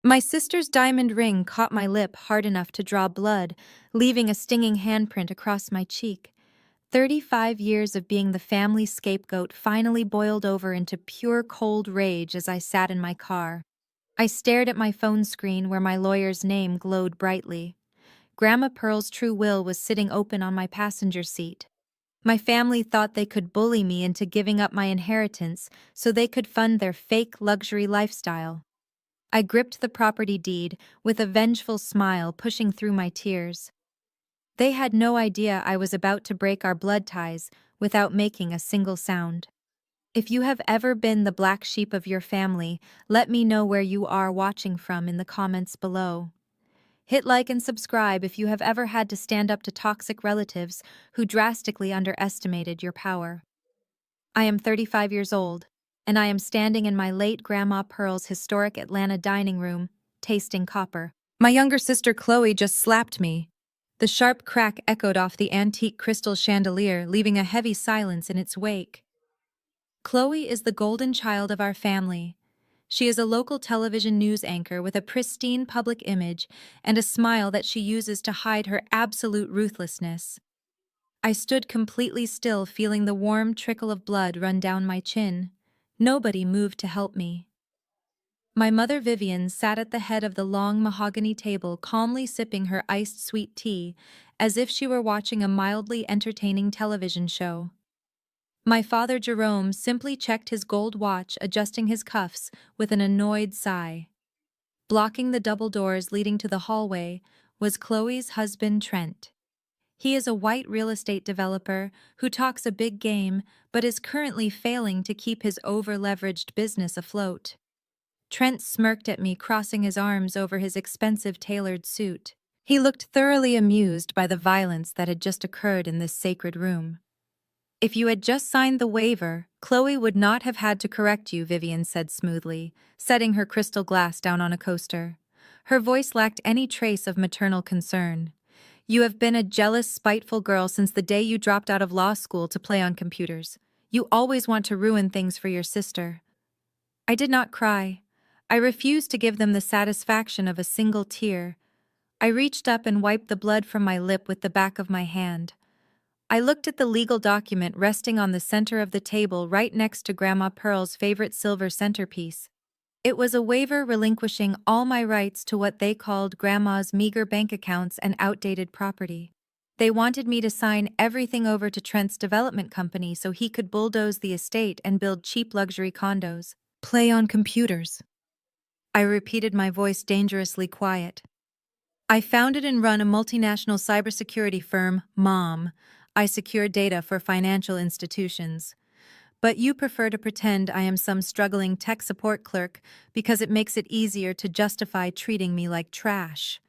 My sister's diamond ring caught my lip hard enough to draw blood, leaving a stinging handprint across my cheek. 35 years of being the family scapegoat finally boiled over into pure cold rage as I sat in my car. I stared at my phone screen where my lawyer's name glowed brightly. Grandma Pearl's true will was sitting open on my passenger seat. My family thought they could bully me into giving up my inheritance so they could fund their fake luxury lifestyle. I gripped the property deed with a vengeful smile pushing through my tears. They had no idea I was about to break our blood ties without making a single sound. If you have ever been the black sheep of your family, let me know where you are watching from in the comments below. Hit like and subscribe if you have ever had to stand up to toxic relatives who drastically underestimated your power. I am 35 years old, and I am standing in my late Grandma Pearl's historic Atlanta dining room, tasting copper. My younger sister Chloe just slapped me. The sharp crack echoed off the antique crystal chandelier, leaving a heavy silence in its wake. Chloe is the golden child of our family. She is a local television news anchor with a pristine public image and a smile that she uses to hide her absolute ruthlessness. I stood completely still, feeling the warm trickle of blood run down my chin. Nobody moved to help me. My mother Vivian sat at the head of the long mahogany table, calmly sipping her iced sweet tea, as if she were watching a mildly entertaining television show. My father Jerome simply checked his gold watch, adjusting his cuffs with an annoyed sigh. Blocking the double doors leading to the hallway was Chloe's husband Trent. He is a white real estate developer who talks a big game but is currently failing to keep his over-leveraged business afloat. Trent smirked at me, crossing his arms over his expensive tailored suit. He looked thoroughly amused by the violence that had just occurred in this sacred room. If you had just signed the waiver, Chloe would not have had to correct you, Vivian said smoothly, setting her crystal glass down on a coaster. Her voice lacked any trace of maternal concern. You have been a jealous, spiteful girl since the day you dropped out of law school to play on computers. You always want to ruin things for your sister. I did not cry. I refused to give them the satisfaction of a single tear. I reached up and wiped the blood from my lip with the back of my hand. I looked at the legal document resting on the center of the table right next to Grandma Pearl's favorite silver centerpiece. It was a waiver relinquishing all my rights to what they called Grandma's meager bank accounts and outdated property. They wanted me to sign everything over to Trent's development company so he could bulldoze the estate and build cheap luxury condos. Play on computers. I repeated, my voice dangerously quiet. I founded and run a multinational cybersecurity firm, Mom. I secure data for financial institutions. But you prefer to pretend I am some struggling tech support clerk because it makes it easier to justify treating me like trash.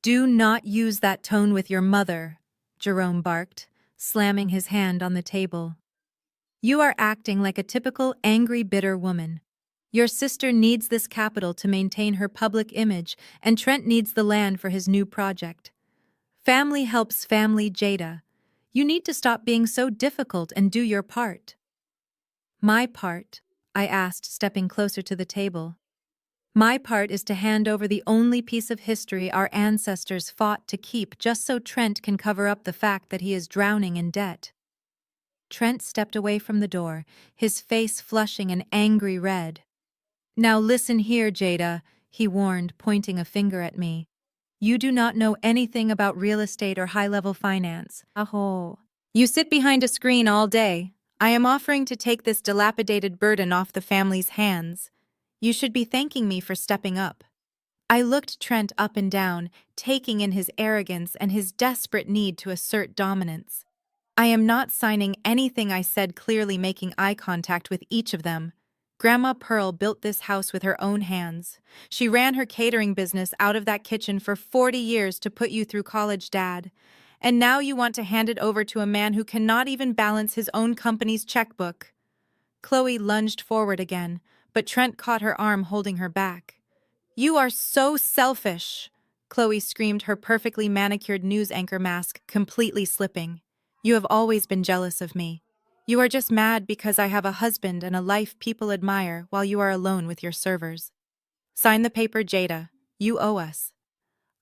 Do not use that tone with your mother, Jerome barked, slamming his hand on the table. You are acting like a typical angry, bitter woman. Your sister needs this capital to maintain her public image, and Trent needs the land for his new project. Family helps family, Jada. You need to stop being so difficult and do your part. My part? I asked, stepping closer to the table. My part is to hand over the only piece of history our ancestors fought to keep just so Trent can cover up the fact that he is drowning in debt. Trent stepped away from the door, his face flushing an angry red. Now listen here, Jada, he warned, pointing a finger at me. You do not know anything about real estate or high-level finance. Aho. You sit behind a screen all day. I am offering to take this dilapidated burden off the family's hands. You should be thanking me for stepping up. I looked Trent up and down, taking in his arrogance and his desperate need to assert dominance. I am not signing anything, I said, clearly making eye contact with each of them. Grandma Pearl built this house with her own hands. She ran her catering business out of that kitchen for 40 years to put you through college, Dad. And now you want to hand it over to a man who cannot even balance his own company's checkbook. Chloe lunged forward again, but Trent caught her arm, holding her back. You are so selfish, Chloe screamed, her perfectly manicured news anchor mask completely slipping. You have always been jealous of me. You are just mad because I have a husband and a life people admire while you are alone with your servers. Sign the paper, Jada. You owe us.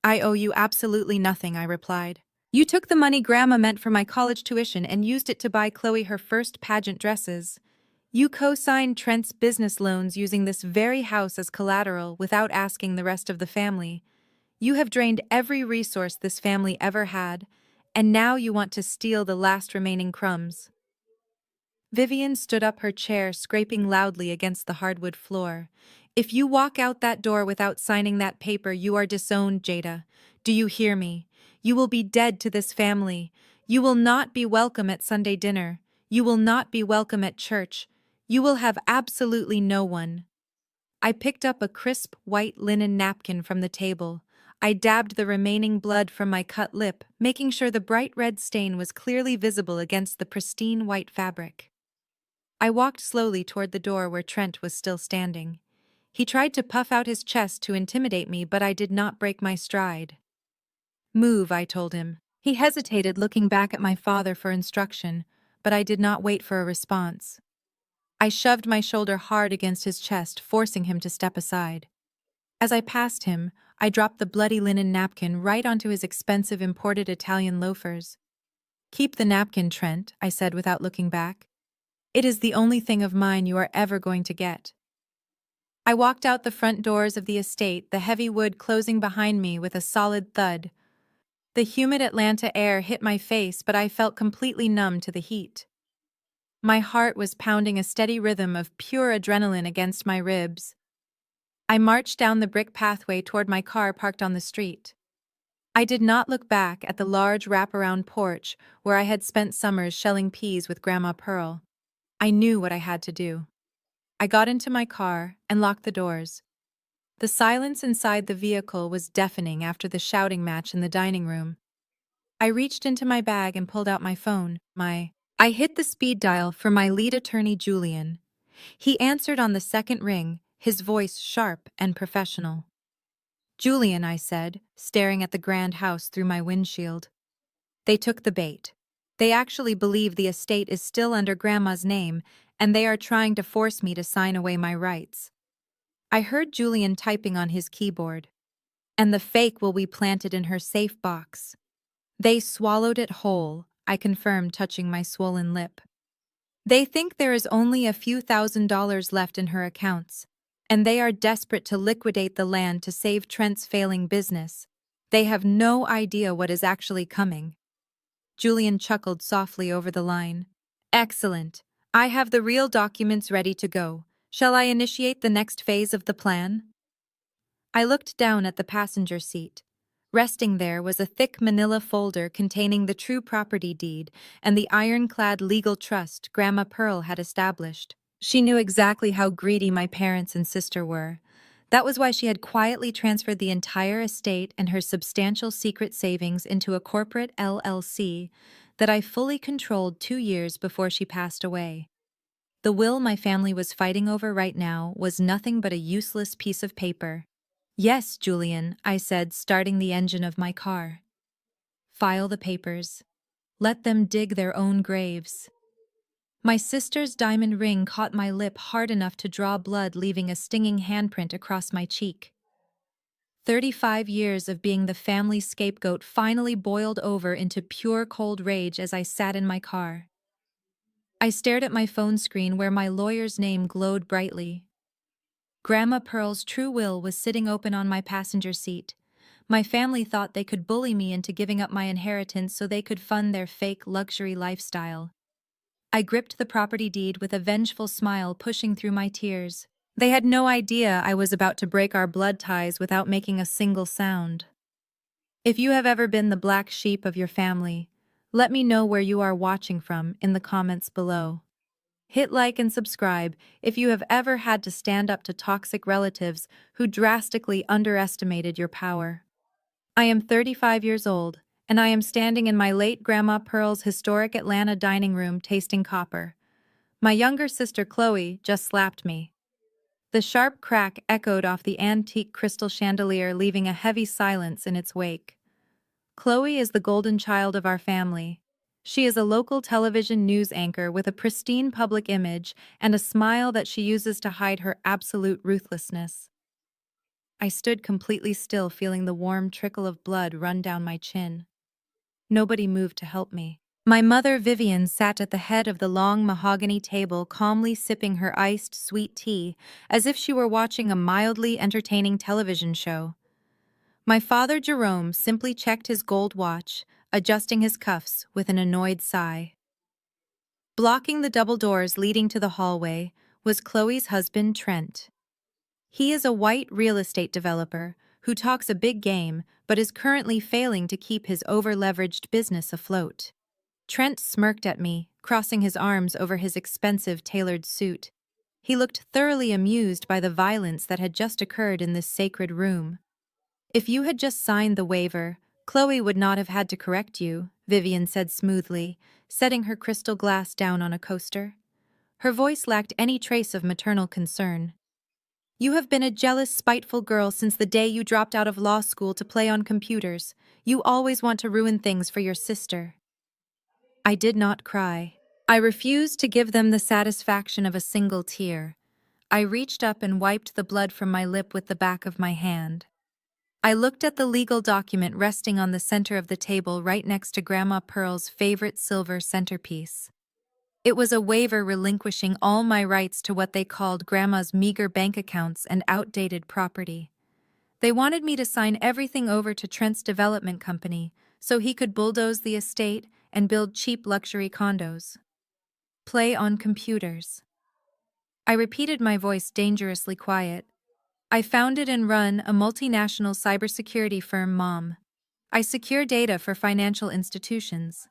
I owe you absolutely nothing, I replied. You took the money Grandma meant for my college tuition and used it to buy Chloe her first pageant dresses. You co-signed Trent's business loans using this very house as collateral without asking the rest of the family. You have drained every resource this family ever had, and now you want to steal the last remaining crumbs. Vivian stood up her chair, scraping loudly against the hardwood floor. If you walk out that door without signing that paper, you are disowned, Jada. Do you hear me? You will be dead to this family. You will not be welcome at Sunday dinner. You will not be welcome at church. You will have absolutely no one. I picked up a crisp white linen napkin from the table. I dabbed the remaining blood from my cut lip, making sure the bright red stain was clearly visible against the pristine white fabric. I walked slowly toward the door where Trent was still standing. He tried to puff out his chest to intimidate me, but I did not break my stride. Move, I told him. He hesitated, looking back at my father for instruction, but I did not wait for a response. I shoved my shoulder hard against his chest, forcing him to step aside. As I passed him, I dropped the bloody linen napkin right onto his expensive imported Italian loafers. Keep the napkin, Trent, I said without looking back. It is the only thing of mine you are ever going to get. I walked out the front doors of the estate, the heavy wood closing behind me with a solid thud. The humid Atlanta air hit my face, but I felt completely numb to the heat. My heart was pounding a steady rhythm of pure adrenaline against my ribs. I marched down the brick pathway toward my car parked on the street. I did not look back at the large wraparound porch where I had spent summers shelling peas with Grandma Pearl. I knew what I had to do. I got into my car and locked the doors. The silence inside the vehicle was deafening after the shouting match in the dining room. I reached into my bag and pulled out my phone. I hit the speed dial for my lead attorney, Julian. He answered on the second ring, his voice sharp and professional. Julian, I said, staring at the grand house through my windshield. They took the bait. They actually believe the estate is still under Grandma's name, and they are trying to force me to sign away my rights. I heard Julian typing on his keyboard. And the fake will be planted in her safe box. They swallowed it whole, I confirmed, touching my swollen lip. They think there is only a few $1,000s left in her accounts, and they are desperate to liquidate the land to save Trent's failing business. They have no idea what is actually coming. Julian chuckled softly over the line. Excellent. I have the real documents ready to go. Shall I initiate the next phase of the plan? I looked down at the passenger seat. Resting there was a thick manila folder containing the true property deed and the ironclad legal trust Grandma Pearl had established. She knew exactly how greedy my parents and sister were. That was why she had quietly transferred the entire estate and her substantial secret savings into a corporate LLC that I fully controlled 2 years before she passed away. The will my family was fighting over right now was nothing but a useless piece of paper. Yes, Julian, I said, starting the engine of my car. File the papers. Let them dig their own graves. My sister's diamond ring caught my lip hard enough to draw blood, leaving a stinging handprint across my cheek. 35 years of being the family scapegoat finally boiled over into pure cold rage as I sat in my car. I stared at my phone screen where my lawyer's name glowed brightly. Grandma Pearl's true will was sitting open on my passenger seat. My family thought they could bully me into giving up my inheritance so they could fund their fake luxury lifestyle. I gripped the property deed with a vengeful smile pushing through my tears. They had no idea I was about to break our blood ties without making a single sound. If you have ever been the black sheep of your family, let me know where you are watching from in the comments below. Hit like and subscribe if you have ever had to stand up to toxic relatives who drastically underestimated your power. I am 35 years old, and I am standing in my late Grandma Pearl's historic Atlanta dining room tasting copper. My younger sister Chloe just slapped me. The sharp crack echoed off the antique crystal chandelier, leaving a heavy silence in its wake. Chloe is the golden child of our family. She is a local television news anchor with a pristine public image and a smile that she uses to hide her absolute ruthlessness. I stood completely still, feeling the warm trickle of blood run down my chin. Nobody moved to help me. My mother, Vivian, sat at the head of the long mahogany table, calmly sipping her iced sweet tea, as if she were watching a mildly entertaining television show. My father, Jerome, simply checked his gold watch, adjusting his cuffs with an annoyed sigh. Blocking the double doors leading to the hallway was Chloe's husband, Trent. He is a white real estate developer who talks a big game but is currently failing to keep his over-leveraged business afloat. Trent smirked at me, crossing his arms over his expensive tailored suit. He looked thoroughly amused by the violence that had just occurred in this sacred room. "If you had just signed the waiver, Chloe would not have had to correct you," Vivian said smoothly, setting her crystal glass down on a coaster. Her voice lacked any trace of maternal concern. "You have been a jealous, spiteful girl since the day you dropped out of law school to play on computers. You always want to ruin things for your sister." I did not cry. I refused to give them the satisfaction of a single tear. I reached up and wiped the blood from my lip with the back of my hand. I looked at the legal document resting on the center of the table right next to Grandma Pearl's favorite silver centerpiece. It was a waiver relinquishing all my rights to what they called Grandma's meager bank accounts and outdated property. They wanted me to sign everything over to Trent's development company so he could bulldoze the estate and build cheap luxury condos. Play on computers. I repeated, my voice dangerously quiet. "I founded and run a multinational cybersecurity firm, Mom. I secure data for financial institutions.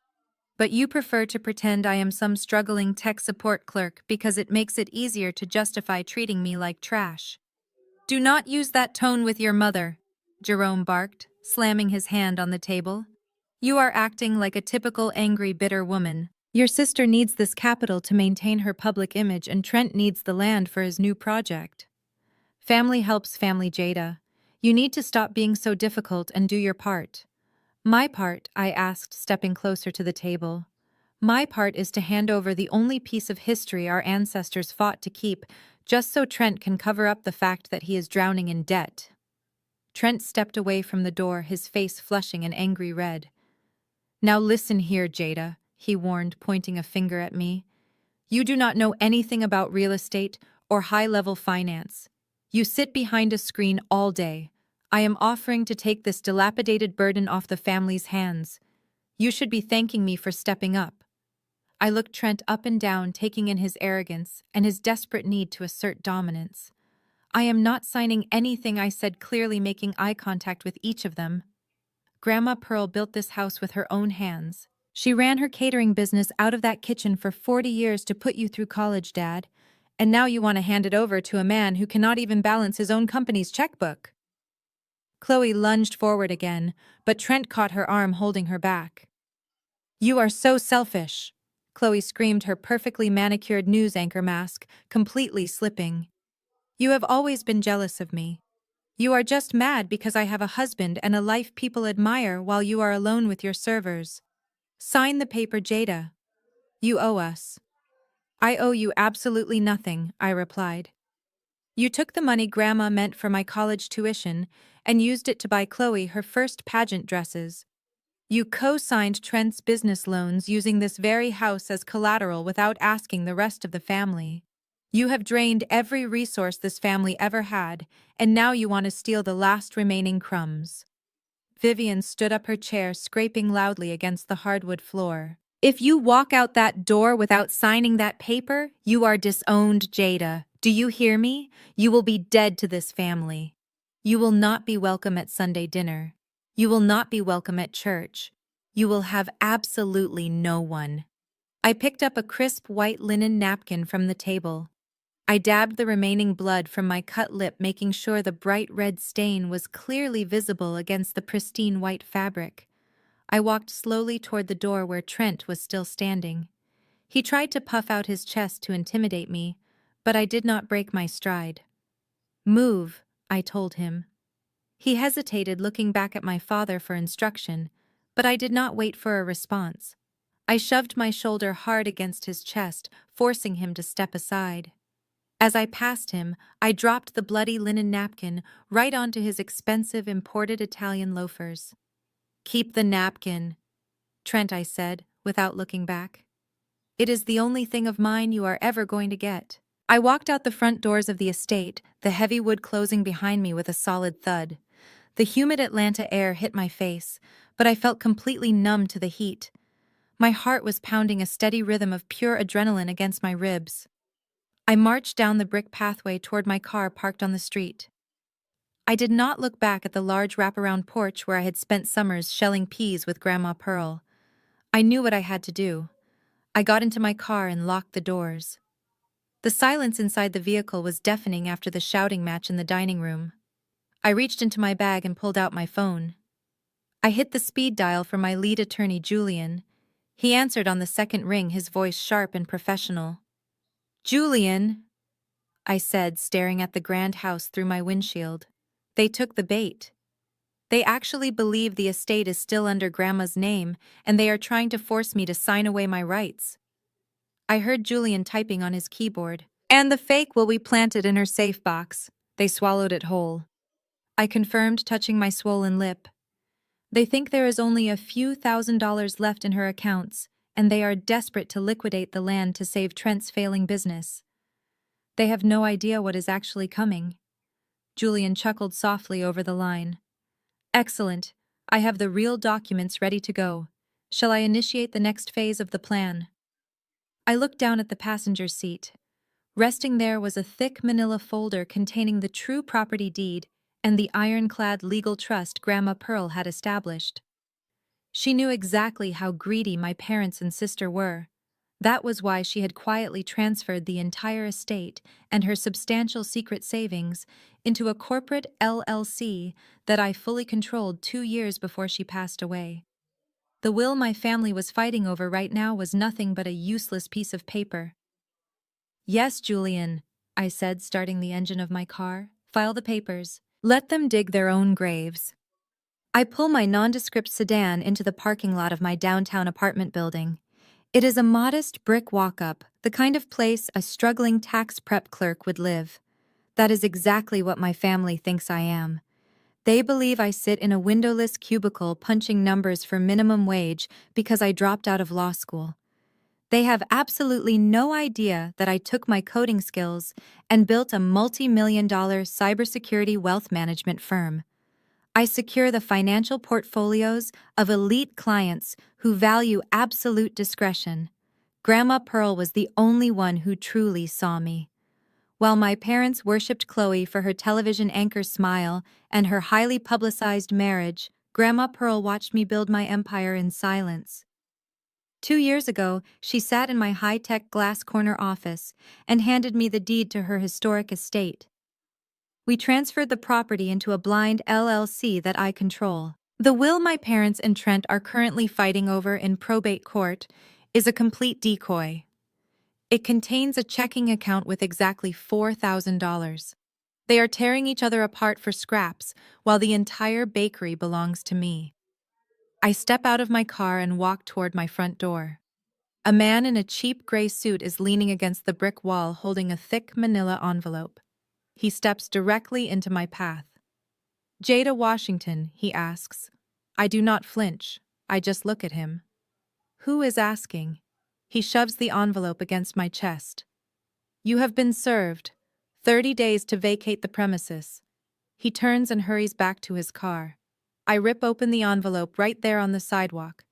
But you prefer to pretend I am some struggling tech support clerk because it makes it easier to justify treating me like trash." "Do not use that tone with your mother," Jerome barked, slamming his hand on the table. "You are acting like a typical angry, bitter woman. Your sister needs this capital to maintain her public image, and Trent needs the land for his new project. Family helps family, Jada. You need to stop being so difficult and do your part." "My part?" I asked, stepping closer to the table. "My part is to hand over the only piece of history our ancestors fought to keep, just so Trent can cover up the fact that he is drowning in debt." Trent stepped away from the door, his face flushing an angry red. "Now listen here, Jada," he warned, pointing a finger at me. "You do not know anything about real estate or high-level finance. You sit behind a screen all day. I am offering to take this dilapidated burden off the family's hands. You should be thanking me for stepping up." I looked Trent up and down, taking in his arrogance and his desperate need to assert dominance. "I am not signing anything," I said clearly, making eye contact with each of them. "Grandma Pearl built this house with her own hands. She ran her catering business out of that kitchen for 40 years to put you through college, Dad. And now you want to hand it over to a man who cannot even balance his own company's checkbook." Chloe lunged forward again, but Trent caught her arm, holding her back. "You are so selfish," Chloe screamed, her perfectly manicured news anchor mask completely slipping. "You have always been jealous of me. You are just mad because I have a husband and a life people admire while you are alone with your servers. Sign the paper, Jada. You owe us." "I owe you absolutely nothing," I replied. "You took the money Grandma meant for my college tuition and used it to buy Chloe her first pageant dresses. You co-signed Trent's business loans using this very house as collateral without asking the rest of the family. You have drained every resource this family ever had, and now you want to steal the last remaining crumbs." Vivian stood up, her chair scraping loudly against the hardwood floor. "If you walk out that door without signing that paper, you are disowned, Jada. Do you hear me? You will be dead to this family. You will not be welcome at Sunday dinner. You will not be welcome at church. You will have absolutely no one." I picked up a crisp white linen napkin from the table. I dabbed the remaining blood from my cut lip, making sure the bright red stain was clearly visible against the pristine white fabric. I walked slowly toward the door where Trent was still standing. He tried to puff out his chest to intimidate me, but I did not break my stride. "Move," I told him. He hesitated, looking back at my father for instruction, but I did not wait for a response. I shoved my shoulder hard against his chest, forcing him to step aside. As I passed him, I dropped the bloody linen napkin right onto his expensive imported Italian loafers. "Keep the napkin," Trent, I said, without looking back. "It is the only thing of mine you are ever going to get." I walked out the front doors of the estate, the heavy wood closing behind me with a solid thud. The humid Atlanta air hit my face, but I felt completely numb to the heat. My heart was pounding a steady rhythm of pure adrenaline against my ribs. I marched down the brick pathway toward my car parked on the street. I did not look back at the large wraparound porch where I had spent summers shelling peas with Grandma Pearl. I knew what I had to do. I got into my car and locked the doors. The silence inside the vehicle was deafening after the shouting match in the dining room. I reached into my bag and pulled out my phone. I hit the speed dial for my lead attorney, Julian. He answered on the second ring, his voice sharp and professional. "Julian," I said, staring at the grand house through my windshield. They took the bait. They actually believe the estate is still under Grandma's name, and they are trying to force me to sign away my rights. I heard Julian typing on his keyboard. "And the fake will be planted in her safe box. They swallowed it whole," I confirmed, touching my swollen lip. "They think there is only a few $1,000s left in her accounts, and they are desperate to liquidate the land to save Trent's failing business. They have no idea what is actually coming." Julian chuckled softly over the line. "Excellent. I have the real documents ready to go. Shall I initiate the next phase of the plan?" I looked down at the passenger seat. Resting there was a thick manila folder containing the true property deed and the ironclad legal trust Grandma Pearl had established. She knew exactly how greedy my parents and sister were. That was why she had quietly transferred the entire estate and her substantial secret savings into a corporate LLC that I fully controlled 2 years before she passed away. The will my family was fighting over right now was nothing but a useless piece of paper. "Yes, Julian," I said, starting the engine of my car. "File the papers. Let them dig their own graves." I pull my nondescript sedan into the parking lot of my downtown apartment building. It is a modest brick walk-up, the kind of place a struggling tax prep clerk would live. That is exactly what my family thinks I am. They believe I sit in a windowless cubicle punching numbers for minimum wage because I dropped out of law school. They have absolutely no idea that I took my coding skills and built a multi-million-dollar cybersecurity wealth management firm. I secure the financial portfolios of elite clients who value absolute discretion. Grandma Pearl was the only one who truly saw me. While my parents worshipped Chloe for her television anchor smile and her highly publicized marriage, Grandma Pearl watched me build my empire in silence. 2 years ago, she sat in my high-tech glass corner office and handed me the deed to her historic estate. We transferred the property into a blind LLC that I control. The will my parents and Trent are currently fighting over in probate court is a complete decoy. It contains a checking account with exactly $4,000. They are tearing each other apart for scraps, while the entire bakery belongs to me. I step out of my car and walk toward my front door. A man in a cheap gray suit is leaning against the brick wall holding a thick manila envelope. He steps directly into my path. "Jada Washington," he asks. I do not flinch. I just look at him. "Who is asking?" He shoves the envelope against my chest. "You have been served. 30 days to vacate the premises." He turns and hurries back to his car. I rip open the envelope right there on the sidewalk.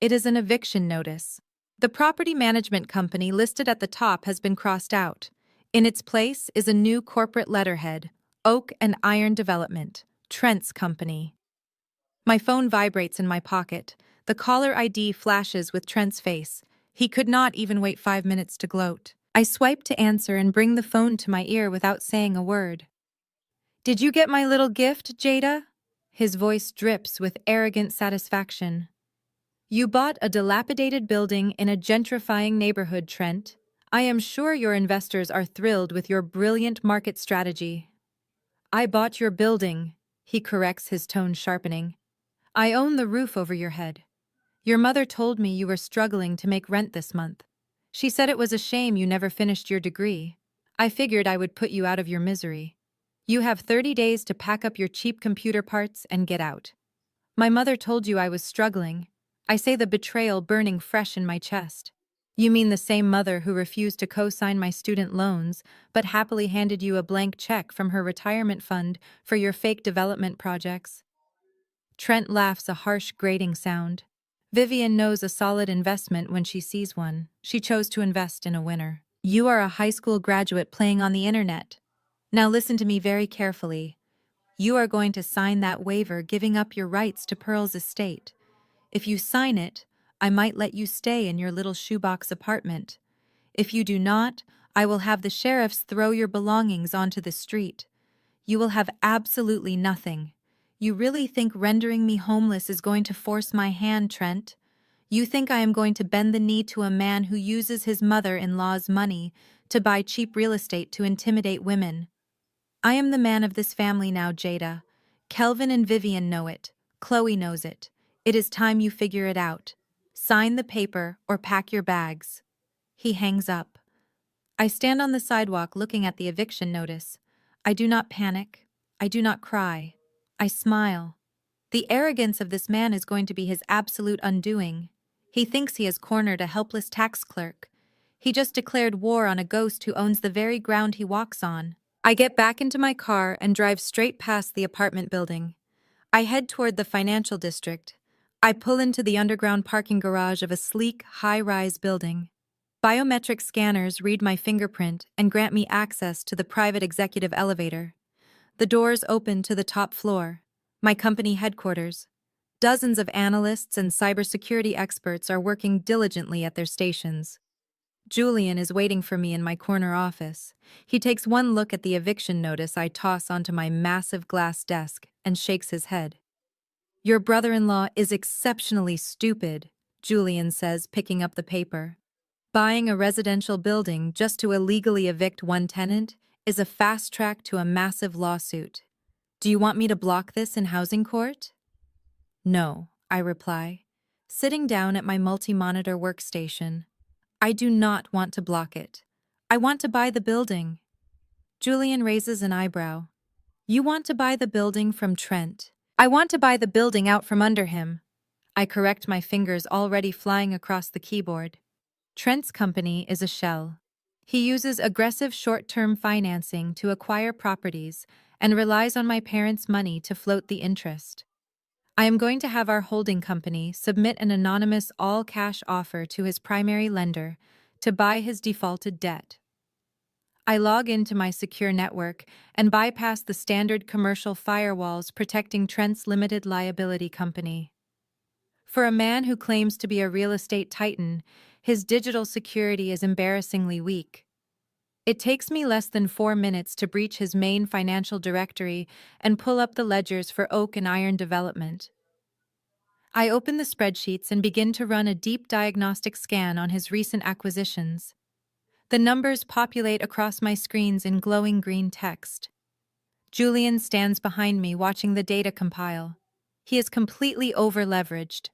It is an eviction notice. The property management company listed at the top has been crossed out. In its place is a new corporate letterhead, Oak and Iron Development, Trent's Company. My phone vibrates in my pocket. The caller ID flashes with Trent's face. He could not even wait 5 minutes to gloat. I swipe to answer and bring the phone to my ear without saying a word. "Did you get my little gift, Jada?" His voice drips with arrogant satisfaction. "You bought a dilapidated building in a gentrifying neighborhood, Trent. I am sure your investors are thrilled with your brilliant market strategy." "I bought your building," he corrects, his tone sharpening. "I own the roof over your head. Your mother told me you were struggling to make rent this month. She said it was a shame you never finished your degree. I figured I would put you out of your misery. You have 30 days to pack up your cheap computer parts and get out. My mother told you I was struggling. I say the betrayal burning fresh in my chest. You mean the same mother who refused to co-sign my student loans, but happily handed you a blank check from her retirement fund for your fake development projects? Trent laughs a harsh, grating sound. Vivian knows a solid investment when she sees one. She chose to invest in a winner. You are a high school graduate playing on the internet. Now listen to me very carefully. You are going to sign that waiver giving up your rights to Pearl's estate. If you sign it, I might let you stay in your little shoebox apartment. If you do not, I will have the sheriffs throw your belongings onto the street. You will have absolutely nothing. You really think rendering me homeless is going to force my hand, Trent? You think I am going to bend the knee to a man who uses his mother-in-law's money to buy cheap real estate to intimidate women? I am the man of this family now, Jada. Kelvin and Vivian know it. Chloe knows it. It is time you figure it out. Sign the paper or pack your bags. He hangs up. I stand on the sidewalk looking at the eviction notice. I do not panic. I do not cry. I smile. The arrogance of this man is going to be his absolute undoing. He thinks he has cornered a helpless tax clerk. He just declared war on a ghost who owns the very ground he walks on. I get back into my car and drive straight past the apartment building. I head toward the financial district. I pull into the underground parking garage of a sleek, high-rise building. Biometric scanners read my fingerprint and grant me access to the private executive elevator. The doors open to the top floor, my company headquarters. Dozens of analysts and cybersecurity experts are working diligently at their stations. Julian is waiting for me in my corner office. He takes one look at the eviction notice I toss onto my massive glass desk and shakes his head. Your brother-in-law is exceptionally stupid, Julian says, picking up the paper. Buying a residential building just to illegally evict one tenant is a fast track to a massive lawsuit. Do you want me to block this in housing court? No, I reply, sitting down at my multi-monitor workstation. I do not want to block it. I want to buy the building. Julian raises an eyebrow. You want to buy the building from Trent. I want to buy the building out from under him. I correct my fingers already flying across the keyboard. Trent's company is a shell. He uses aggressive short-term financing to acquire properties and relies on my parents' money to float the interest. I am going to have our holding company submit an anonymous all-cash offer to his primary lender to buy his defaulted debt. I log into my secure network and bypass the standard commercial firewalls protecting Trent's limited liability company. For a man who claims to be a real estate titan, his digital security is embarrassingly weak. It takes me less than 4 minutes to breach his main financial directory and pull up the ledgers for Oak and Iron Development. I open the spreadsheets and begin to run a deep diagnostic scan on his recent acquisitions. The numbers populate across my screens in glowing green text. Julian stands behind me watching the data compile. He is completely over-leveraged.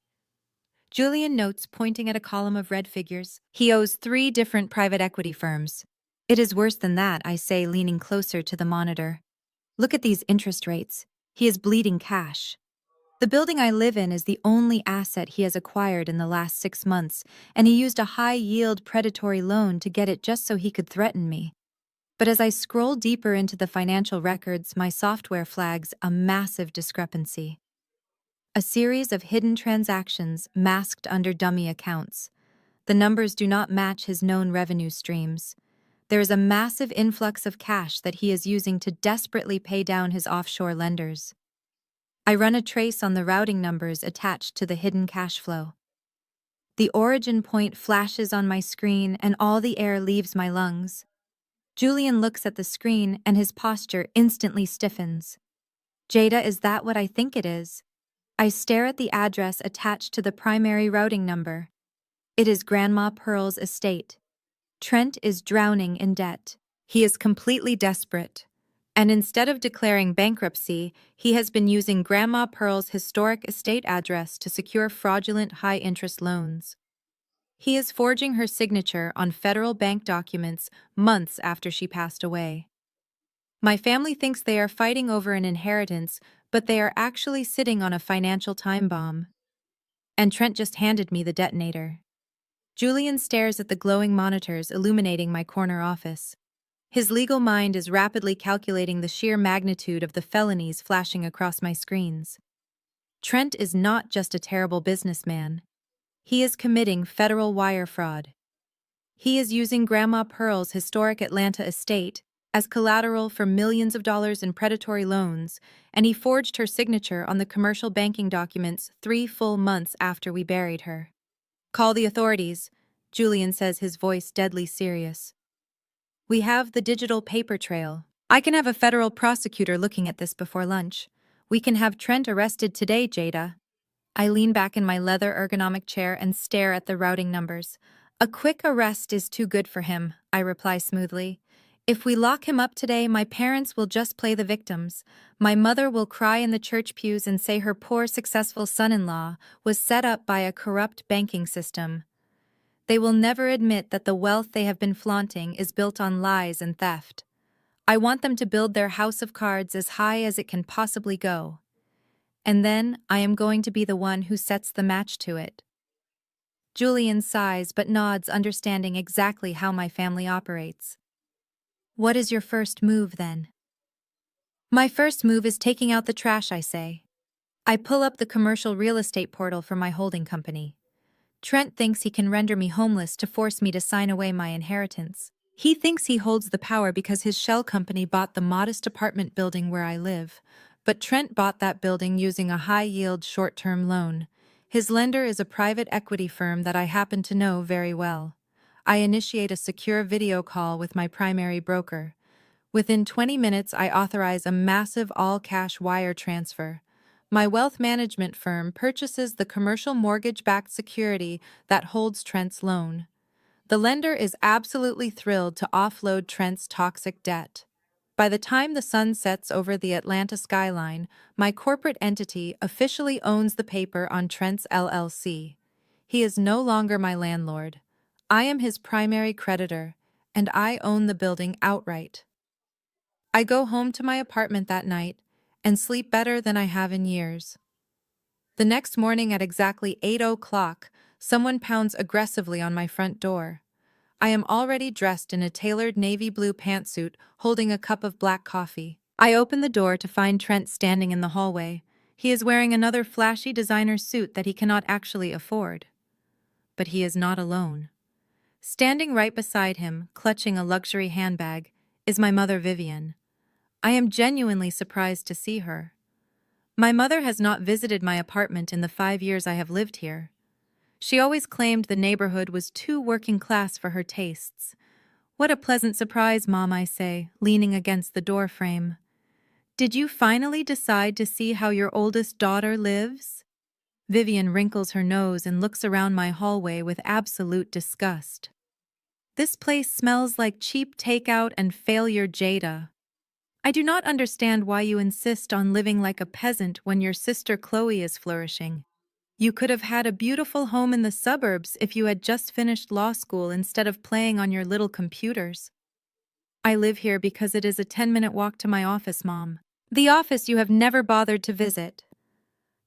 Julian notes, pointing at a column of red figures. He owes 3 different private equity firms. It is worse than that, I say, leaning closer to the monitor. Look at these interest rates. He is bleeding cash. The building I live in is the only asset he has acquired in the last 6 months, and he used a high-yield predatory loan to get it just so he could threaten me. But as I scroll deeper into the financial records, my software flags a massive discrepancy. A series of hidden transactions masked under dummy accounts. The numbers do not match his known revenue streams. There is a massive influx of cash that he is using to desperately pay down his offshore lenders. I run a trace on the routing numbers attached to the hidden cash flow. The origin point flashes on my screen and all the air leaves my lungs. Julian looks at the screen and his posture instantly stiffens. Jada, is that what I think it is? I stare at the address attached to the primary routing number. It is Grandma Pearl's estate. Trent is drowning in debt. He is completely desperate. And instead of declaring bankruptcy, he has been using Grandma Pearl's historic estate address to secure fraudulent high-interest loans. He is forging her signature on federal bank documents months after she passed away. My family thinks they are fighting over an inheritance, but they are actually sitting on a financial time bomb. And Trent just handed me the detonator. Julian stares at the glowing monitors illuminating my corner office. His legal mind is rapidly calculating the sheer magnitude of the felonies flashing across my screens. Trent is not just a terrible businessman. He is committing federal wire fraud. He is using Grandma Pearl's historic Atlanta estate as collateral for millions of dollars in predatory loans, and he forged her signature on the commercial banking documents 3 full months after we buried her. "Call the authorities," Julian says, his voice deadly serious. "We have the digital paper trail. I can have a federal prosecutor looking at this before lunch. We can have Trent arrested today, Jada." I lean back in my leather ergonomic chair and stare at the routing numbers. "A quick arrest is too good for him," I reply smoothly. "If we lock him up today, my parents will just play the victims. My mother will cry in the church pews and say her poor successful son-in-law was set up by a corrupt banking system. They will never admit that the wealth they have been flaunting is built on lies and theft. I want them to build their house of cards as high as it can possibly go. And then I am going to be the one who sets the match to it." Julian sighs but nods, understanding exactly how my family operates. "What is your first move, then?" "My first move is taking out the trash," I say. I pull up the commercial real estate portal for my holding company. Trent thinks he can render me homeless to force me to sign away my inheritance. He thinks he holds the power because his shell company bought the modest apartment building where I live. But Trent bought that building using a high-yield short-term loan. His lender is a private equity firm that I happen to know very well. I initiate a secure video call with my primary broker. Within 20 minutes, I authorize a massive all-cash wire transfer. My wealth management firm purchases the commercial mortgage-backed security that holds Trent's loan. The lender is absolutely thrilled to offload Trent's toxic debt. By the time the sun sets over the Atlanta skyline, my corporate entity officially owns the paper on Trent's LLC. He is no longer my landlord. I am his primary creditor, and I own the building outright. I go home to my apartment that night and sleep better than I have in years. The next morning at exactly 8 o'clock, someone pounds aggressively on my front door. I am already dressed in a tailored navy blue pantsuit, holding a cup of black coffee. I open the door to find Trent standing in the hallway. He is wearing another flashy designer suit that he cannot actually afford. But he is not alone. Standing right beside him, clutching a luxury handbag, is my mother, Vivian. I am genuinely surprised to see her. My mother has not visited my apartment in the 5 years I have lived here. She always claimed the neighborhood was too working class for her tastes. "What a pleasant surprise, Mom," I say, leaning against the door frame. "Did you finally decide to see how your oldest daughter lives?" Vivian wrinkles her nose and looks around my hallway with absolute disgust. "This place smells like cheap takeout and failure, Jada. I do not understand why you insist on living like a peasant when your sister Chloe is flourishing. You could have had a beautiful home in the suburbs if you had just finished law school instead of playing on your little computers." "I live here because it is a 10-minute walk to my office, Mom. The office you have never bothered to visit."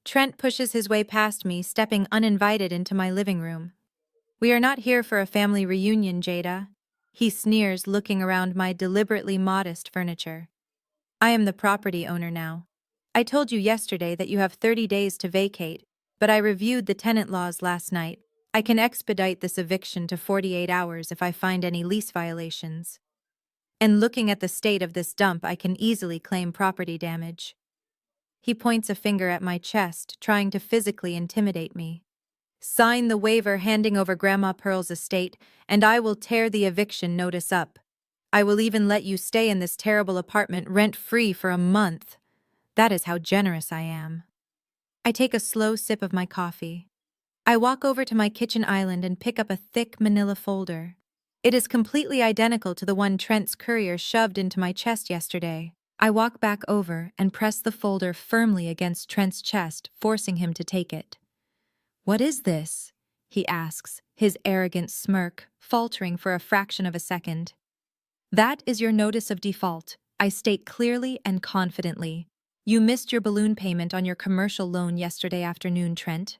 Trent pushes his way past me, stepping uninvited into my living room. "We are not here for a family reunion, Jada." He sneers, looking around my deliberately modest furniture. "I am the property owner now. I told you yesterday that you have 30 days to vacate, but I reviewed the tenant laws last night. I can expedite this eviction to 48 hours if I find any lease violations. And looking at the state of this dump, I can easily claim property damage." He points a finger at my chest, trying to physically intimidate me. "Sign the waiver handing over Grandma Pearl's estate, and I will tear the eviction notice up. I will even let you stay in this terrible apartment rent-free for a month. That is how generous I am." I take a slow sip of my coffee. I walk over to my kitchen island and pick up a thick manila folder. It is completely identical to the one Trent's courier shoved into my chest yesterday. I walk back over and press the folder firmly against Trent's chest, forcing him to take it. "What is this?" he asks, his arrogant smirk faltering for a fraction of a second. That is your notice of default, I state clearly and confidently. You missed your balloon payment on your commercial loan yesterday afternoon, Trent.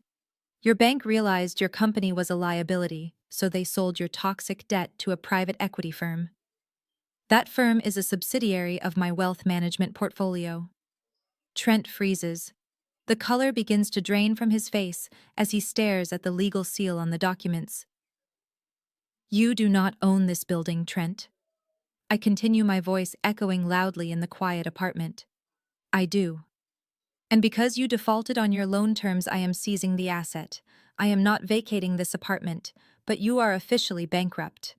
Your bank realized your company was a liability, so they sold your toxic debt to a private equity firm. That firm is a subsidiary of my wealth management portfolio. Trent freezes. The color begins to drain from his face as he stares at the legal seal on the documents. You do not own this building, Trent. I continue, my voice echoing loudly in the quiet apartment. I do. And because you defaulted on your loan terms, I am seizing the asset. I am not vacating this apartment, but you are officially bankrupt.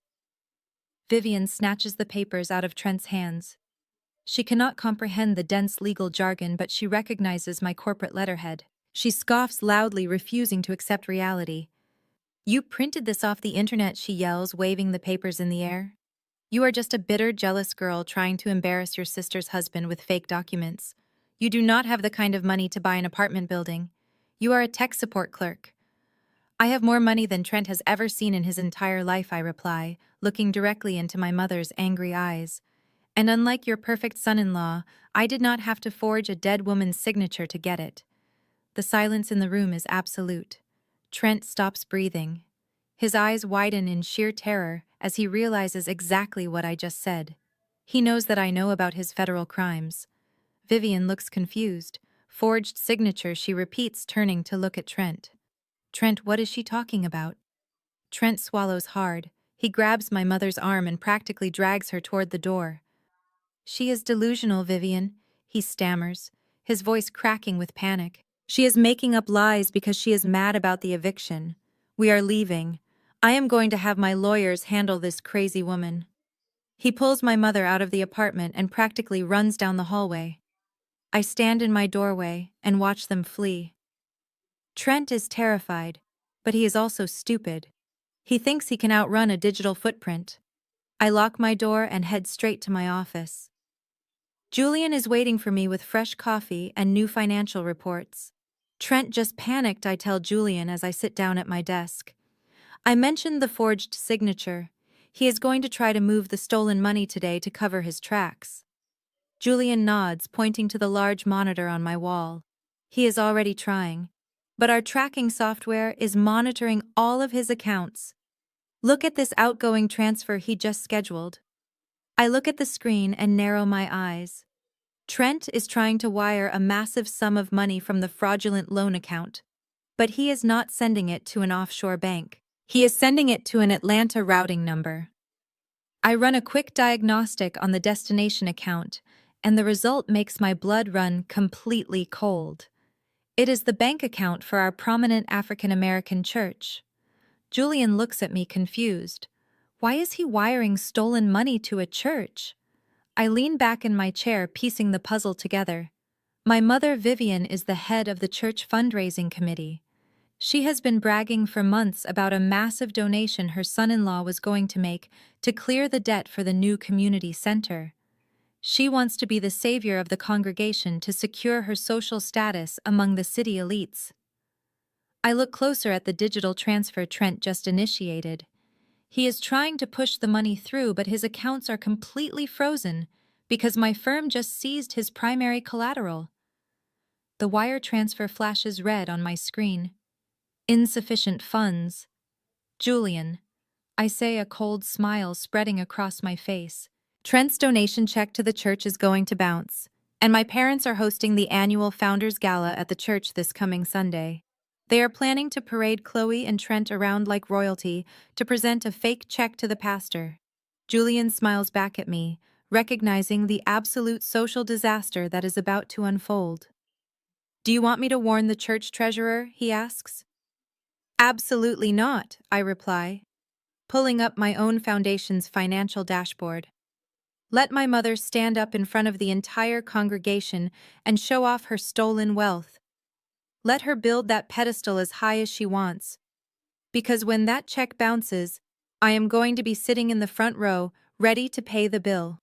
Vivian snatches the papers out of Trent's hands. She cannot comprehend the dense legal jargon, but she recognizes my corporate letterhead. She scoffs loudly, refusing to accept reality. You printed this off the internet, she yells, waving the papers in the air. You are just a bitter, jealous girl trying to embarrass your sister's husband with fake documents. You do not have the kind of money to buy an apartment building. You are a tech support clerk. I have more money than Trent has ever seen in his entire life, I reply, looking directly into my mother's angry eyes. And unlike your perfect son-in-law, I did not have to forge a dead woman's signature to get it. The silence in the room is absolute. Trent stops breathing. His eyes widen in sheer terror as he realizes exactly what I just said. He knows that I know about his federal crimes. Vivian looks confused. Forged signature, she repeats, turning to look at Trent. Trent, what is she talking about? Trent swallows hard. He grabs my mother's arm and practically drags her toward the door. She is delusional, Vivian, he stammers, his voice cracking with panic. She is making up lies because she is mad about the eviction. We are leaving. I am going to have my lawyers handle this crazy woman. He pulls my mother out of the apartment and practically runs down the hallway. I stand in my doorway and watch them flee. Trent is terrified, but he is also stupid. He thinks he can outrun a digital footprint. I lock my door and head straight to my office. Julian is waiting for me with fresh coffee and new financial reports. Trent just panicked, I tell Julian as I sit down at my desk. I mentioned the forged signature. He is going to try to move the stolen money today to cover his tracks. Julian nods, pointing to the large monitor on my wall. He is already trying. But our tracking software is monitoring all of his accounts. Look at this outgoing transfer he just scheduled. I look at the screen and narrow my eyes. Trent is trying to wire a massive sum of money from the fraudulent loan account. But he is not sending it to an offshore bank. He is sending it to an Atlanta routing number. I run a quick diagnostic on the destination account, and the result makes my blood run completely cold. It is the bank account for our prominent African-American church. Julian looks at me confused. Why is he wiring stolen money to a church? I lean back in my chair, piecing the puzzle together. My mother, Vivian, is the head of the church fundraising committee. She has been bragging for months about a massive donation her son-in-law was going to make to clear the debt for the new community center. She wants to be the savior of the congregation to secure her social status among the city elites. I look closer at the digital transfer Trent just initiated. He is trying to push the money through, but his accounts are completely frozen because my firm just seized his primary collateral. The wire transfer flashes red on my screen. Insufficient funds. Julian, I say, a cold smile spreading across my face. Trent's donation check to the church is going to bounce, and my parents are hosting the annual Founders Gala at the church this coming Sunday. They are planning to parade Chloe and Trent around like royalty to present a fake check to the pastor. Julian smiles back at me, recognizing the absolute social disaster that is about to unfold. Do you want me to warn the church treasurer? He asks. Absolutely not, I reply, pulling up my own foundation's financial dashboard. Let my mother stand up in front of the entire congregation and show off her stolen wealth. Let her build that pedestal as high as she wants. Because when that check bounces, I am going to be sitting in the front row, ready to pay the bill.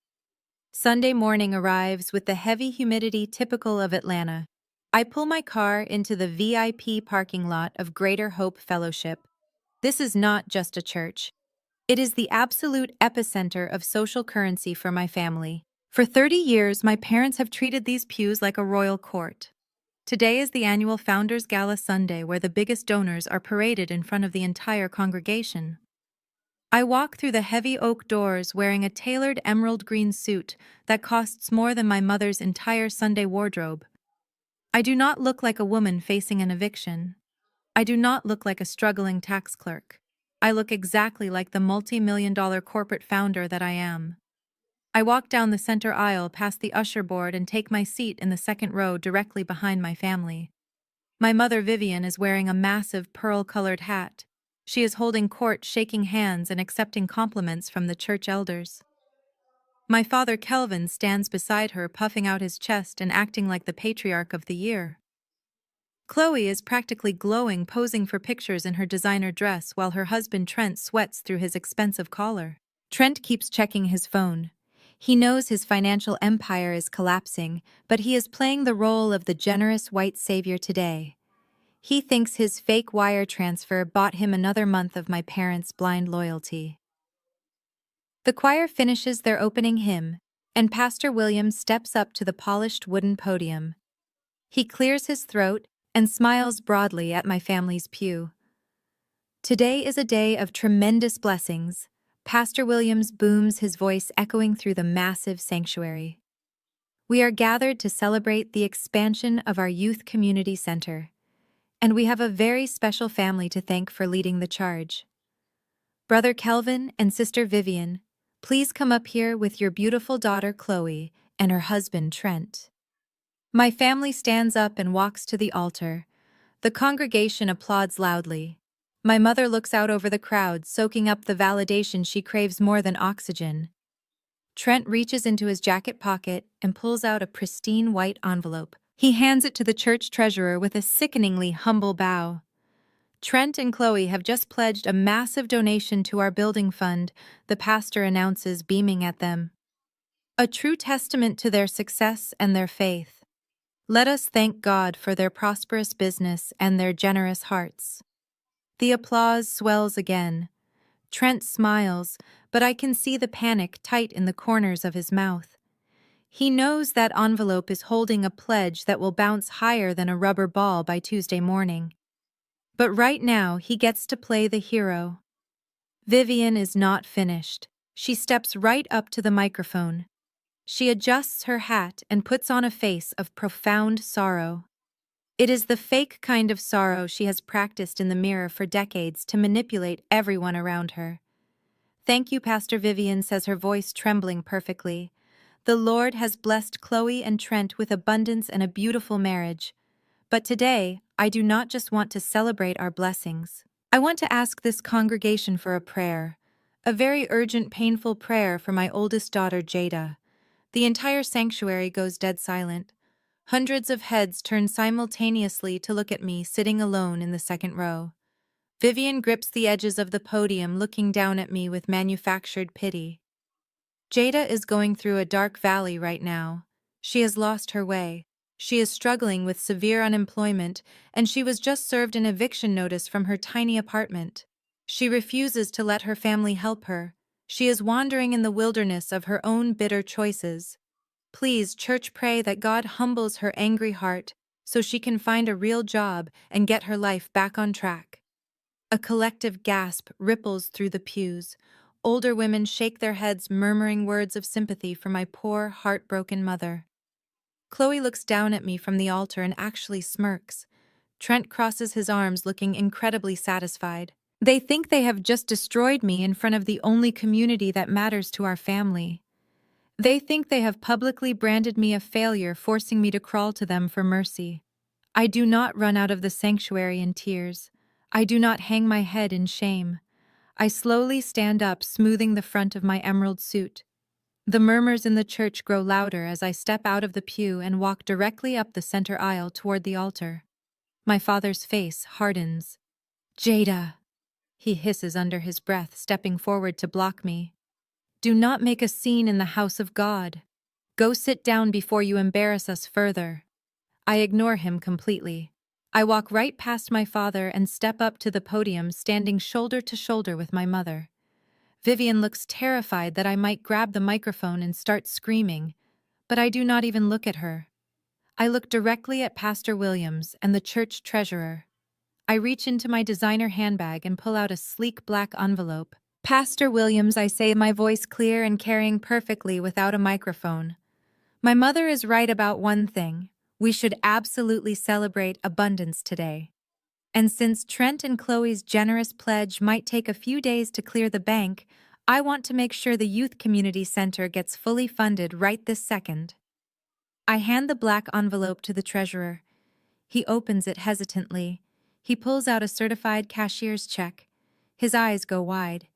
Sunday morning arrives with the heavy humidity typical of Atlanta. I pull my car into the VIP parking lot of Greater Hope Fellowship. This is not just a church. It is the absolute epicenter of social currency for my family. For 30 years, my parents have treated these pews like a royal court. Today is the annual Founders Gala Sunday where the biggest donors are paraded in front of the entire congregation. I walk through the heavy oak doors wearing a tailored emerald green suit that costs more than my mother's entire Sunday wardrobe. I do not look like a woman facing an eviction. I do not look like a struggling tax clerk. I look exactly like the multi-million-dollar corporate founder that I am. I walk down the center aisle past the usher board and take my seat in the second row directly behind my family. My mother Vivian is wearing a massive pearl-colored hat. She is holding court, shaking hands and accepting compliments from the church elders. My father Kelvin stands beside her, puffing out his chest and acting like the patriarch of the year. Chloe is practically glowing, posing for pictures in her designer dress while her husband Trent sweats through his expensive collar. Trent keeps checking his phone. He knows his financial empire is collapsing, but he is playing the role of the generous white savior today. He thinks his fake wire transfer bought him another month of my parents' blind loyalty. The choir finishes their opening hymn, and Pastor William steps up to the polished wooden podium. He clears his throat and smiles broadly at my family's pew. Today is a day of tremendous blessings. Pastor Williams booms, his voice echoing through the massive sanctuary. We are gathered to celebrate the expansion of our youth community center, and we have a very special family to thank for leading the charge. Brother Kelvin and Sister Vivian, please come up here with your beautiful daughter Chloe and her husband Trent. My family stands up and walks to the altar. The congregation applauds loudly. My mother looks out over the crowd, soaking up the validation she craves more than oxygen. Trent reaches into his jacket pocket and pulls out a pristine white envelope. He hands it to the church treasurer with a sickeningly humble bow. Trent and Chloe have just pledged a massive donation to our building fund, the pastor announces, beaming at them. A true testament to their success and their faith. Let us thank God for their prosperous business and their generous hearts. The applause swells again. Trent smiles, but I can see the panic tight in the corners of his mouth. He knows that envelope is holding a pledge that will bounce higher than a rubber ball by Tuesday morning. But right now, he gets to play the hero. Vivian is not finished. She steps right up to the microphone. She adjusts her hat and puts on a face of profound sorrow. It is the fake kind of sorrow she has practiced in the mirror for decades to manipulate everyone around her. Thank you, Pastor Vivian, says her voice trembling perfectly. The Lord has blessed Chloe and Trent with abundance and a beautiful marriage. But today, I do not just want to celebrate our blessings. I want to ask this congregation for a prayer. A very urgent, painful prayer for my oldest daughter, Jada. The entire sanctuary goes dead silent. Hundreds of heads turn simultaneously to look at me sitting alone in the second row. Vivian grips the edges of the podium, looking down at me with manufactured pity. Jada is going through a dark valley right now. She has lost her way. She is struggling with severe unemployment, and she was just served an eviction notice from her tiny apartment. She refuses to let her family help her. She is wandering in the wilderness of her own bitter choices. Please, church, pray that God humbles her angry heart so she can find a real job and get her life back on track. A collective gasp ripples through the pews. Older women shake their heads, murmuring words of sympathy for my poor, heartbroken mother. Chloe looks down at me from the altar and actually smirks. Trent crosses his arms, looking incredibly satisfied. They think they have just destroyed me in front of the only community that matters to our family. They think they have publicly branded me a failure, forcing me to crawl to them for mercy. I do not run out of the sanctuary in tears. I do not hang my head in shame. I slowly stand up, smoothing the front of my emerald suit. The murmurs in the church grow louder as I step out of the pew and walk directly up the center aisle toward the altar. My father's face hardens. "Jada," he hisses under his breath, stepping forward to block me. "Do not make a scene in the house of God. Go sit down before you embarrass us further." I ignore him completely. I walk right past my father and step up to the podium, standing shoulder to shoulder with my mother. Vivian looks terrified that I might grab the microphone and start screaming, but I do not even look at her. I look directly at Pastor Williams and the church treasurer. I reach into my designer handbag and pull out a sleek black envelope. "Pastor Williams," I say, my voice clear and carrying perfectly without a microphone. "My mother is right about one thing. We should absolutely celebrate abundance today. And since Trent and Chloe's generous pledge might take a few days to clear the bank, I want to make sure the Youth Community Center gets fully funded right this second." I hand the black envelope to the treasurer. He opens it hesitantly. He pulls out a certified cashier's check. His eyes go wide.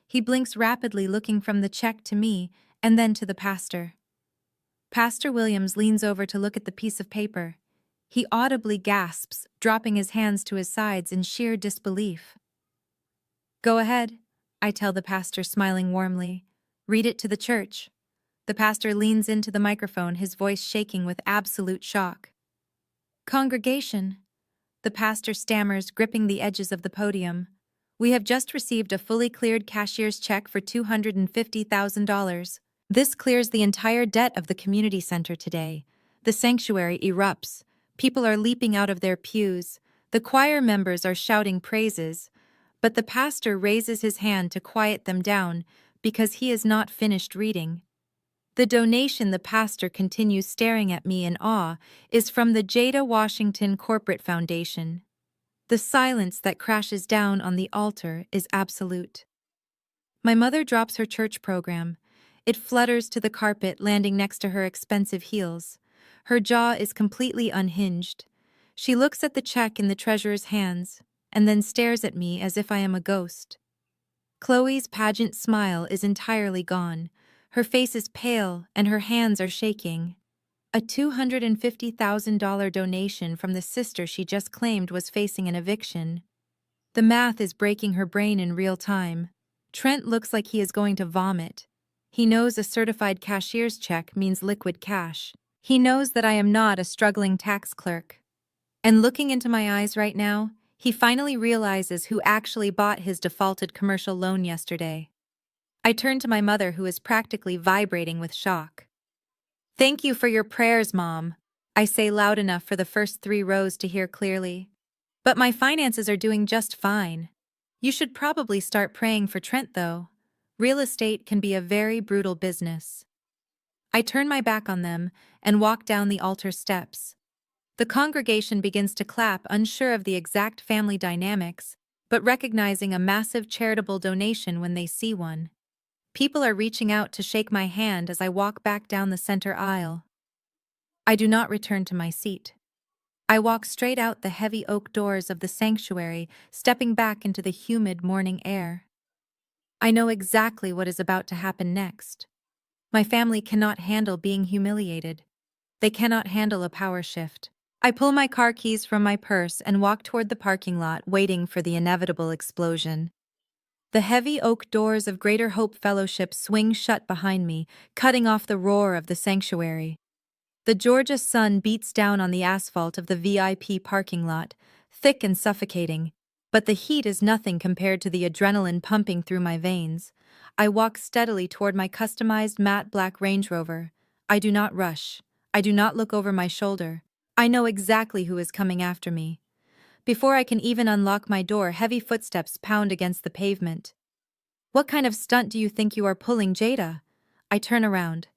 He blinks rapidly, looking from the check to me and then to the pastor. Pastor Williams leans over to look at the piece of paper. He audibly gasps, dropping his hands to his sides in sheer disbelief. "Go ahead," I tell the pastor, smiling warmly. "Read it to the church." The pastor leans into the microphone, his voice shaking with absolute shock. "Congregation," the pastor stammers, gripping the edges of the podium, "we have just received a fully cleared cashier's check for $250,000. This clears the entire debt of the community center today. The sanctuary erupts. People are leaping out of their pews. The choir members are shouting praises. But the pastor raises his hand to quiet them down because he is not finished reading. The donation, the pastor continues staring at me in awe, is from the Jada Washington Corporate Foundation. The silence that crashes down on the altar is absolute. My mother drops her church program. It flutters to the carpet, landing next to her expensive heels. Her jaw is completely unhinged. She looks at the check in the treasurer's hands, and then stares at me as if I am a ghost. Chloe's pageant smile is entirely gone. Her face is pale, and her hands are shaking. A $250,000 donation from the sister she just claimed was facing an eviction. The math is breaking her brain in real time. Trent looks like he is going to vomit. He knows a certified cashier's check means liquid cash. He knows that I am not a struggling tax clerk. And looking into my eyes right now, he finally realizes who actually bought his defaulted commercial loan yesterday. I turn to my mother, who is practically vibrating with shock. "Thank you for your prayers, Mom," I say loud enough for the first 3 rows to hear clearly. "But my finances are doing just fine. You should probably start praying for Trent, though. Real estate can be a very brutal business." I turn my back on them and walk down the altar steps. The congregation begins to clap, unsure of the exact family dynamics, but recognizing a massive charitable donation when they see one. People are reaching out to shake my hand as I walk back down the center aisle. I do not return to my seat. I walk straight out the heavy oak doors of the sanctuary, stepping back into the humid morning air. I know exactly what is about to happen next. My family cannot handle being humiliated. They cannot handle a power shift. I pull my car keys from my purse and walk toward the parking lot, waiting for the inevitable explosion. The heavy oak doors of Greater Hope Fellowship swing shut behind me, cutting off the roar of the sanctuary. The Georgia sun beats down on the asphalt of the VIP parking lot, thick and suffocating, but the heat is nothing compared to the adrenaline pumping through my veins. I walk steadily toward my customized matte black Range Rover. I do not rush. I do not look over my shoulder. I know exactly who is coming after me. Before I can even unlock my door, heavy footsteps pound against the pavement. "What kind of stunt do you think you are pulling, Jada?" I turn around.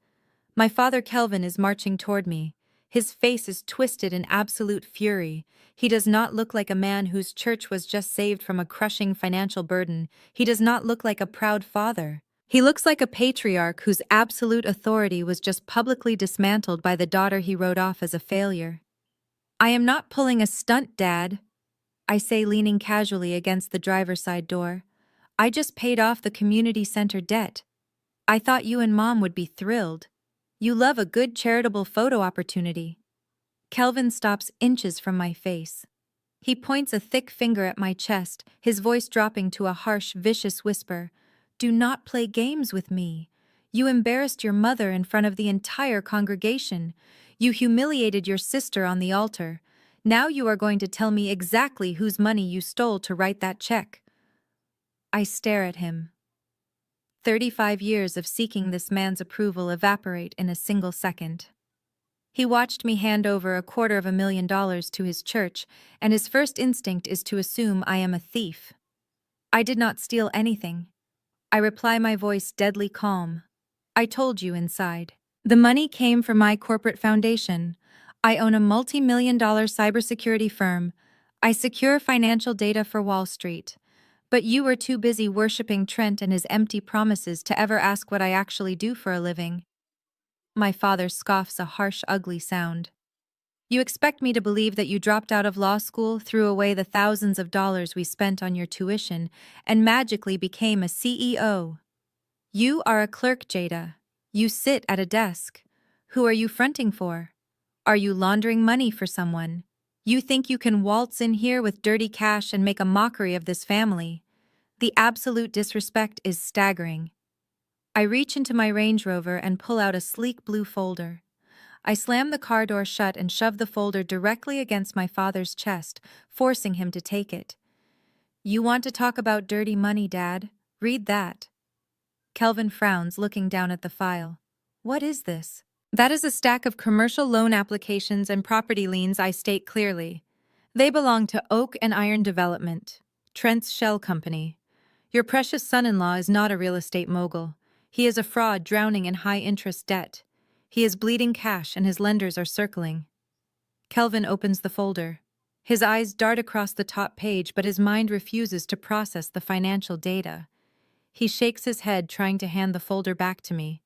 My father Kelvin is marching toward me. His face is twisted in absolute fury. He does not look like a man whose church was just saved from a crushing financial burden. He does not look like a proud father. He looks like a patriarch whose absolute authority was just publicly dismantled by the daughter he wrote off as a failure. "I am not pulling a stunt, Dad," I say, leaning casually against the driver's side door. "I just paid off the community center debt. I thought you and Mom would be thrilled. You love a good charitable photo opportunity." Kelvin stops inches from my face. He points a thick finger at my chest, his voice dropping to a harsh, vicious whisper. "Do not play games with me. You embarrassed your mother in front of the entire congregation. You humiliated your sister on the altar. Now you are going to tell me exactly whose money you stole to write that check. I stare at him. 35 years of seeking this man's approval evaporate in a single second. He watched me hand over $250,000 to his church, and his first instinct is to assume I am a thief. I did not steal anything. I reply, my voice deadly calm. I told you inside. The money came from my corporate foundation. I own a multi-million-dollar cybersecurity firm. I secure financial data for Wall Street. But you were too busy worshipping Trent and his empty promises to ever ask what I actually do for a living. My father scoffs a harsh, ugly sound. You expect me to believe that you dropped out of law school, threw away the thousands of dollars we spent on your tuition, and magically became a CEO. You are a clerk, Jada. You sit at a desk. Who are you fronting for? Are you laundering money for someone? You think you can waltz in here with dirty cash and make a mockery of this family? The absolute disrespect is staggering. I reach into my Range Rover and pull out a sleek blue folder. I slam the car door shut and shove the folder directly against my father's chest, forcing him to take it. You want to talk about dirty money, Dad? Read that. Kelvin frowns, looking down at the file. What is this? That is a stack of commercial loan applications and property liens, I state clearly. They belong to Oak and Iron Development, Trent's shell company. Your precious son-in-law is not a real estate mogul. He is a fraud drowning in high-interest debt. He is bleeding cash and his lenders are circling. Kelvin opens the folder. His eyes dart across the top page, but his mind refuses to process the financial data. He shakes his head, trying to hand the folder back to me.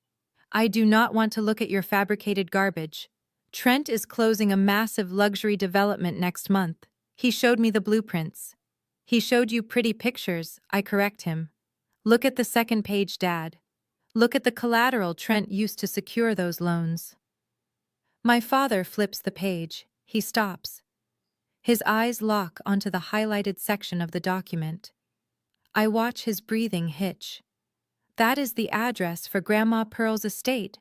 I do not want to look at your fabricated garbage. Trent is closing a massive luxury development next month. He showed me the blueprints. He showed you pretty pictures, I correct him. Look at the second page, Dad. Look at the collateral Trent used to secure those loans. My father flips the page. He stops. His eyes lock onto the highlighted section of the document. I watch his breathing hitch. That is the address for Grandma Pearl's estate.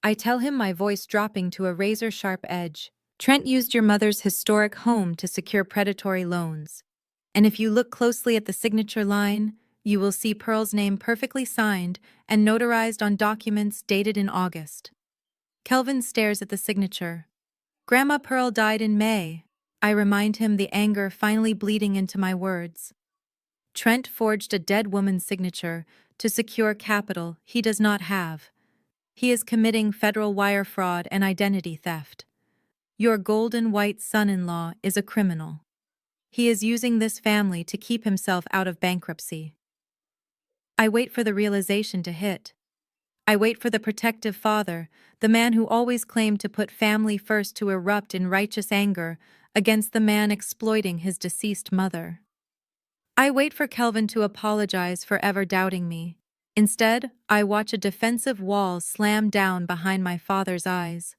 I tell him, my voice dropping to a razor-sharp edge. Trent used your mother's historic home to secure predatory loans. And if you look closely at the signature line, you will see Pearl's name perfectly signed and notarized on documents dated in August. Kelvin stares at the signature. Grandma Pearl died in May. I remind him, the anger finally bleeding into my words. Trent forged a dead woman's signature to secure capital he does not have. He is committing federal wire fraud and identity theft. Your golden white son-in-law is a criminal. He is using this family to keep himself out of bankruptcy. I wait for the realization to hit. I wait for the protective father, the man who always claimed to put family first, to erupt in righteous anger against the man exploiting his deceased mother. I wait for Kelvin to apologize for ever doubting me. Instead, I watch a defensive wall slam down behind my father's eyes.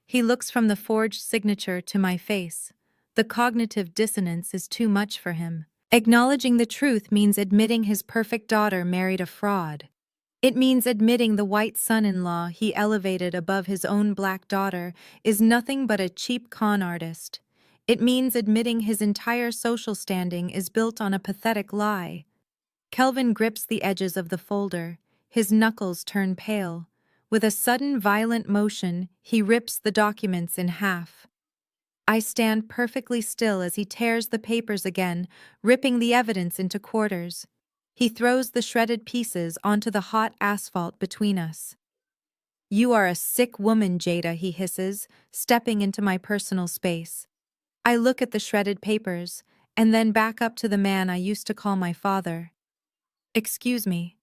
He looks from the forged signature to my face. The cognitive dissonance is too much for him. Acknowledging the truth means admitting his perfect daughter married a fraud. It means admitting the white son-in-law he elevated above his own black daughter is nothing but a cheap con artist. It means admitting his entire social standing is built on a pathetic lie. Kelvin grips the edges of the folder. His knuckles turn pale. With a sudden, violent motion, he rips the documents in half. I stand perfectly still as he tears the papers again, ripping the evidence into quarters. He throws the shredded pieces onto the hot asphalt between us. You are a sick woman, Jada, he hisses, stepping into my personal space. I look at the shredded papers, and then back up to the man I used to call my father. Excuse me.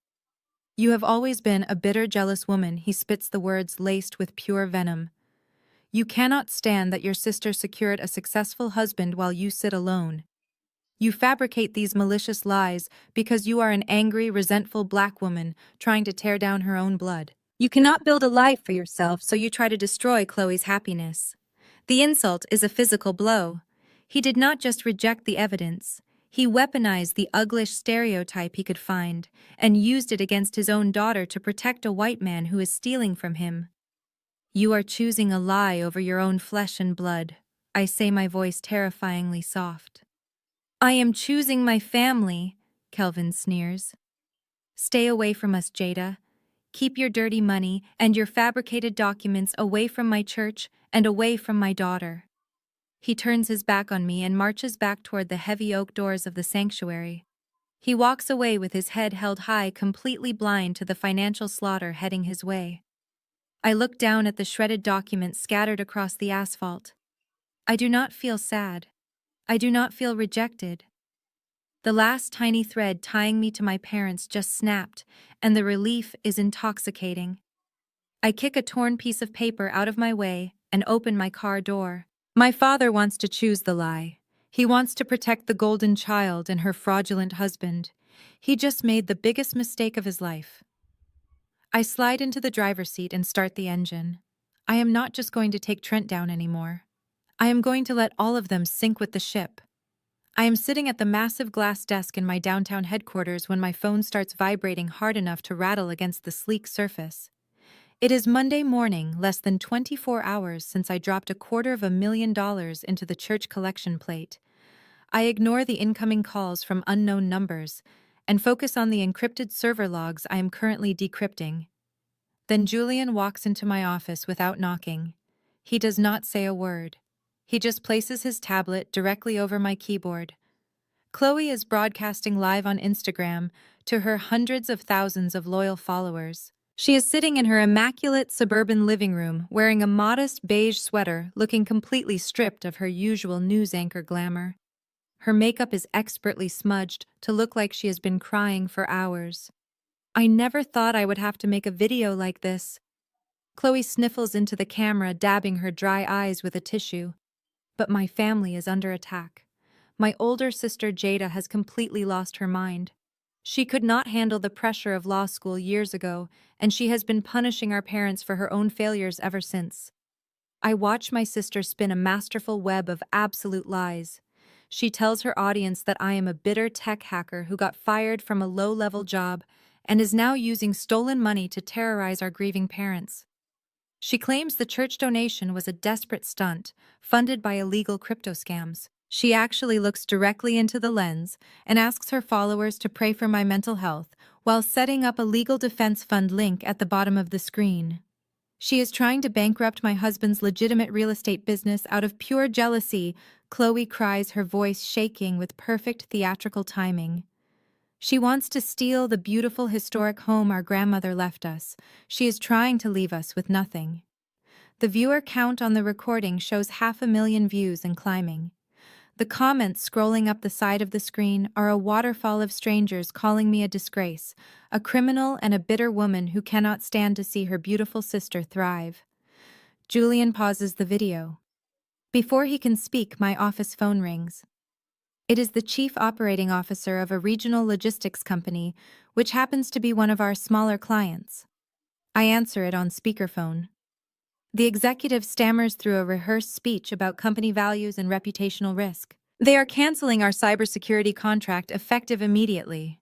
You have always been a bitter, jealous woman, he spits the words laced with pure venom. You cannot stand that your sister secured a successful husband while you sit alone. You fabricate these malicious lies because you are an angry, resentful black woman trying to tear down her own blood. You cannot build a life for yourself, so you try to destroy Chloe's happiness. The insult is a physical blow. He did not just reject the evidence. He weaponized the uglish stereotype he could find and used it against his own daughter to protect a white man who is stealing from him. You are choosing a lie over your own flesh and blood. I say, my voice terrifyingly soft. I am choosing my family, Kelvin sneers. Stay away from us, Jada. Keep your dirty money and your fabricated documents away from my church and away from my daughter. He turns his back on me and marches back toward the heavy oak doors of the sanctuary. He walks away with his head held high, completely blind to the financial slaughter heading his way. I look down at the shredded documents scattered across the asphalt. I do not feel sad. I do not feel rejected. The last tiny thread tying me to my parents just snapped, and the relief is intoxicating. I kick a torn piece of paper out of my way and open my car door. My father wants to choose the lie. He wants to protect the golden child and her fraudulent husband. He just made the biggest mistake of his life. I slide into the driver's seat and start the engine. I am not just going to take Trent down anymore. I am going to let all of them sink with the ship. I am sitting at the massive glass desk in my downtown headquarters when my phone starts vibrating hard enough to rattle against the sleek surface. It is Monday morning, less than 24 hours since I dropped $250,000 into the church collection plate. I ignore the incoming calls from unknown numbers and focus on the encrypted server logs I am currently decrypting. Then Julian walks into my office without knocking. He does not say a word. He just places his tablet directly over my keyboard. Chloe is broadcasting live on Instagram to her hundreds of thousands of loyal followers. She is sitting in her immaculate suburban living room, wearing a modest beige sweater, looking completely stripped of her usual news anchor glamour. Her makeup is expertly smudged to look like she has been crying for hours. I never thought I would have to make a video like this. Chloe sniffles into the camera, dabbing her dry eyes with a tissue. But my family is under attack. My older sister Jada has completely lost her mind. She could not handle the pressure of law school years ago, and she has been punishing our parents for her own failures ever since. I watch my sister spin a masterful web of absolute lies. She tells her audience that I am a bitter tech hacker who got fired from a low-level job and is now using stolen money to terrorize our grieving parents. She claims the church donation was a desperate stunt, funded by illegal crypto scams. She actually looks directly into the lens and asks her followers to pray for my mental health while setting up a legal defense fund link at the bottom of the screen. She is trying to bankrupt my husband's legitimate real estate business out of pure jealousy, Chloe cries, her voice shaking with perfect theatrical timing. She wants to steal the beautiful historic home our grandmother left us. She is trying to leave us with nothing. The viewer count on the recording shows 500,000 views and climbing. The comments scrolling up the side of the screen are a waterfall of strangers calling me a disgrace, a criminal and a bitter woman who cannot stand to see her beautiful sister thrive. Julian pauses the video. Before he can speak, my office phone rings. It is the chief operating officer of a regional logistics company, which happens to be one of our smaller clients. I answer it on speakerphone. The executive stammers through a rehearsed speech about company values and reputational risk. They are canceling our cybersecurity contract effective immediately.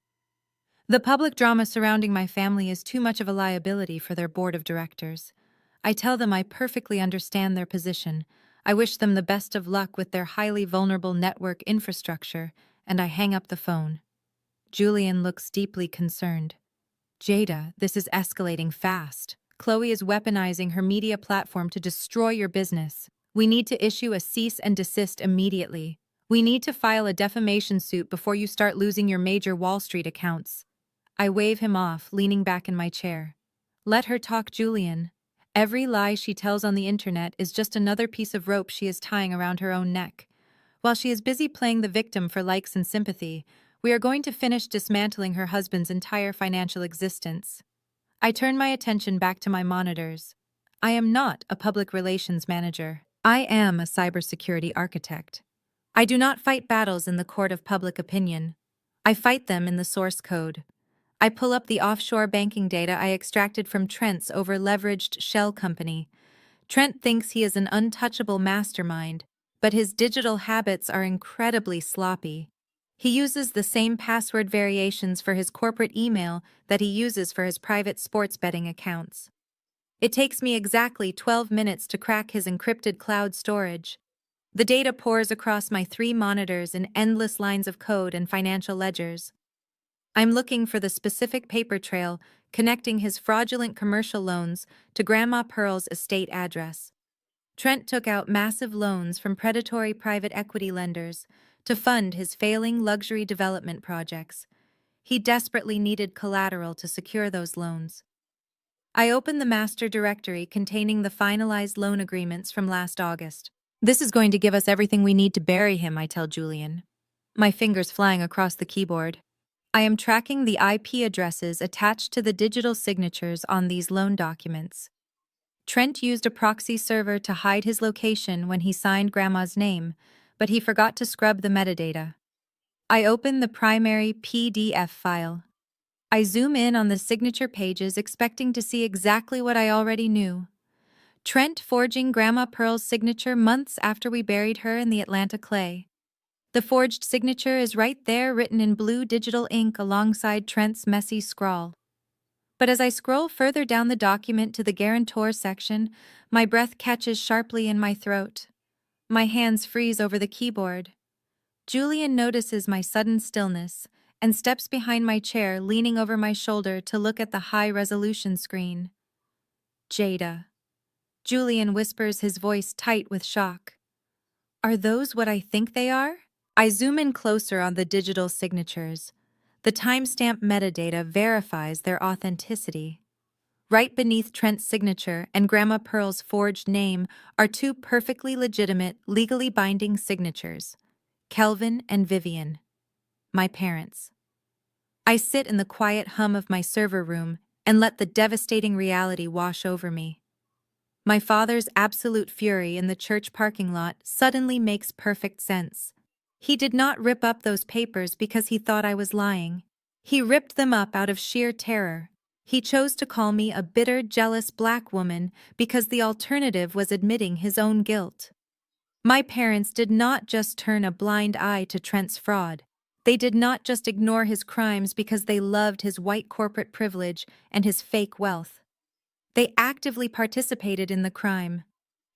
The public drama surrounding my family is too much of a liability for their board of directors. I tell them I perfectly understand their position. I wish them the best of luck with their highly vulnerable network infrastructure, and I hang up the phone. Julian looks deeply concerned. Jada, this is escalating fast. Chloe is weaponizing her media platform to destroy your business. We need to issue a cease and desist immediately. We need to file a defamation suit before you start losing your major Wall Street accounts. I wave him off, leaning back in my chair. Let her talk, Julian. Every lie she tells on the internet is just another piece of rope she is tying around her own neck. While she is busy playing the victim for likes and sympathy, we are going to finish dismantling her husband's entire financial existence. I turn my attention back to my monitors. I am not a public relations manager. I am a cybersecurity architect. I do not fight battles in the court of public opinion. I fight them in the source code. I pull up the offshore banking data I extracted from Trent's over-leveraged shell company. Trent thinks he is an untouchable mastermind, but his digital habits are incredibly sloppy. He uses the same password variations for his corporate email that he uses for his private sports betting accounts. It takes me exactly 12 minutes to crack his encrypted cloud storage. The data pours across my 3 monitors in endless lines of code and financial ledgers. I'm looking for the specific paper trail connecting his fraudulent commercial loans to Grandma Pearl's estate address. Trent took out massive loans from predatory private equity lenders to fund his failing luxury development projects. He desperately needed collateral to secure those loans. I opened the master directory containing the finalized loan agreements from last August. This is going to give us everything we need to bury him, I tell Julian, my fingers flying across the keyboard. I am tracking the IP addresses attached to the digital signatures on these loan documents. Trent used a proxy server to hide his location when he signed Grandma's name, but he forgot to scrub the metadata. I open the primary PDF file. I zoom in on the signature pages, expecting to see exactly what I already knew. Trent forging Grandma Pearl's signature months after we buried her in the Atlanta clay. The forged signature is right there, written in blue digital ink alongside Trent's messy scrawl. But as I scroll further down the document to the guarantor section, my breath catches sharply in my throat. My hands freeze over the keyboard. Julian notices my sudden stillness and steps behind my chair, leaning over my shoulder to look at the high-resolution screen. Jada. Julian whispers, his voice tight with shock. Are those what I think they are? I zoom in closer on the digital signatures. The timestamp metadata verifies their authenticity. Right beneath Trent's signature and Grandma Pearl's forged name are 2 perfectly legitimate, legally binding signatures. Kelvin and Vivian, my parents. I sit in the quiet hum of my server room and let the devastating reality wash over me. My father's absolute fury in the church parking lot suddenly makes perfect sense. He did not rip up those papers because he thought I was lying. He ripped them up out of sheer terror. He chose to call me a bitter, jealous black woman because the alternative was admitting his own guilt. My parents did not just turn a blind eye to Trent's fraud. They did not just ignore his crimes because they loved his white corporate privilege and his fake wealth. They actively participated in the crime.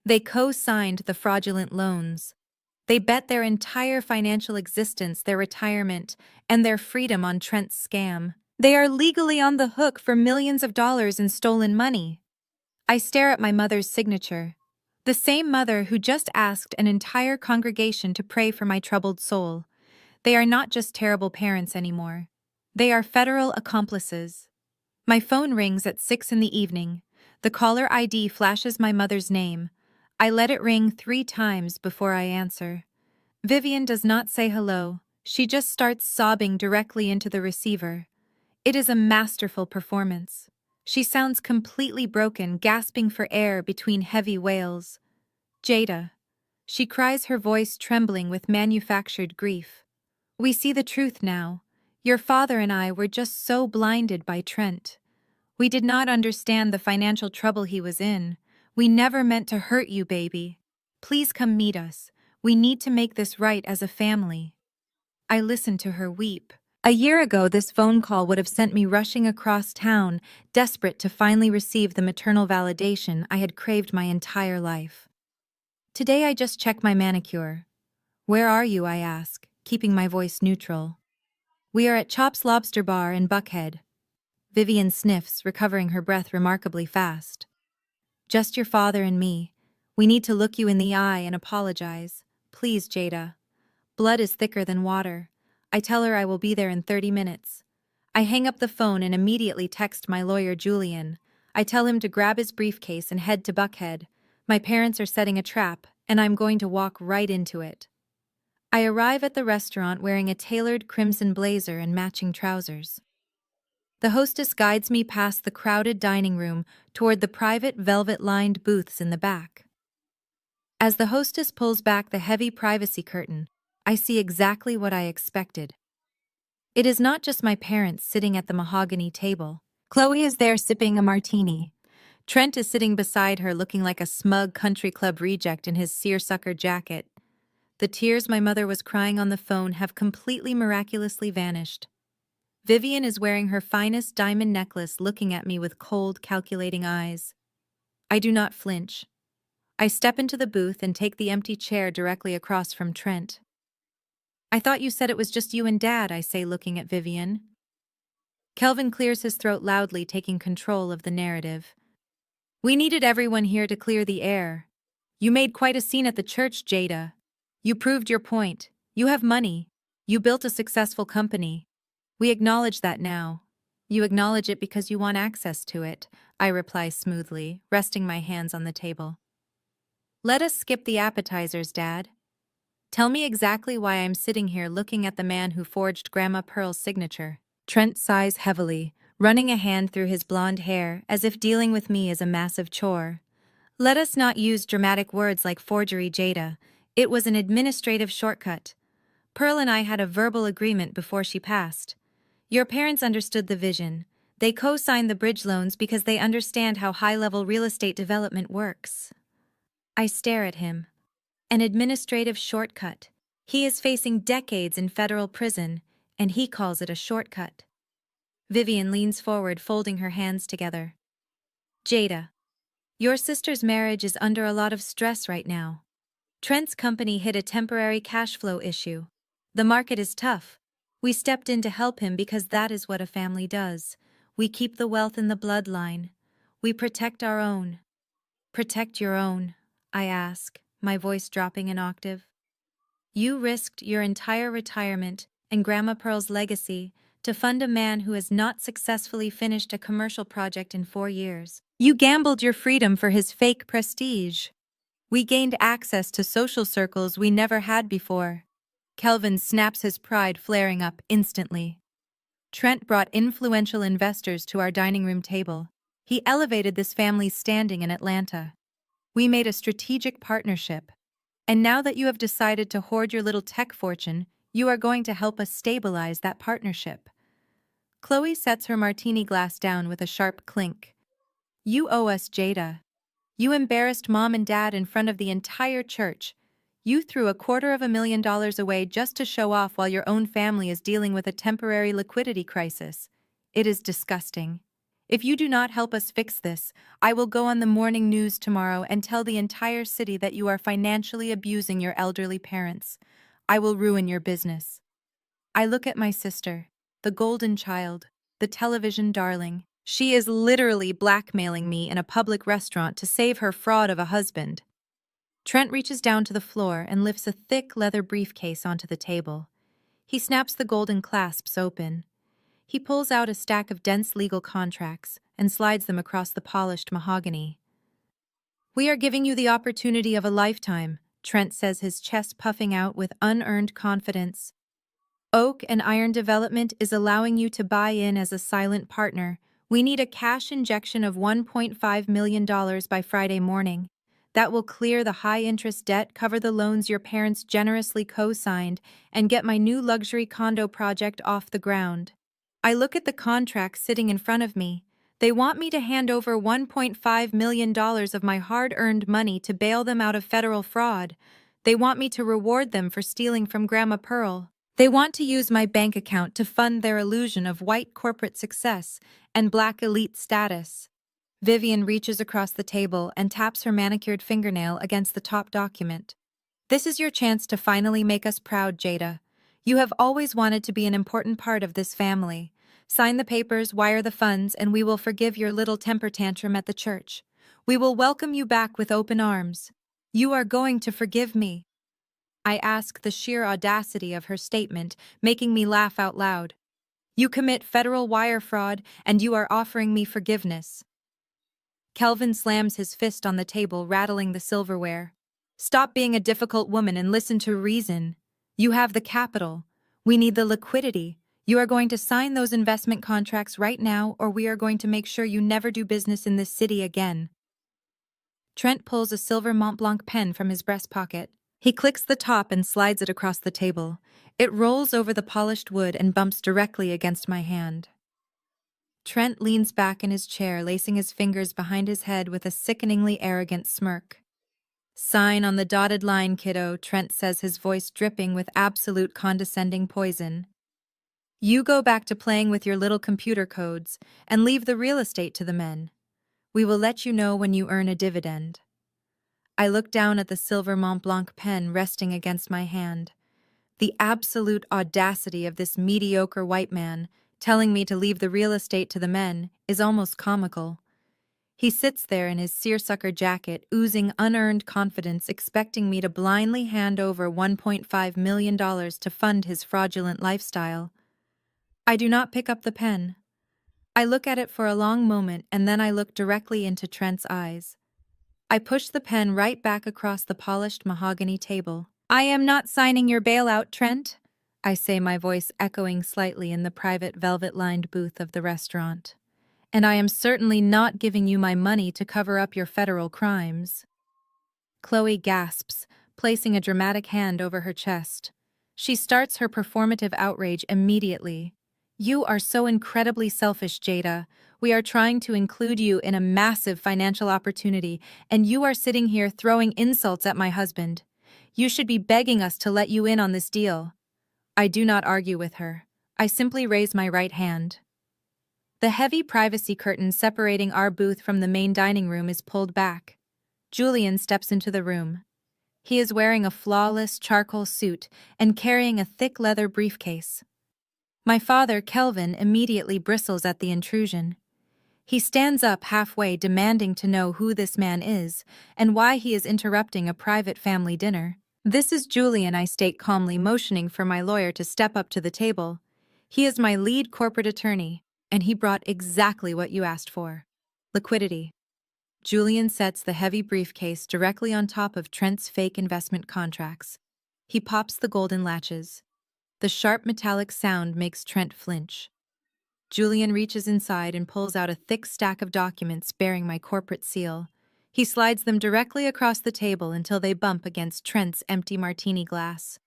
They co-signed the fraudulent loans. They bet their entire financial existence, their retirement, and their freedom on Trent's scam. They are legally on the hook for millions of dollars in stolen money. I stare at my mother's signature. The same mother who just asked an entire congregation to pray for my troubled soul. They are not just terrible parents anymore. They are federal accomplices. My phone rings at 6 in the evening. The caller ID flashes my mother's name. I let it ring 3 times before I answer. Vivian does not say hello. She just starts sobbing directly into the receiver. It is a masterful performance. She sounds completely broken, gasping for air between heavy wails. Jada. She cries, her voice trembling with manufactured grief. We see the truth now. Your father and I were just so blinded by Trent. We did not understand the financial trouble he was in. We never meant to hurt you, baby. Please come meet us. We need to make this right as a family. I listened to her weep. A year ago, this phone call would have sent me rushing across town, desperate to finally receive the maternal validation I had craved my entire life. Today I just check my manicure. Where are you, I ask, keeping my voice neutral. We are at Chop's Lobster Bar in Buckhead. Vivian sniffs, recovering her breath remarkably fast. Just your father and me. We need to look you in the eye and apologize. Please, Jada. Blood is thicker than water. I tell her I will be there in 30 minutes. I hang up the phone and immediately text my lawyer, Julian. I tell him to grab his briefcase and head to Buckhead. My parents are setting a trap, and I'm going to walk right into it. I arrive at the restaurant wearing a tailored crimson blazer and matching trousers. The hostess guides me past the crowded dining room toward the private velvet-lined booths in the back. As the hostess pulls back the heavy privacy curtain, I see exactly what I expected. It is not just my parents sitting at the mahogany table. Chloe is there sipping a martini. Trent is sitting beside her looking like a smug country club reject in his seersucker jacket. The tears my mother was crying on the phone have completely miraculously vanished. Vivian is wearing her finest diamond necklace, looking at me with cold, calculating eyes. I do not flinch. I step into the booth and take the empty chair directly across from Trent. I thought you said it was just you and Dad, I say, looking at Vivian. Kelvin clears his throat loudly, taking control of the narrative. We needed everyone here to clear the air. You made quite a scene at the church, Jada. You proved your point. You have money. You built a successful company. We acknowledge that now. You acknowledge it because you want access to it, I reply smoothly, resting my hands on the table. Let us skip the appetizers, Dad. Tell me exactly why I'm sitting here looking at the man who forged Grandma Pearl's signature. Trent sighs heavily, running a hand through his blonde hair as if dealing with me is a massive chore. Let us not use dramatic words like forgery, Jada. It was an administrative shortcut. Pearl and I had a verbal agreement before she passed. Your parents understood the vision. They co-signed the bridge loans because they understand how high-level real estate development works. I stare at him. An administrative shortcut. He is facing decades in federal prison, and he calls it a shortcut. Vivian leans forward, folding her hands together. Jada, your sister's marriage is under a lot of stress right now. Trent's company hit a temporary cash flow issue. The market is tough. We stepped in to help him because that is what a family does. We keep the wealth in the bloodline. We protect our own. Protect your own, I ask, my voice dropping an octave. You risked your entire retirement and Grandma Pearl's legacy to fund a man who has not successfully finished a commercial project in 4 years. You gambled your freedom for his fake prestige. We gained access to social circles we never had before. Kelvin snaps, his pride flaring up instantly. Trent brought influential investors to our dining room table. He elevated this family's standing in Atlanta. We made a strategic partnership. And now that you have decided to hoard your little tech fortune, you are going to help us stabilize that partnership. Chloe sets her martini glass down with a sharp clink. You owe us, Jada. You embarrassed Mom and Dad in front of the entire church. You threw $250,000 away just to show off while your own family is dealing with a temporary liquidity crisis. It is disgusting. If you do not help us fix this, I will go on the morning news tomorrow and tell the entire city that you are financially abusing your elderly parents. I will ruin your business. I look at my sister, the golden child, the television darling. She is literally blackmailing me in a public restaurant to save her fraud of a husband. Trent reaches down to the floor and lifts a thick leather briefcase onto the table. He snaps the golden clasps open. He pulls out a stack of dense legal contracts and slides them across the polished mahogany. We are giving you the opportunity of a lifetime, Trent says, his chest puffing out with unearned confidence. Oak and Iron Development is allowing you to buy in as a silent partner. We need a cash injection of $1.5 million by Friday morning. That will clear the high-interest debt, cover the loans your parents generously co-signed, and get my new luxury condo project off the ground. I look at the contracts sitting in front of me. They want me to hand over $1.5 million of my hard-earned money to bail them out of federal fraud. They want me to reward them for stealing from Grandma Pearl. They want to use my bank account to fund their illusion of white corporate success and black elite status. Vivian reaches across the table and taps her manicured fingernail against the top document. This is your chance to finally make us proud, Jada. You have always wanted to be an important part of this family. Sign the papers, wire the funds, and we will forgive your little temper tantrum at the church. We will welcome you back with open arms. You are going to forgive me. I ask, the sheer audacity of her statement making me laugh out loud. You commit federal wire fraud, and you are offering me forgiveness. Kelvin slams his fist on the table, rattling the silverware. Stop being a difficult woman and listen to reason. You have the capital. We need the liquidity. You are going to sign those investment contracts right now, or we are going to make sure you never do business in this city again. Trent pulls a silver Mont Blanc pen from his breast pocket. He clicks the top and slides it across the table. It rolls over the polished wood and bumps directly against my hand. Trent leans back in his chair, lacing his fingers behind his head with a sickeningly arrogant smirk. Sign on the dotted line, kiddo, Trent says, his voice dripping with absolute condescending poison. You go back to playing with your little computer codes and leave the real estate to the men. We will let you know when you earn a dividend. I look down at the silver Mont Blanc pen resting against my hand. The absolute audacity of this mediocre white man telling me to leave the real estate to the men is almost comical. He sits there in his seersucker jacket, oozing unearned confidence, expecting me to blindly hand over $1.5 million to fund his fraudulent lifestyle. I do not pick up the pen. I look at it for a long moment, and then I look directly into Trent's eyes. I push the pen right back across the polished mahogany table. "I am not signing your bailout, Trent," I say, my voice echoing slightly in the private velvet-lined booth of the restaurant. "And I am certainly not giving you my money to cover up your federal crimes." Chloe gasps, placing a dramatic hand over her chest. She starts her performative outrage immediately. "You are so incredibly selfish, Jada. We are trying to include you in a massive financial opportunity, and you are sitting here throwing insults at my husband. You should be begging us to let you in on this deal." I do not argue with her. I simply raise my right hand. The heavy privacy curtain separating our booth from the main dining room is pulled back. Julian steps into the room. He is wearing a flawless charcoal suit and carrying a thick leather briefcase. My father, Kelvin, immediately bristles at the intrusion. He stands up halfway, demanding to know who this man is and why he is interrupting a private family dinner. "This is Julian," I state calmly, motioning for my lawyer to step up to the table. "He is my lead corporate attorney, and he brought exactly what you asked for: liquidity." Julian sets the heavy briefcase directly on top of Trent's fake investment contracts. He pops the golden latches. The sharp metallic sound makes Trent flinch. Julian reaches inside and pulls out a thick stack of documents bearing my corporate seal. He slides them directly across the table until they bump against Trent's empty martini glass.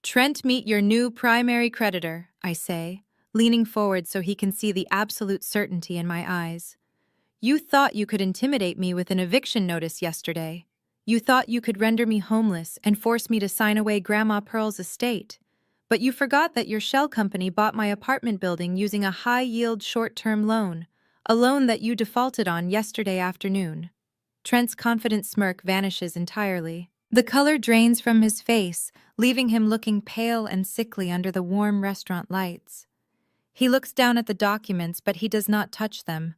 "Trent, meet your new primary creditor," I say, leaning forward so he can see the absolute certainty in my eyes. "You thought you could intimidate me with an eviction notice yesterday. You thought you could render me homeless and force me to sign away Grandma Pearl's estate. But you forgot that your shell company bought my apartment building using a high-yield short-term loan, a loan that you defaulted on yesterday afternoon." Trent's confident smirk vanishes entirely. The color drains from his face, leaving him looking pale and sickly under the warm restaurant lights. He looks down at the documents, but he does not touch them.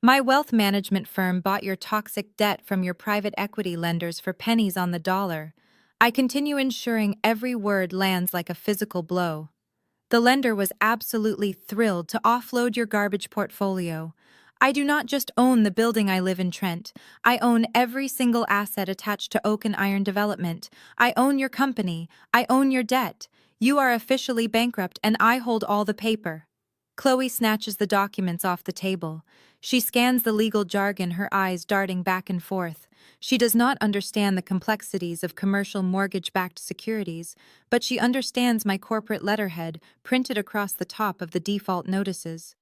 "My wealth management firm bought your toxic debt from your private equity lenders for pennies on the dollar." I continue, ensuring every word lands like a physical blow. "The lender was absolutely thrilled to offload your garbage portfolio. I do not just own the building I live in, Trent. I own every single asset attached to Oak and Iron Development. I own your company. I own your debt. You are officially bankrupt, and I hold all the paper." Chloe snatches the documents off the table. She scans the legal jargon, her eyes darting back and forth. She does not understand the complexities of commercial mortgage-backed securities, but she understands my corporate letterhead printed across the top of the default notices.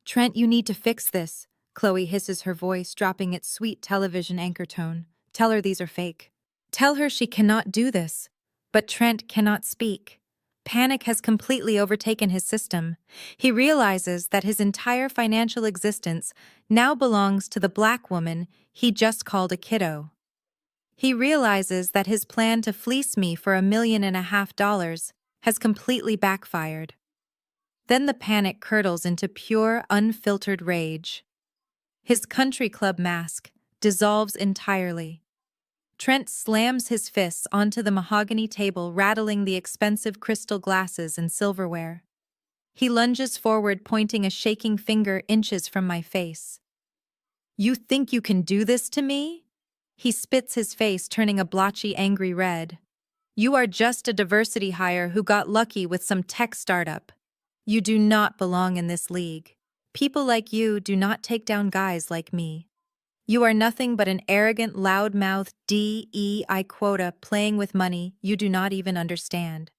"Trent, you need to fix this," Chloe hisses, her voice dropping its sweet television anchor tone. "Tell her these are fake. Tell her she cannot do this." But Trent cannot speak. Panic has completely overtaken his system. He realizes that his entire financial existence now belongs to the black woman he just called a kiddo. He realizes that his plan to fleece me for $1.5 million has completely backfired. Then the panic curdles into pure, unfiltered rage. His country club mask dissolves entirely. Trent slams his fists onto the mahogany table, rattling the expensive crystal glasses and silverware. He lunges forward, pointing a shaking finger inches from my face. "You think you can do this to me?" He spits, his face turning a blotchy, angry red. "You are just a diversity hire who got lucky with some tech startup. You do not belong in this league. People like you do not take down guys like me. You are nothing but an arrogant, loud-mouthed DEI quota playing with money you do not even understand."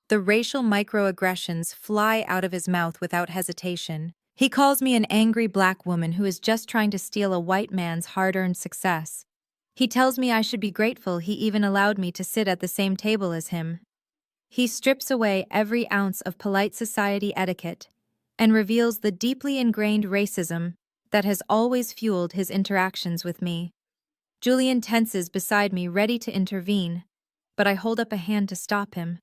The racial microaggressions fly out of his mouth without hesitation. He calls me an angry black woman who is just trying to steal a white man's hard-earned success. He tells me I should be grateful he even allowed me to sit at the same table as him. He strips away every ounce of polite society etiquette and reveals the deeply ingrained racism that has always fueled his interactions with me. Julian tenses beside me, ready to intervene, but I hold up a hand to stop him.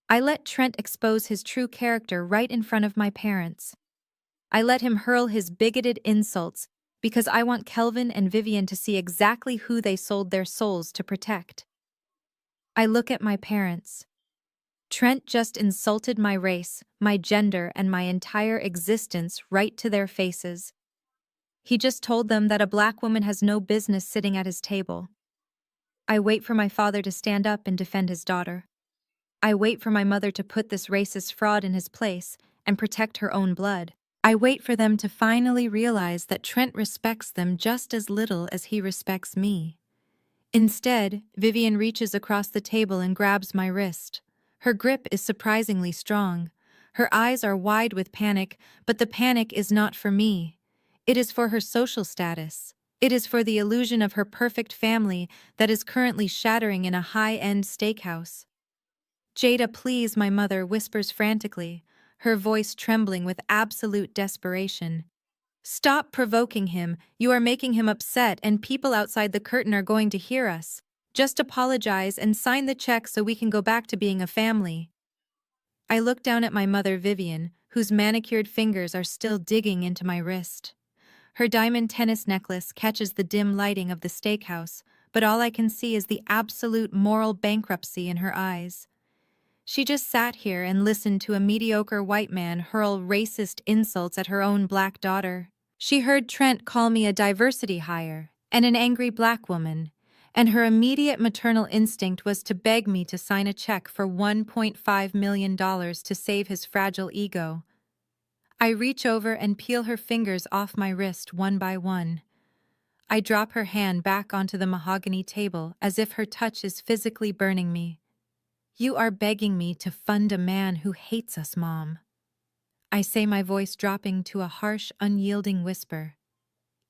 I let Trent expose his true character right in front of my parents. I let him hurl his bigoted insults because I want Kelvin and Vivian to see exactly who they sold their souls to protect. I look at my parents. Trent just insulted my race, my gender, and my entire existence right to their faces. He just told them that a black woman has no business sitting at his table. I wait for my father to stand up and defend his daughter. I wait for my mother to put this racist fraud in his place and protect her own blood. I wait for them to finally realize that Trent respects them just as little as he respects me. Instead, Vivian reaches across the table and grabs my wrist. Her grip is surprisingly strong. Her eyes are wide with panic, but the panic is not for me. It is for her social status. It is for the illusion of her perfect family that is currently shattering in a high-end steakhouse. "Jada, please," my mother whispers frantically, her voice trembling with absolute desperation. "Stop provoking him. You are making him upset, and people outside the curtain are going to hear us. Just apologize and sign the check so we can go back to being a family." I look down at my mother, Vivian, whose manicured fingers are still digging into my wrist. Her diamond tennis necklace catches the dim lighting of the steakhouse, but all I can see is the absolute moral bankruptcy in her eyes. She just sat here and listened to a mediocre white man hurl racist insults at her own black daughter. She heard Trent call me a diversity hire and an angry black woman, and her immediate maternal instinct was to beg me to sign a check for $1.5 million to save his fragile ego. I reach over and peel her fingers off my wrist one by one. I drop her hand back onto the mahogany table as if her touch is physically burning me. "You are begging me to fund a man who hates us, Mom." I say, my voice dropping to a harsh, unyielding whisper.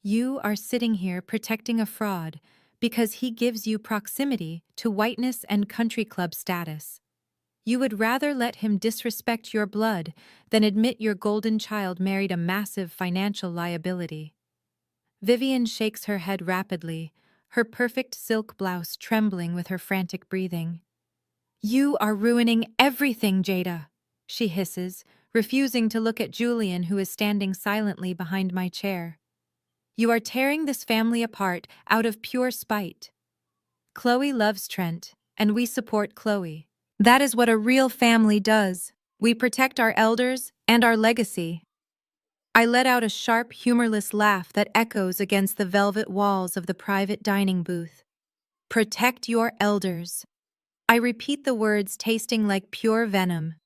"You are sitting here protecting a fraud because he gives you proximity to whiteness and country club status. You would rather let him disrespect your blood than admit your golden child married a massive financial liability." Vivian shakes her head rapidly, her perfect silk blouse trembling with her frantic breathing. "You are ruining everything, Jada," she hisses, refusing to look at Julian, who is standing silently behind my chair. "You are tearing this family apart out of pure spite. Chloe loves Trent, and we support Chloe. That is what a real family does. We protect our elders and our legacy." I let out a sharp, humorless laugh that echoes against the velvet walls of the private dining booth. "Protect your elders." I repeat the words, tasting like pure venom.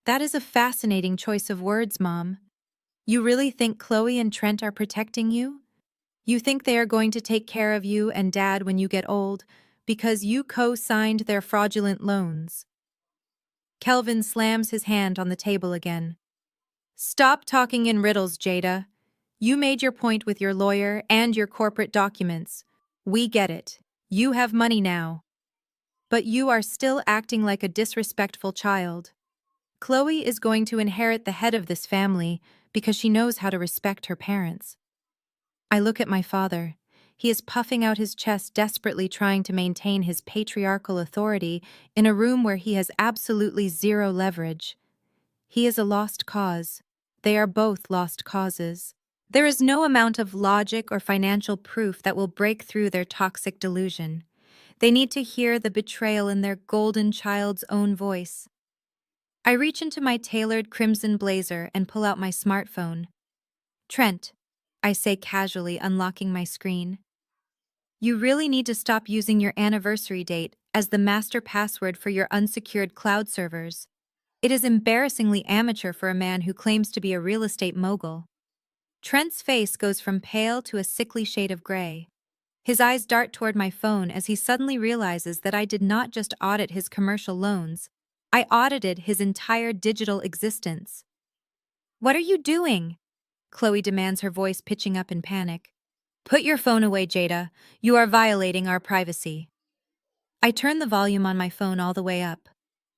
"That is a fascinating choice of words, Mom. You really think Chloe and Trent are protecting you? You think they are going to take care of you and Dad when you get old because you co-signed their fraudulent loans?" Kelvin slams his hand on the table again. "Stop talking in riddles, Jada. You made your point with your lawyer and your corporate documents. We get it. You have money now. But you are still acting like a disrespectful child. Chloe is going to inherit the head of this family because she knows how to respect her parents." I look at my father. He is puffing out his chest, desperately trying to maintain his patriarchal authority in a room where he has absolutely zero leverage. He is a lost cause. They are both lost causes. There is no amount of logic or financial proof that will break through their toxic delusion. They need to hear the betrayal in their golden child's own voice. I reach into my tailored crimson blazer and pull out my smartphone. "Trent," I say casually, unlocking my screen. "You really need to stop using your anniversary date as the master password for your unsecured cloud servers. It is embarrassingly amateur for a man who claims to be a real estate mogul." Trent's face goes from pale to a sickly shade of gray. His eyes dart toward my phone as he suddenly realizes that I did not just audit his commercial loans. I audited his entire digital existence. "What are you doing?" Chloe demands, her voice pitching up in panic. "Put your phone away, Jada. You are violating our privacy." I turn the volume on my phone all the way up.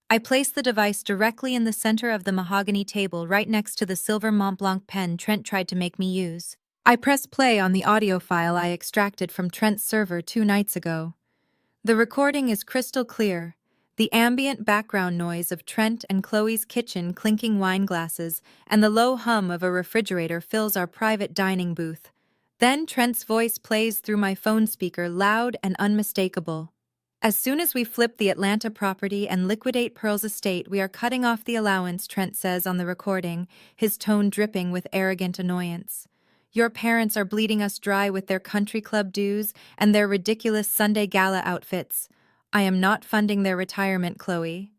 I place the device directly in the center of the mahogany table right next to the silver Mont Blanc pen Trent tried to make me use. I press play on the audio file I extracted from Trent's server 2 nights ago. The recording is crystal clear. The ambient background noise of Trent and Chloe's kitchen clinking wine glasses and the low hum of a refrigerator fills our private dining booth. Then Trent's voice plays through my phone speaker, loud and unmistakable. As soon as we flip the Atlanta property and liquidate Pearl's estate, we are cutting off the allowance, Trent says on the recording, his tone dripping with arrogant annoyance. Your parents are bleeding us dry with their country club dues and their ridiculous Sunday gala outfits. I am not funding their retirement, Chloe.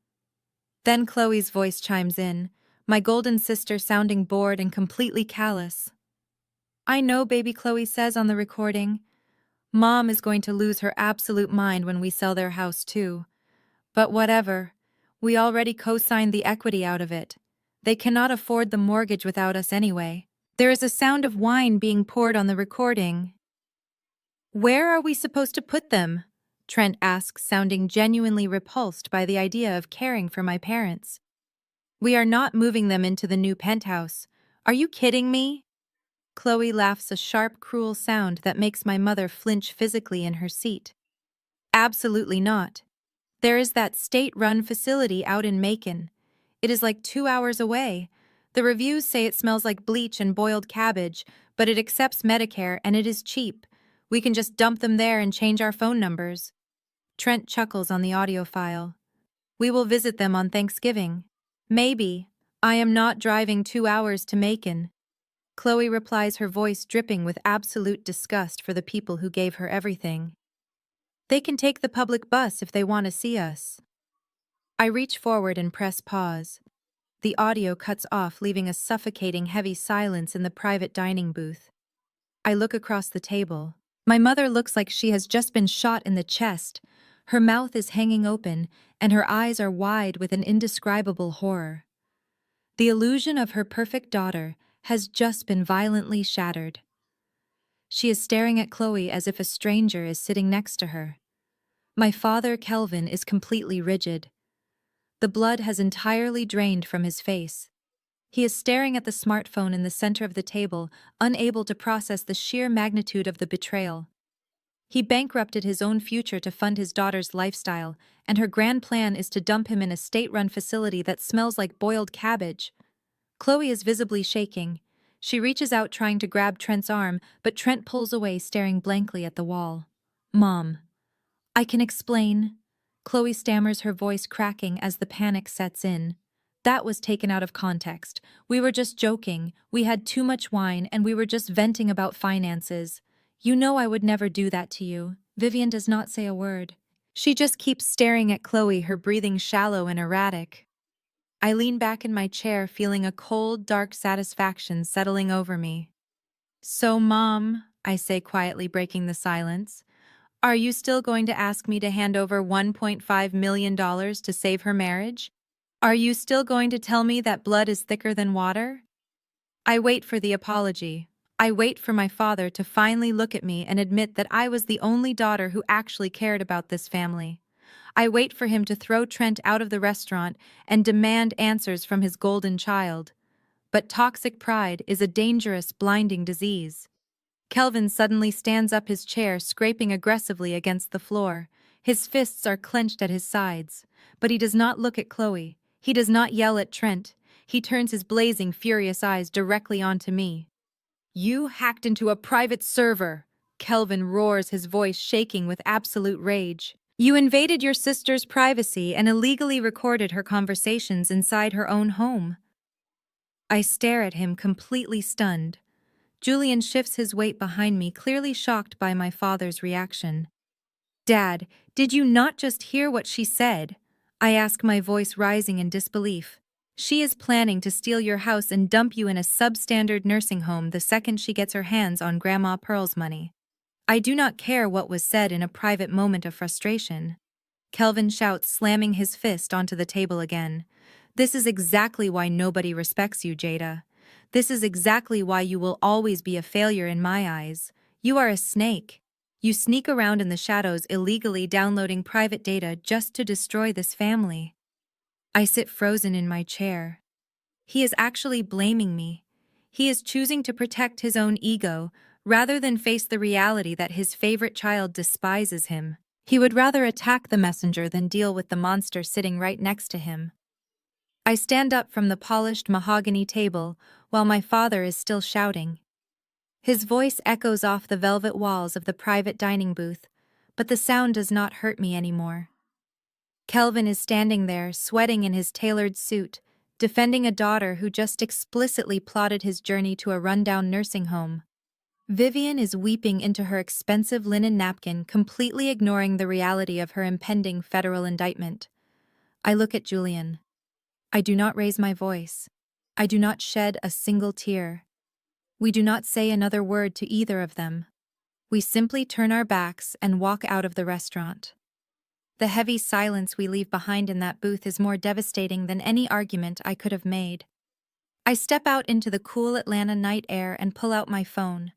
Then Chloe's voice chimes in, my golden sister sounding bored and completely callous. I know, baby, Chloe says on the recording. Mom is going to lose her absolute mind when we sell their house too. But whatever. We already co-signed the equity out of it. They cannot afford the mortgage without us anyway. There is a sound of wine being poured on the recording. Where are we supposed to put them? Trent asks, sounding genuinely repulsed by the idea of caring for my parents. We are not moving them into the new penthouse. Are you kidding me? Chloe laughs, a sharp, cruel sound that makes my mother flinch physically in her seat. Absolutely not. There is that state-run facility out in Macon. It is like 2 hours away. The reviews say it smells like bleach and boiled cabbage, but it accepts Medicare and it is cheap. We can just dump them there and change our phone numbers. Trent chuckles on the audio file. We will visit them on Thanksgiving. Maybe. I am not driving 2 hours to Macon. Chloe replies, her voice dripping with absolute disgust for the people who gave her everything. They can take the public bus if they want to see us. I reach forward and press pause. The audio cuts off, leaving a suffocating heavy silence in the private dining booth. I look across the table. My mother looks like she has just been shot in the chest. Her mouth is hanging open, and her eyes are wide with an indescribable horror. The illusion of her perfect daughter has just been violently shattered. She is staring at Chloe as if a stranger is sitting next to her. My father, Kelvin, is completely rigid. The blood has entirely drained from his face. He is staring at the smartphone in the center of the table, unable to process the sheer magnitude of the betrayal. He bankrupted his own future to fund his daughter's lifestyle, and her grand plan is to dump him in a state-run facility that smells like boiled cabbage. Chloe is visibly shaking. She reaches out trying to grab Trent's arm, but Trent pulls away, staring blankly at the wall. Mom. I can explain. Chloe stammers, her voice cracking as the panic sets in. That was taken out of context. We were just joking. We had too much wine and we were just venting about finances. You know I would never do that to you. Vivian does not say a word. She just keeps staring at Chloe, her breathing shallow and erratic. I lean back in my chair, feeling a cold, dark satisfaction settling over me. So, Mom, I say quietly, breaking the silence, are you still going to ask me to hand over $1.5 million to save her marriage? Are you still going to tell me that blood is thicker than water? I wait for the apology. I wait for my father to finally look at me and admit that I was the only daughter who actually cared about this family. I wait for him to throw Trent out of the restaurant and demand answers from his golden child. But toxic pride is a dangerous, blinding disease. Kelvin suddenly stands up, his chair scraping aggressively against the floor. His fists are clenched at his sides. But he does not look at Chloe. He does not yell at Trent. He turns his blazing, furious eyes directly onto me. You hacked into a private server, Kelvin roars, his voice shaking with absolute rage. You invaded your sister's privacy and illegally recorded her conversations inside her own home. I stare at him, completely stunned. Julian shifts his weight behind me, clearly shocked by my father's reaction. Dad, did you not just hear what she said? I ask, my voice rising in disbelief. She is planning to steal your house and dump you in a substandard nursing home the second she gets her hands on Grandma Pearl's money. I do not care what was said in a private moment of frustration. Kelvin shouts, slamming his fist onto the table again. This is exactly why nobody respects you, Jada. This is exactly why you will always be a failure in my eyes. You are a snake. You sneak around in the shadows, illegally downloading private data just to destroy this family. I sit frozen in my chair. He is actually blaming me. He is choosing to protect his own ego, rather than face the reality that his favorite child despises him. He would rather attack the messenger than deal with the monster sitting right next to him. I stand up from the polished mahogany table while my father is still shouting. His voice echoes off the velvet walls of the private dining booth, but the sound does not hurt me anymore. Kelvin is standing there, sweating in his tailored suit, defending a daughter who just explicitly plotted his journey to a rundown nursing home. Vivian is weeping into her expensive linen napkin, completely ignoring the reality of her impending federal indictment. I look at Julian. I do not raise my voice. I do not shed a single tear. We do not say another word to either of them. We simply turn our backs and walk out of the restaurant. The heavy silence we leave behind in that booth is more devastating than any argument I could have made. I step out into the cool Atlanta night air and pull out my phone.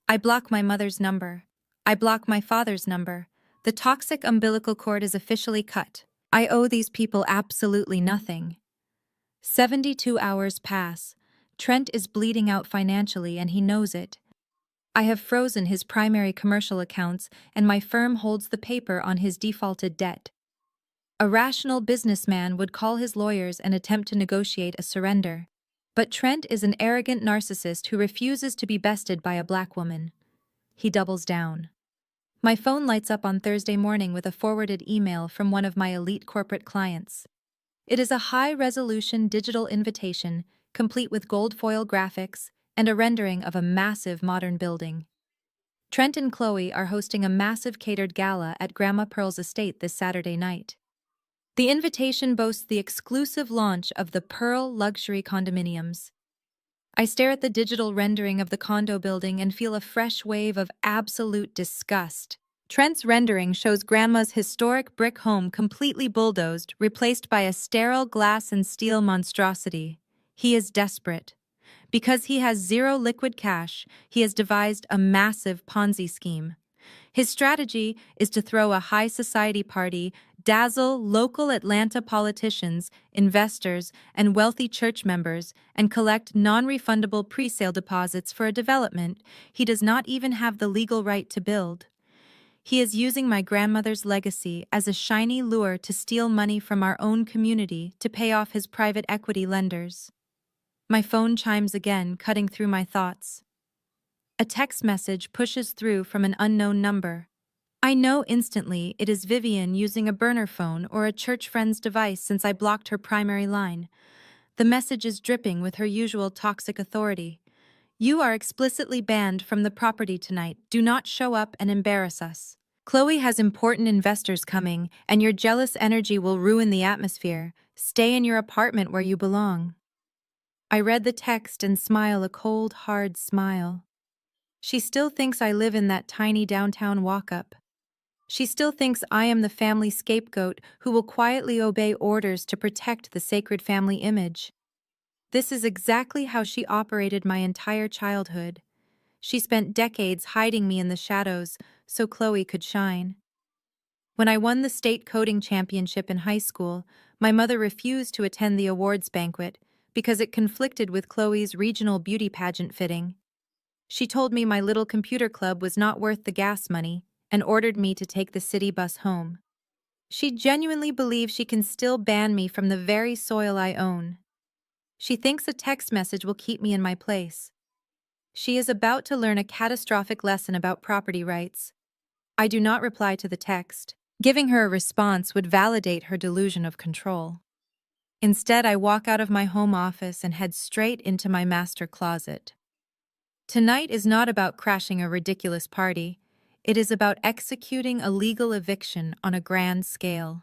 I block my mother's number. I block my father's number. The toxic umbilical cord is officially cut. I owe these people absolutely nothing. 72 hours pass. Trent is bleeding out financially and he knows it. I have frozen his primary commercial accounts and my firm holds the paper on his defaulted debt. A rational businessman would call his lawyers and attempt to negotiate a surrender. But Trent is an arrogant narcissist who refuses to be bested by a black woman. He doubles down. My phone lights up on Thursday morning with a forwarded email from one of my elite corporate clients. It is a high-resolution digital invitation, complete with gold foil graphics and a rendering of a massive modern building. Trent and Chloe are hosting a massive catered gala at Grandma Pearl's estate this Saturday night. The invitation boasts the exclusive launch of the Pearl luxury condominiums. I stare at the digital rendering of the condo building and feel a fresh wave of absolute disgust. Trent's rendering shows Grandma's historic brick home completely bulldozed, replaced by a sterile glass and steel monstrosity. He is desperate. Because he has zero liquid cash, he has devised a massive Ponzi scheme. His strategy is to throw a high society party, dazzle local Atlanta politicians, investors, and wealthy church members, and collect non-refundable pre-sale deposits for a development he does not even have the legal right to build. He is using my grandmother's legacy as a shiny lure to steal money from our own community to pay off his private equity lenders. My phone chimes again, cutting through my thoughts. A text message pushes through from an unknown number. I know instantly it is Vivian using a burner phone or a church friend's device since I blocked her primary line. The message is dripping with her usual toxic authority. You are explicitly banned from the property tonight. Do not show up and embarrass us. Chloe has important investors coming, and your jealous energy will ruin the atmosphere. Stay in your apartment where you belong. I read the text and smile a cold, hard smile. She still thinks I live in that tiny downtown walk-up. She still thinks I am the family scapegoat who will quietly obey orders to protect the sacred family image. This is exactly how she operated my entire childhood. She spent decades hiding me in the shadows so Chloe could shine. When I won the state coding championship in high school, my mother refused to attend the awards banquet because it conflicted with Chloe's regional beauty pageant fitting. She told me my little computer club was not worth the gas money and ordered me to take the city bus home. She genuinely believes she can still ban me from the very soil I own. She thinks a text message will keep me in my place. She is about to learn a catastrophic lesson about property rights. I do not reply to the text. Giving her a response would validate her delusion of control. Instead, I walk out of my home office and head straight into my master closet. Tonight is not about crashing a ridiculous party. It is about executing a legal eviction on a grand scale.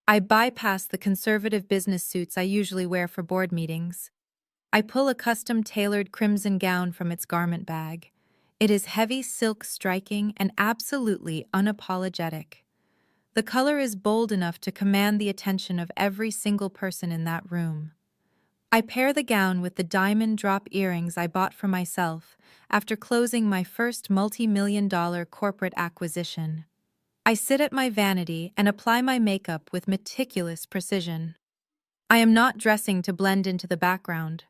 I bypass the conservative business suits I usually wear for board meetings. I pull a custom-tailored crimson gown from its garment bag. It is heavy silk striking and absolutely unapologetic. The color is bold enough to command the attention of every single person in that room. I pair the gown with the diamond drop earrings I bought for myself after closing my first multi-million-dollar corporate acquisition. I sit at my vanity and apply my makeup with meticulous precision. I am not dressing to blend into the background.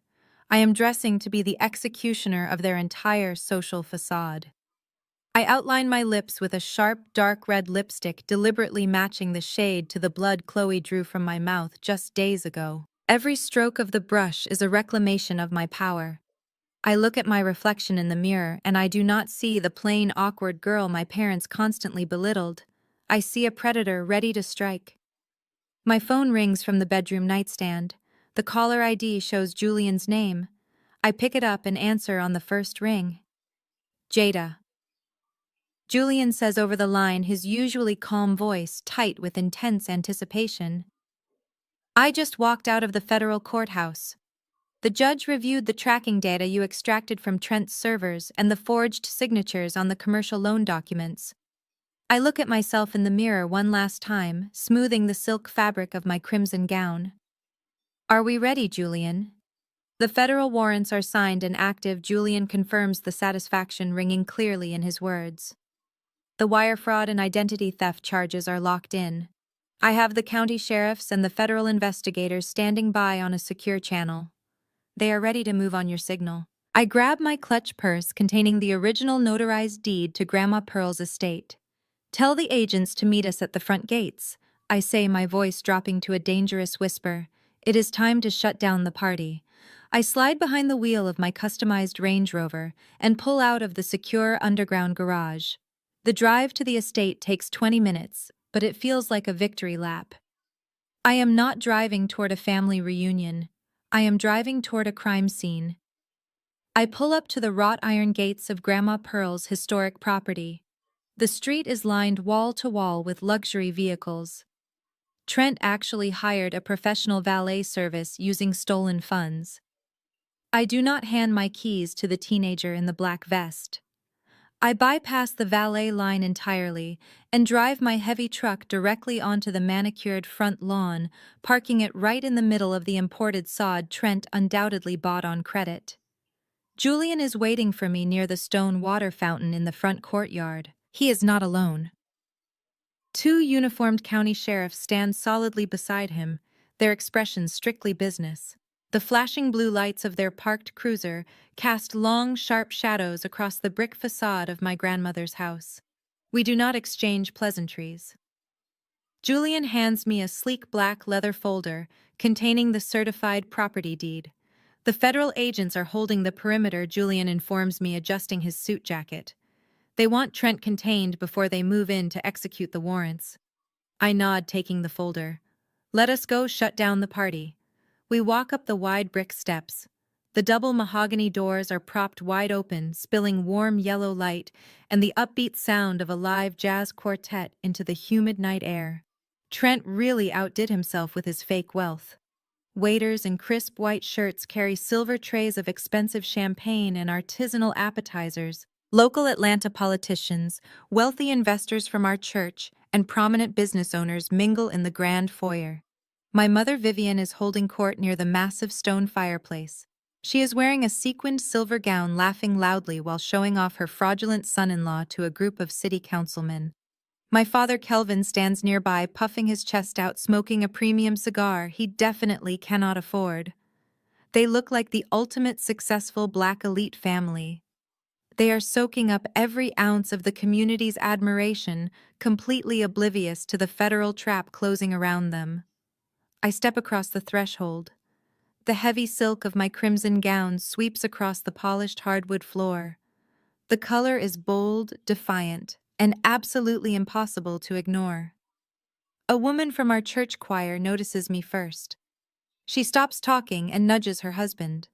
I am dressing to be the executioner of their entire social facade. I outline my lips with a sharp, dark red lipstick deliberately matching the shade to the blood Chloe drew from my mouth just days ago. Every stroke of the brush is a reclamation of my power. I look at my reflection in the mirror and I do not see the plain, awkward girl my parents constantly belittled. I see a predator ready to strike. My phone rings from the bedroom nightstand. The caller ID shows Julian's name. I pick it up and answer on the first ring. Jada. Julian says over the line, his usually calm voice tight with intense anticipation. I just walked out of the federal courthouse. The judge reviewed the tracking data you extracted from Trent's servers and the forged signatures on the commercial loan documents. I look at myself in the mirror one last time, smoothing the silk fabric of my crimson gown. Are we ready, Julian? The federal warrants are signed and active. Julian confirms, the satisfaction ringing clearly in his words. The wire fraud and identity theft charges are locked in. I have the county sheriffs and the federal investigators standing by on a secure channel. They are ready to move on your signal. I grab my clutch purse containing the original notarized deed to Grandma Pearl's estate. Tell the agents to meet us at the front gates, I say, my voice dropping to a dangerous whisper. It is time to shut down the party. I slide behind the wheel of my customized Range Rover and pull out of the secure underground garage. The drive to the estate takes 20 minutes, but it feels like a victory lap. I am not driving toward a family reunion. I am driving toward a crime scene. I pull up to the wrought iron gates of Grandma Pearl's historic property. The street is lined wall to wall with luxury vehicles. Trent actually hired a professional valet service using stolen funds. I do not hand my keys to the teenager in the black vest. I bypass the valet line entirely and drive my heavy truck directly onto the manicured front lawn, parking it right in the middle of the imported sod Trent undoubtedly bought on credit. Julian is waiting for me near the stone water fountain in the front courtyard. He is not alone. Two uniformed county sheriffs stand solidly beside him, their expressions strictly business. The flashing blue lights of their parked cruiser cast long, sharp shadows across the brick facade of my grandmother's house. We do not exchange pleasantries. Julian hands me a sleek black leather folder containing the certified property deed. The federal agents are holding the perimeter, Julian informs me, adjusting his suit jacket. They want Trent contained before they move in to execute the warrants. I nod, taking the folder. Let us go shut down the party. We walk up the wide brick steps. The double mahogany doors are propped wide open, spilling warm yellow light and the upbeat sound of a live jazz quartet into the humid night air. Trent really outdid himself with his fake wealth. Waiters in crisp white shirts carry silver trays of expensive champagne and artisanal appetizers. Local Atlanta politicians, wealthy investors from our church, and prominent business owners mingle in the grand foyer. My mother Vivian is holding court near the massive stone fireplace. She is wearing a sequined silver gown, laughing loudly while showing off her fraudulent son-in-law to a group of city councilmen. My father Kelvin stands nearby, puffing his chest out, smoking a premium cigar he definitely cannot afford. They look like the ultimate successful black elite family. They are soaking up every ounce of the community's admiration, completely oblivious to the federal trap closing around them. I step across the threshold. The heavy silk of my crimson gown sweeps across the polished hardwood floor. The color is bold, defiant, and absolutely impossible to ignore. A woman from our church choir notices me first. She stops talking and nudges her husband.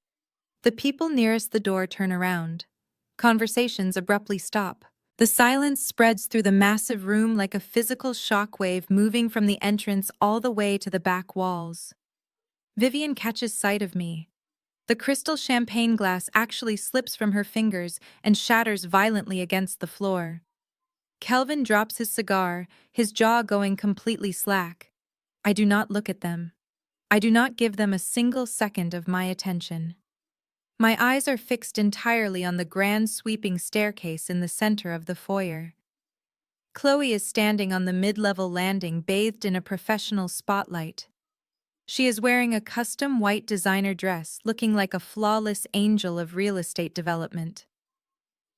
The people nearest the door turn around. Conversations abruptly stop. The silence spreads through the massive room like a physical shockwave, moving from the entrance all the way to the back walls. Vivian catches sight of me. The crystal champagne glass actually slips from her fingers and shatters violently against the floor. Kelvin drops his cigar, his jaw going completely slack. I do not look at them. I do not give them a single second of my attention. My eyes are fixed entirely on the grand sweeping staircase in the center of the foyer. Chloe is standing on the mid-level landing, bathed in a professional spotlight. She is wearing a custom white designer dress, looking like a flawless angel of real estate development.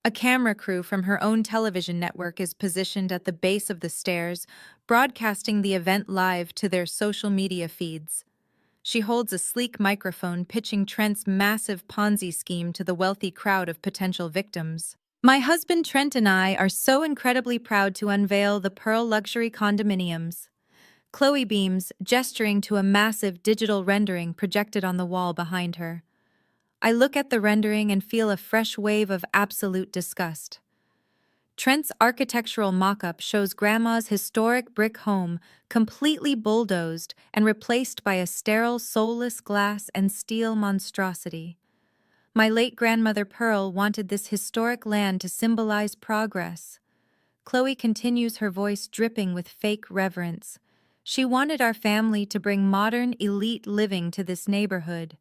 A camera crew from her own television network is positioned at the base of the stairs, broadcasting the event live to their social media feeds. She holds a sleek microphone pitching Trent's massive Ponzi scheme to the wealthy crowd of potential victims. My husband Trent and I are so incredibly proud to unveil the Pearl Luxury Condominiums. Chloe beams, gesturing to a massive digital rendering projected on the wall behind her. I look at the rendering and feel a fresh wave of absolute disgust. Trent's architectural mock-up shows Grandma's historic brick home completely bulldozed and replaced by a sterile, soulless glass and steel monstrosity. My late grandmother Pearl wanted this historic land to symbolize progress. Chloe continues, her voice dripping with fake reverence. She wanted our family to bring modern, elite living to this neighborhood.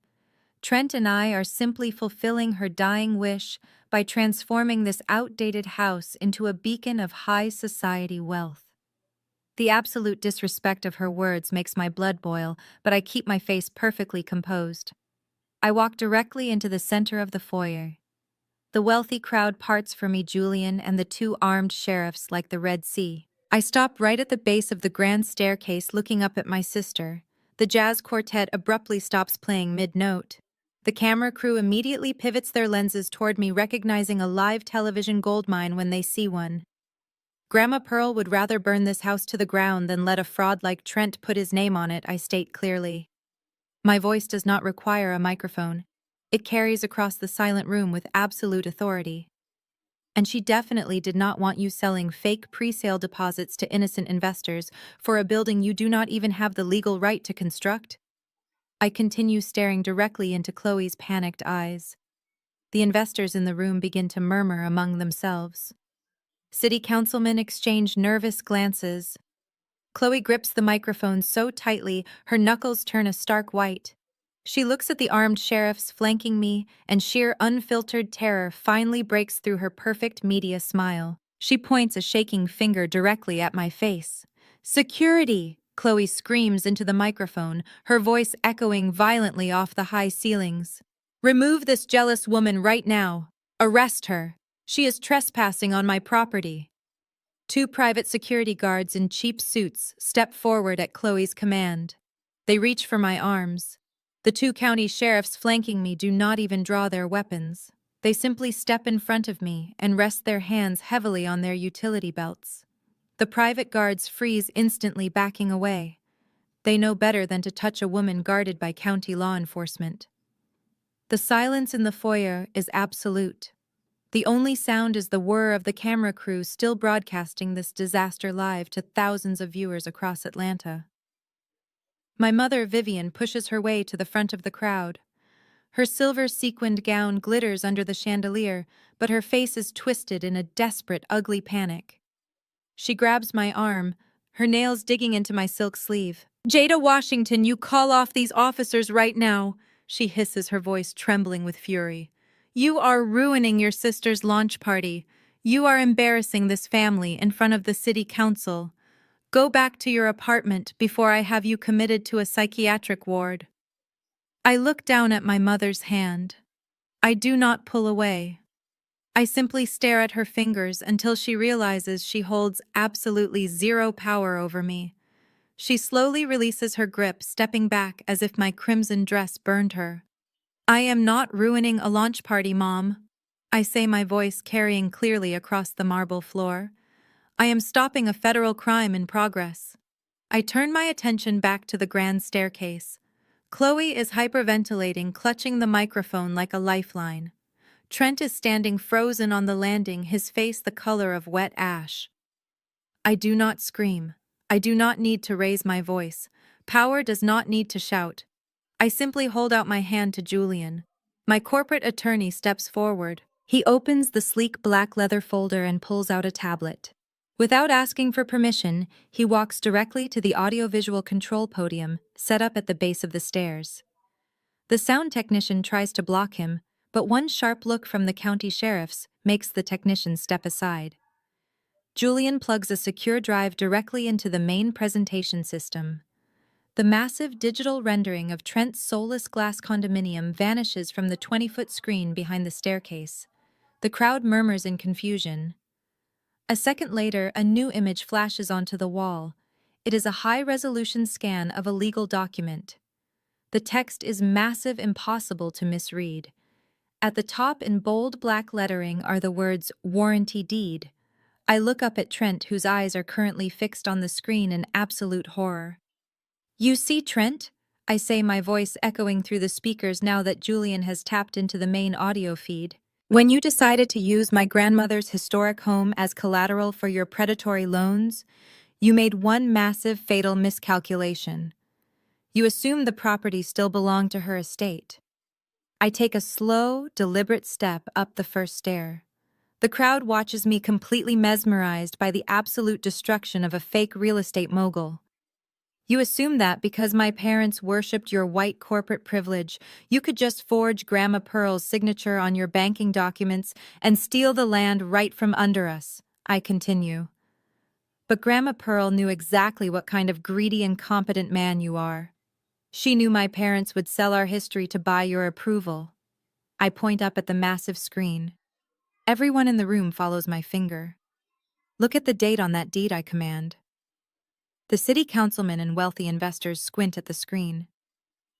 Trent and I are simply fulfilling her dying wish by transforming this outdated house into a beacon of high society wealth. The absolute disrespect of her words makes my blood boil, but I keep my face perfectly composed. I walk directly into the center of the foyer. The wealthy crowd parts for me, Julian and the two armed sheriffs like the Red Sea. I stop right at the base of the grand staircase, looking up at my sister. The jazz quartet abruptly stops playing mid-note. The camera crew immediately pivots their lenses toward me, recognizing a live television goldmine when they see one. Grandma Pearl would rather burn this house to the ground than let a fraud like Trent put his name on it, I state clearly. My voice does not require a microphone. It carries across the silent room with absolute authority. And she definitely did not want you selling fake pre-sale deposits to innocent investors for a building you do not even have the legal right to construct. I continue staring directly into Chloe's panicked eyes. The investors in the room begin to murmur among themselves. City councilmen exchange nervous glances. Chloe grips the microphone so tightly, her knuckles turn a stark white. She looks at the armed sheriffs flanking me, and sheer unfiltered terror finally breaks through her perfect media smile. She points a shaking finger directly at my face. "Security!" Chloe screams into the microphone, her voice echoing violently off the high ceilings. "Remove this jealous woman right now. Arrest her. She is trespassing on my property." Two private security guards in cheap suits step forward at Chloe's command. They reach for my arms. The two county sheriffs flanking me do not even draw their weapons. They simply step in front of me and rest their hands heavily on their utility belts. The private guards freeze, instantly backing away. They know better than to touch a woman guarded by county law enforcement. The silence in the foyer is absolute. The only sound is the whir of the camera crew still broadcasting this disaster live to thousands of viewers across Atlanta. My mother, Vivian, pushes her way to the front of the crowd. Her silver sequined gown glitters under the chandelier, but her face is twisted in a desperate, ugly panic. She grabs my arm, her nails digging into my silk sleeve. "Jada Washington, you call off these officers right now," she hisses, her voice trembling with fury. "You are ruining your sister's launch party. You are embarrassing this family in front of the city council. Go back to your apartment before I have you committed to a psychiatric ward." I look down at my mother's hand. I do not pull away. I simply stare at her fingers until she realizes she holds absolutely zero power over me. She slowly releases her grip, stepping back as if my crimson dress burned her. "I am not ruining a launch party, Mom," I say, my voice carrying clearly across the marble floor. "I am stopping a federal crime in progress." I turn my attention back to the grand staircase. Chloe is hyperventilating, clutching the microphone like a lifeline. Trent is standing frozen on the landing, his face the color of wet ash. I do not scream. I do not need to raise my voice. Power does not need to shout. I simply hold out my hand to Julian. My corporate attorney steps forward. He opens the sleek black leather folder and pulls out a tablet. Without asking for permission, he walks directly to the audiovisual control podium set up at the base of the stairs. The sound technician tries to block him, but one sharp look from the county sheriffs makes the technician step aside. Julian plugs a secure drive directly into the main presentation system. The massive digital rendering of Trent's soulless glass condominium vanishes from the 20-foot screen behind the staircase. The crowd murmurs in confusion. A second later, a new image flashes onto the wall. It is a high-resolution scan of a legal document. The text is massive, impossible to misread. At the top in bold black lettering are the words "Warranty Deed." I look up at Trent, whose eyes are currently fixed on the screen in absolute horror. "You see, Trent?" I say, my voice echoing through the speakers now that Julian has tapped into the main audio feed. "When you decided to use my grandmother's historic home as collateral for your predatory loans, you made one massive, fatal miscalculation. You assumed the property still belonged to her estate." I take a slow, deliberate step up the first stair. The crowd watches me, completely mesmerized by the absolute destruction of a fake real estate mogul. "You assumed that because my parents worshipped your white corporate privilege, you could just forge Grandma Pearl's signature on your banking documents and steal the land right from under us," I continue. "But Grandma Pearl knew exactly what kind of greedy, incompetent man you are. She knew my parents would sell our history to buy your approval." I point up at the massive screen. Everyone in the room follows my finger. "Look at the date on that deed," I command. The city councilmen and wealthy investors squint at the screen.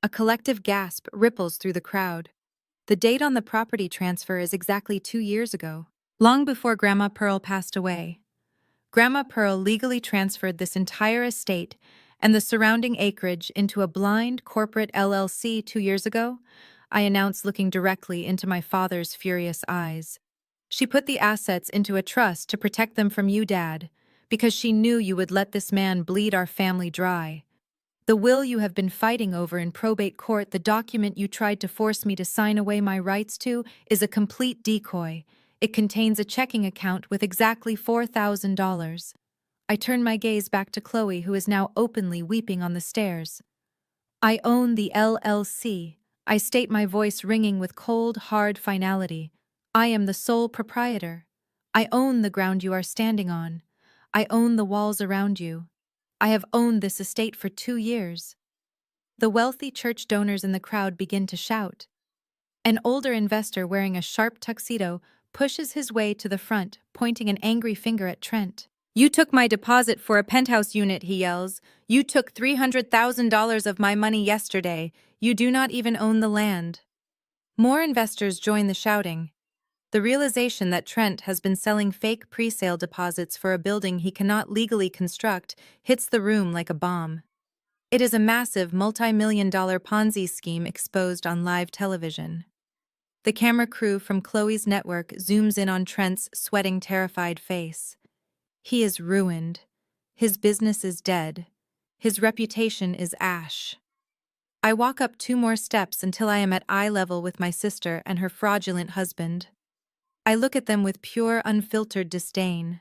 A collective gasp ripples through the crowd. The date on the property transfer is exactly 2 years ago, long before Grandma Pearl passed away. Grandma Pearl legally transferred this entire estate and the surrounding acreage into a blind corporate LLC 2 years ago, I announce, looking directly into my father's furious eyes. "She put the assets into a trust to protect them from you, Dad, because she knew you would let this man bleed our family dry. The will you have been fighting over in probate court, the document you tried to force me to sign away my rights to, is a complete decoy. It contains a checking account with exactly $4,000. I turn my gaze back to Chloe, who is now openly weeping on the stairs. "I own the LLC. I state, my voice ringing with cold, hard finality. I am the sole proprietor. I own the ground you are standing on. I own the walls around you. I have owned this estate for 2 years. The wealthy church donors in the crowd begin to shout. An older investor wearing a sharp tuxedo pushes his way to the front, pointing an angry finger at Trent. "You took my deposit for a penthouse unit," he yells. "You took $300,000 of my money yesterday. You do not even own the land." More investors join the shouting. The realization that Trent has been selling fake pre-sale deposits for a building he cannot legally construct hits the room like a bomb. It is a massive multi-million-dollar Ponzi scheme exposed on live television. The camera crew from Chloe's network zooms in on Trent's sweating, terrified face. He is ruined. His business is dead. His reputation is ash. I walk up 2 more steps until I am at eye level with my sister and her fraudulent husband. I look at them with pure, unfiltered disdain.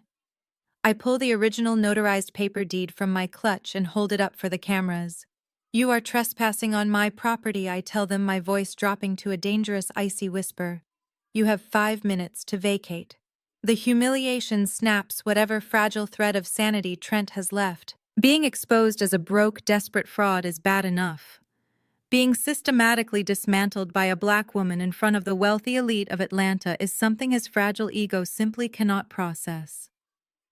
I pull the original notarized paper deed from my clutch and hold it up for the cameras. "You are trespassing on my property," I tell them, my voice dropping to a dangerous, icy whisper. "You have 5 minutes to vacate." The humiliation snaps whatever fragile thread of sanity Trent has left. Being exposed as a broke, desperate fraud is bad enough. Being systematically dismantled by a black woman in front of the wealthy elite of Atlanta is something his fragile ego simply cannot process.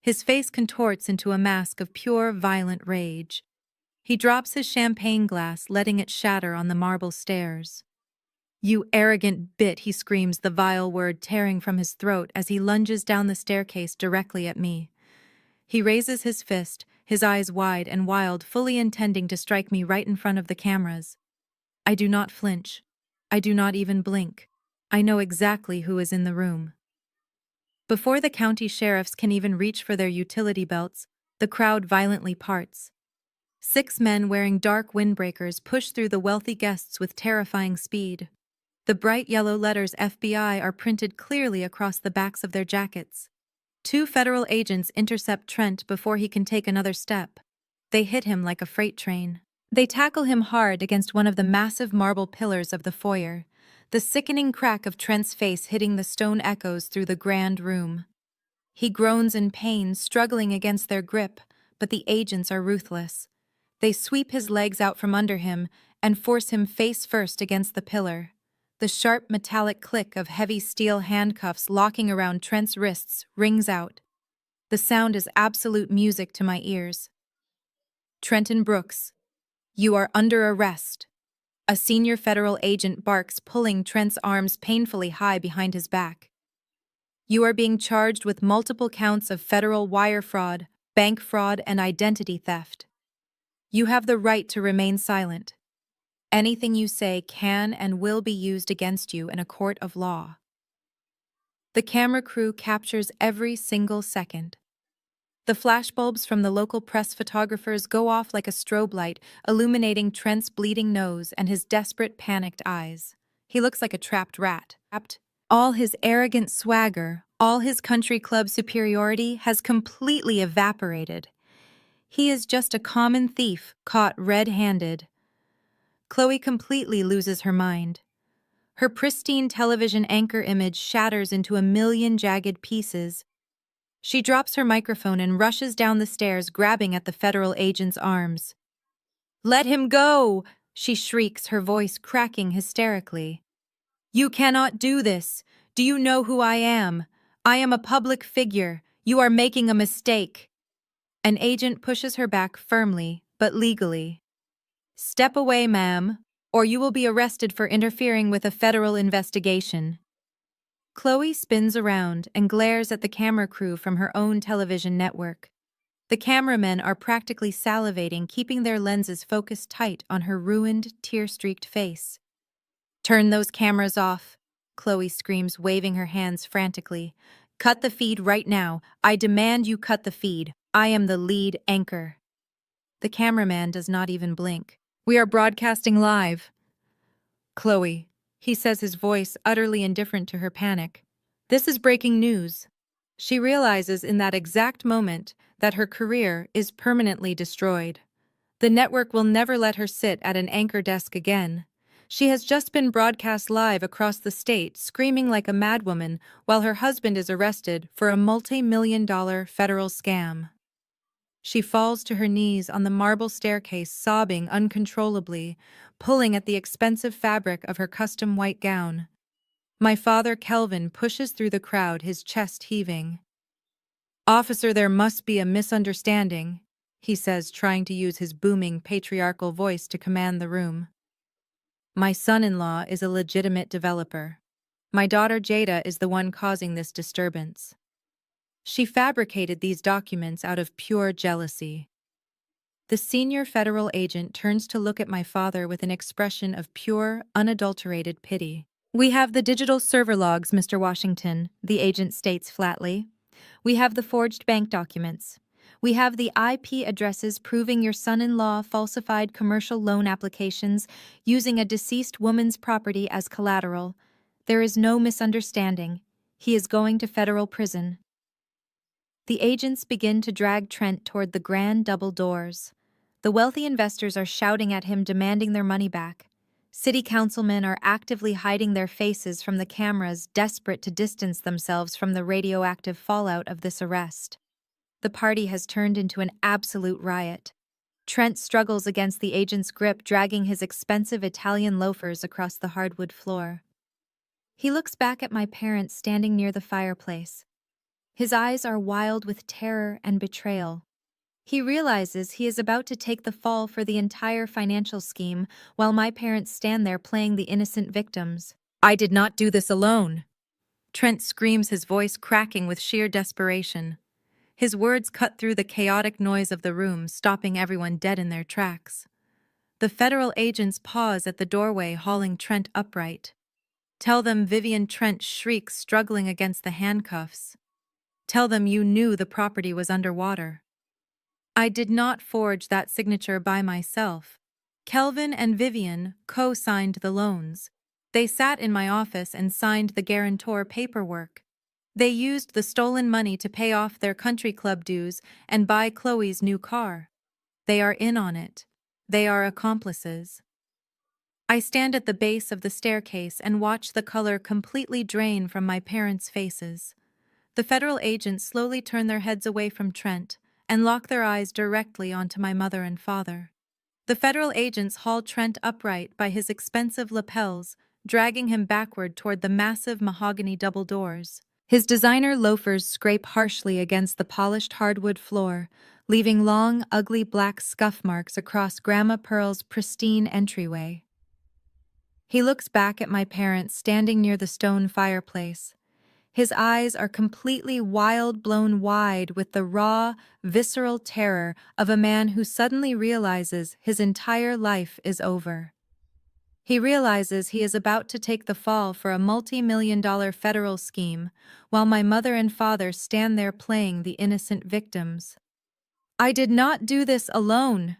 His face contorts into a mask of pure, violent rage. He drops his champagne glass, letting it shatter on the marble stairs. "You arrogant bit," he screams, the vile word tearing from his throat as he lunges down the staircase directly at me. He raises his fist, his eyes wide and wild, fully intending to strike me right in front of the cameras. I do not flinch. I do not even blink. I know exactly who is in the room. Before the county sheriffs can even reach for their utility belts, the crowd violently parts. 6 men wearing dark windbreakers push through the wealthy guests with terrifying speed. The bright yellow letters FBI are printed clearly across the backs of their jackets. 2 federal agents intercept Trent before he can take another step. They hit him like a freight train. They tackle him hard against one of the massive marble pillars of the foyer. The sickening crack of Trent's face hitting the stone echoes through the grand room. He groans in pain, struggling against their grip, but the agents are ruthless. They sweep his legs out from under him and force him face first against the pillar. The sharp metallic click of heavy steel handcuffs locking around Trent's wrists rings out. The sound is absolute music to my ears. Trenton Brooks, you are under arrest. A senior federal agent barks, pulling Trent's arms painfully high behind his back. You are being charged with multiple counts of federal wire fraud, bank fraud, and identity theft. You have the right to remain silent. Anything you say can and will be used against you in a court of law. The camera crew captures every single second. The flashbulbs from the local press photographers go off like a strobe light, illuminating Trent's bleeding nose and his desperate, panicked eyes. He looks like a trapped rat. All his arrogant swagger, all his country club superiority has completely evaporated. He is just a common thief caught red-handed. Chloe completely loses her mind. Her pristine television anchor image shatters into a million jagged pieces. She drops her microphone and rushes down the stairs, grabbing at the federal agent's arms. "Let him go!" she shrieks, her voice cracking hysterically. "You cannot do this. Do you know who I am? I am a public figure. You are making a mistake." An agent pushes her back firmly, but legally. "Step away, ma'am, or you will be arrested for interfering with a federal investigation." Chloe spins around and glares at the camera crew from her own television network. The cameramen are practically salivating, keeping their lenses focused tight on her ruined, tear-streaked face. "Turn those cameras off," Chloe screams, waving her hands frantically. "Cut the feed right now. I demand you cut the feed. I am the lead anchor." The cameraman does not even blink. "We are broadcasting live." "Chloe," he says, his voice utterly indifferent to her panic. "This is breaking news." She realizes in that exact moment that her career is permanently destroyed. The network will never let her sit at an anchor desk again. She has just been broadcast live across the state, screaming like a madwoman while her husband is arrested for a multi-million-dollar federal scam. She falls to her knees on the marble staircase, sobbing uncontrollably, pulling at the expensive fabric of her custom white gown. My father, Kelvin, pushes through the crowd, his chest heaving. "Officer, there must be a misunderstanding," he says, trying to use his booming, patriarchal voice to command the room. "My son-in-law is a legitimate developer. My daughter Jada is the one causing this disturbance. She fabricated these documents out of pure jealousy." The senior federal agent turns to look at my father with an expression of pure, unadulterated pity. "We have the digital server logs, Mr. Washington," the agent states flatly. "We have the forged bank documents. We have the IP addresses proving your son-in-law falsified commercial loan applications using a deceased woman's property as collateral. There is no misunderstanding. He is going to federal prison." The agents begin to drag Trent toward the grand double doors. The wealthy investors are shouting at him, demanding their money back. City councilmen are actively hiding their faces from the cameras, desperate to distance themselves from the radioactive fallout of this arrest. The party has turned into an absolute riot. Trent struggles against the agent's grip, dragging his expensive Italian loafers across the hardwood floor. He looks back at my parents standing near the fireplace. His eyes are wild with terror and betrayal. He realizes he is about to take the fall for the entire financial scheme, while my parents stand there playing the innocent victims. "I did not do this alone," Trent screams, his voice cracking with sheer desperation. His words cut through the chaotic noise of the room, stopping everyone dead in their tracks. The federal agents pause at the doorway, hauling Trent upright. "Tell them," Vivian Trent shrieks, struggling against the handcuffs. "Tell them you knew the property was underwater." "I did not forge that signature by myself. Kelvin and Vivian co-signed the loans. They sat in my office and signed the guarantor paperwork. They used the stolen money to pay off their country club dues and buy Chloe's new car. They are in on it. They are accomplices." I stand at the base of the staircase and watch the color completely drain from my parents' faces. The federal agents slowly turn their heads away from Trent and lock their eyes directly onto my mother and father. The federal agents haul Trent upright by his expensive lapels, dragging him backward toward the massive mahogany double doors. His designer loafers scrape harshly against the polished hardwood floor, leaving long, ugly black scuff marks across Grandma Pearl's pristine entryway. He looks back at my parents standing near the stone fireplace. His eyes are completely blown wide with the raw, visceral terror of a man who suddenly realizes his entire life is over. He realizes he is about to take the fall for a multi-million-dollar federal scheme, while my mother and father stand there playing the innocent victims. "I did not do this alone!"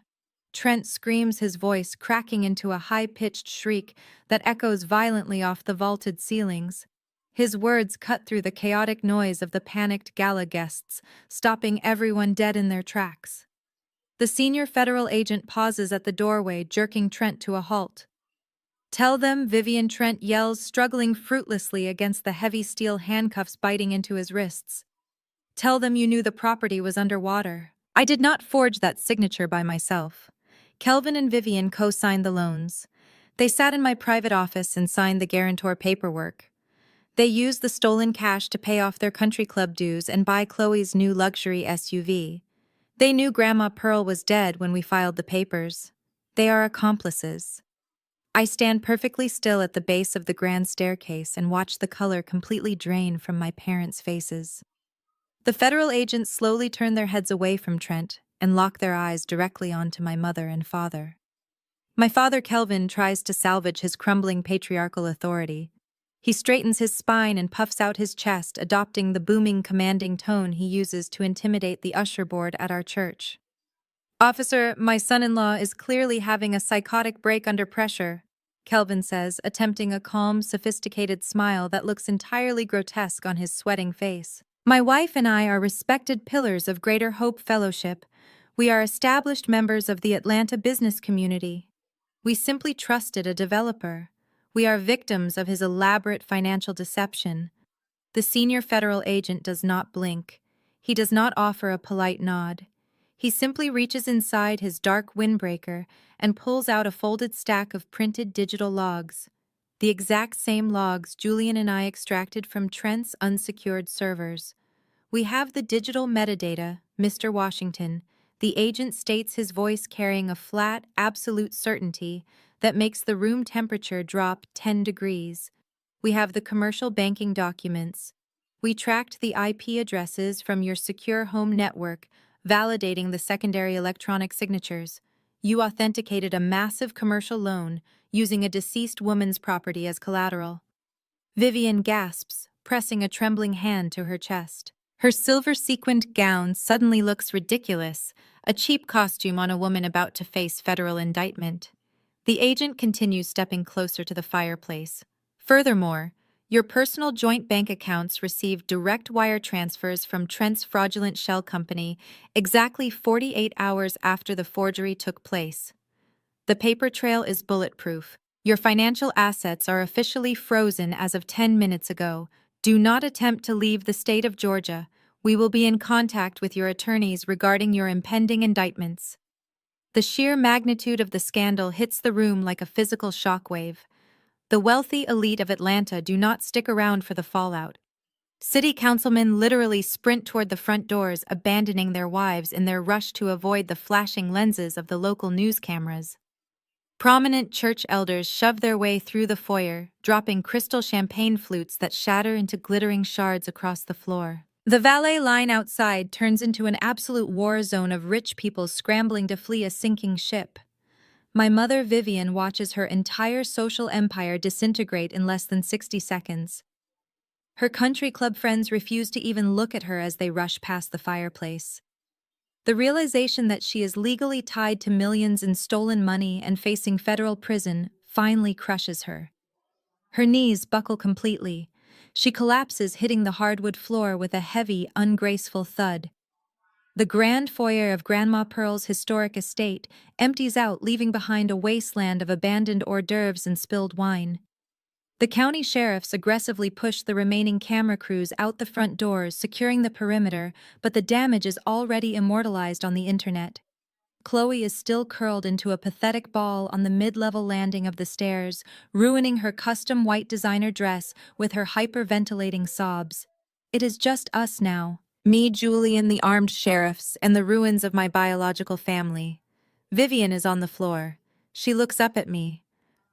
Trent screams, his voice cracking into a high-pitched shriek that echoes violently off the vaulted ceilings. His words cut through the chaotic noise of the panicked gala guests, stopping everyone dead in their tracks. The senior federal agent pauses at the doorway, jerking Trent to a halt. "Tell them," Vivian, Trent yells, struggling fruitlessly against the heavy steel handcuffs biting into his wrists. "Tell them you knew the property was underwater. I did not forge that signature by myself." Kelvin and Vivian co-signed the loans. They sat in my private office and signed the guarantor paperwork. They used the stolen cash to pay off their country club dues and buy Chloe's new luxury SUV. They knew Grandma Pearl was dead when we filed the papers. They are accomplices. I stand perfectly still at the base of the grand staircase and watch the color completely drain from my parents' faces. The federal agents slowly turn their heads away from Trent and lock their eyes directly onto my mother and father. My father, Kelvin, tries to salvage his crumbling patriarchal authority. He straightens his spine and puffs out his chest, adopting the booming, commanding tone he uses to intimidate the usher board at our church. "Officer, my son-in-law is clearly having a psychotic break under pressure," Kelvin says, attempting a calm, sophisticated smile that looks entirely grotesque on his sweating face. "My wife and I are respected pillars of Greater Hope Fellowship. We are established members of the Atlanta business community. We simply trusted a developer. We are victims of his elaborate financial deception." The senior federal agent does not blink. He does not offer a polite nod. He simply reaches inside his dark windbreaker and pulls out a folded stack of printed digital logs. The exact same logs Julian and I extracted from Trent's unsecured servers. "We have the digital metadata, Mr. Washington," the agent states, his voice carrying a flat, absolute certainty that makes the room temperature drop 10 degrees. "We have the commercial banking documents. We tracked the IP addresses from your secure home network, validating the secondary electronic signatures. You authenticated a massive commercial loan using a deceased woman's property as collateral." Vivian gasps, pressing a trembling hand to her chest. Her silver-sequined gown suddenly looks ridiculous, a cheap costume on a woman about to face federal indictment. The agent continues, stepping closer to the fireplace. "Furthermore, your personal joint bank accounts received direct wire transfers from Trent's fraudulent shell company exactly 48 hours after the forgery took place. The paper trail is bulletproof. Your financial assets are officially frozen as of 10 minutes ago. Do not attempt to leave the state of Georgia. We will be in contact with your attorneys regarding your impending indictments." The sheer magnitude of the scandal hits the room like a physical shockwave. The wealthy elite of Atlanta do not stick around for the fallout. City councilmen literally sprint toward the front doors, abandoning their wives in their rush to avoid the flashing lenses of the local news cameras. Prominent church elders shove their way through the foyer, dropping crystal champagne flutes that shatter into glittering shards across the floor. The valet line outside turns into an absolute war zone of rich people scrambling to flee a sinking ship. My mother, Vivian, watches her entire social empire disintegrate in less than 60 seconds. Her country club friends refuse to even look at her as they rush past the fireplace. The realization that she is legally tied to millions in stolen money and facing federal prison finally crushes her. Her knees buckle completely. She collapses, hitting the hardwood floor with a heavy, ungraceful thud. The grand foyer of Grandma Pearl's historic estate empties out, leaving behind a wasteland of abandoned hors d'oeuvres and spilled wine. The county sheriffs aggressively push the remaining camera crews out the front doors, securing the perimeter, but the damage is already immortalized on the internet. Chloe is still curled into a pathetic ball on the mid-level landing of the stairs, ruining her custom white designer dress with her hyperventilating sobs. It is just us now. Me, Julian, the armed sheriffs, and the ruins of my biological family. Vivian is on the floor. She looks up at me.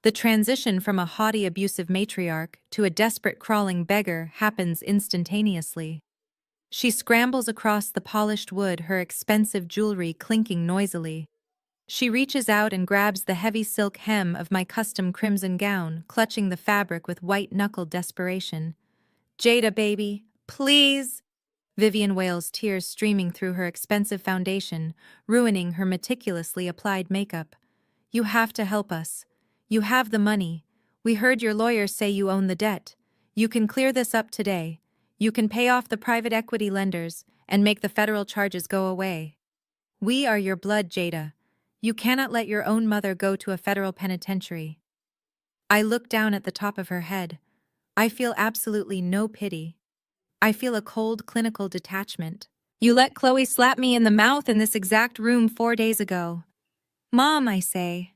The transition from a haughty, abusive matriarch to a desperate, crawling beggar happens instantaneously. She scrambles across the polished wood, her expensive jewelry clinking noisily. She reaches out and grabs the heavy silk hem of my custom crimson gown, clutching the fabric with white-knuckled desperation. "Jada, baby, please!" Vivian wails, tears streaming through her expensive foundation, ruining her meticulously applied makeup. "You have to help us. You have the money. We heard your lawyers say you own the debt. You can clear this up today. You can pay off the private equity lenders and make the federal charges go away. We are your blood, Jada. You cannot let your own mother go to a federal penitentiary." I look down at the top of her head. I feel absolutely no pity. I feel a cold, clinical detachment. "You let Chloe slap me in the mouth in this exact room 4 days ago." "Mom," I say,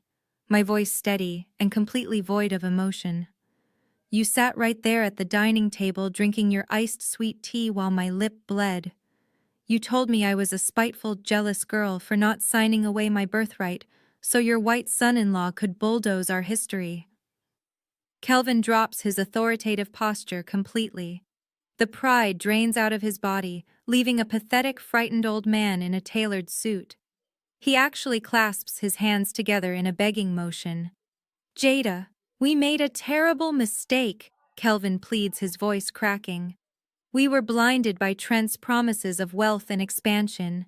my voice steady and completely void of emotion. "You sat right there at the dining table drinking your iced sweet tea while my lip bled. You told me I was a spiteful, jealous girl for not signing away my birthright so your white son-in-law could bulldoze our history." Kelvin drops his authoritative posture completely. The pride drains out of his body, leaving a pathetic, frightened old man in a tailored suit. He actually clasps his hands together in a begging motion. "Jada, we made a terrible mistake," Kelvin pleads, his voice cracking. "We were blinded by Trent's promises of wealth and expansion.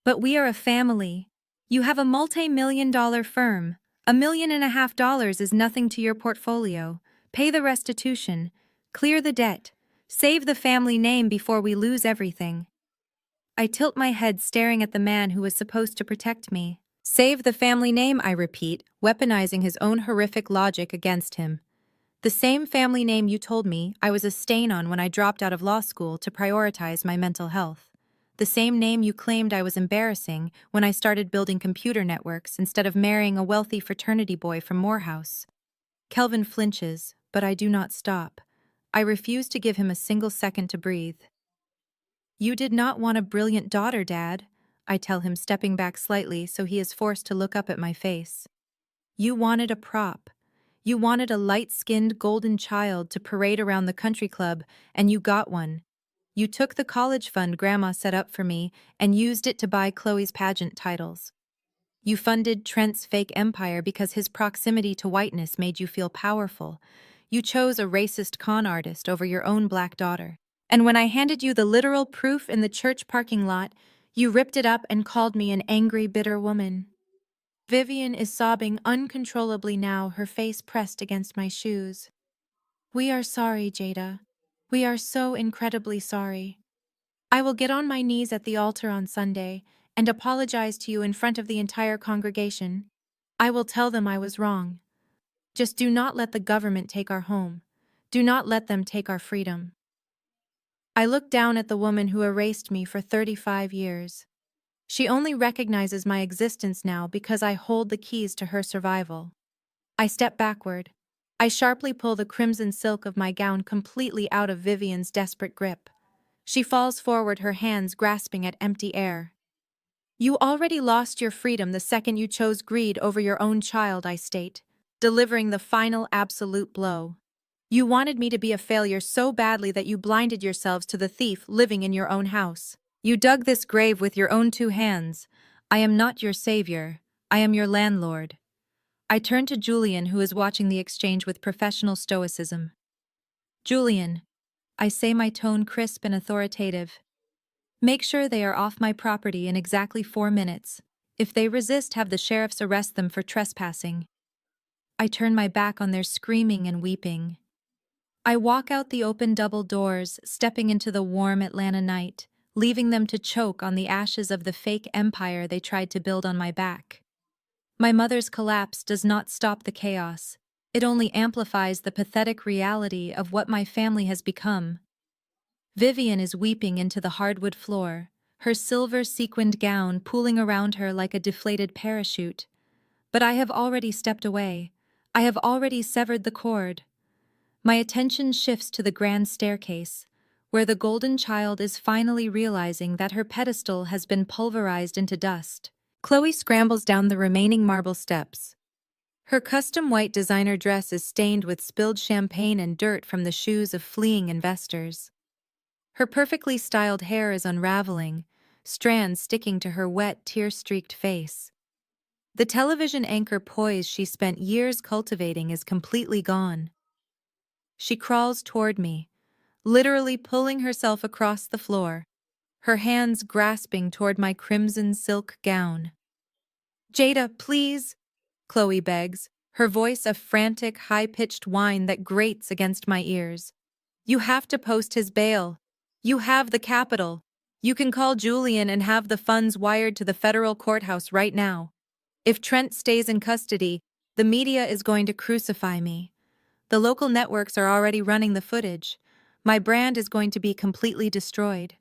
But we are a family. You have a multi-million-dollar firm. $1.5 million is nothing to your portfolio. Pay the restitution. Clear the debt. Save the family name before we lose everything." I tilt my head, staring at the man who was supposed to protect me. "Save the family name," I repeat, weaponizing his own horrific logic against him. "The same family name you told me I was a stain on when I dropped out of law school to prioritize my mental health. The same name you claimed I was embarrassing when I started building computer networks instead of marrying a wealthy fraternity boy from Morehouse." Kelvin flinches, but I do not stop. I refuse to give him a single second to breathe. "You did not want a brilliant daughter, Dad," I tell him, stepping back slightly so he is forced to look up at my face. "You wanted a prop. You wanted a light-skinned golden child to parade around the country club, and you got one. You took the college fund Grandma set up for me and used it to buy Chloe's pageant titles. You funded Trent's fake empire because his proximity to whiteness made you feel powerful. You chose a racist con artist over your own black daughter. And when I handed you the literal proof in the church parking lot, you ripped it up and called me an angry, bitter woman." Vivian is sobbing uncontrollably now, her face pressed against my shoes. "We are sorry, Jada. We are so incredibly sorry. I will get on my knees at the altar on Sunday and apologize to you in front of the entire congregation. I will tell them I was wrong. Just do not let the government take our home. Do not let them take our freedom." I look down at the woman who erased me for 35 years. She only recognizes my existence now because I hold the keys to her survival. I step backward. I sharply pull the crimson silk of my gown completely out of Vivian's desperate grip. She falls forward, her hands grasping at empty air. "You already lost your freedom the second you chose greed over your own child," I state, delivering the final absolute blow. "You wanted me to be a failure so badly that you blinded yourselves to the thief living in your own house. You dug this grave with your own 2 hands. I am not your savior. I am your landlord." I turn to Julian, who is watching the exchange with professional stoicism. "Julian," I say, my tone crisp and authoritative, "make sure they are off my property in exactly 4 minutes. If they resist, have the sheriffs arrest them for trespassing." I turn my back on their screaming and weeping. I walk out the open double doors, stepping into the warm Atlanta night, leaving them to choke on the ashes of the fake empire they tried to build on my back. My mother's collapse does not stop the chaos. It only amplifies the pathetic reality of what my family has become. Vivian is weeping into the hardwood floor, her silver sequined gown pooling around her like a deflated parachute. But I have already stepped away. I have already severed the cord. My attention shifts to the grand staircase, where the golden child is finally realizing that her pedestal has been pulverized into dust. Chloe scrambles down the remaining marble steps. Her custom white designer dress is stained with spilled champagne and dirt from the shoes of fleeing investors. Her perfectly styled hair is unraveling, strands sticking to her wet, tear-streaked face. The television anchor poise she spent years cultivating is completely gone. She crawls toward me, literally pulling herself across the floor, her hands grasping toward my crimson silk gown. "Jada, please," Chloe begs, her voice a frantic, high-pitched whine that grates against my ears. "You have to post his bail. You have the capital. You can call Julian and have the funds wired to the federal courthouse right now. If Trent stays in custody, the media is going to crucify me. The local networks are already running the footage. My brand is going to be completely destroyed."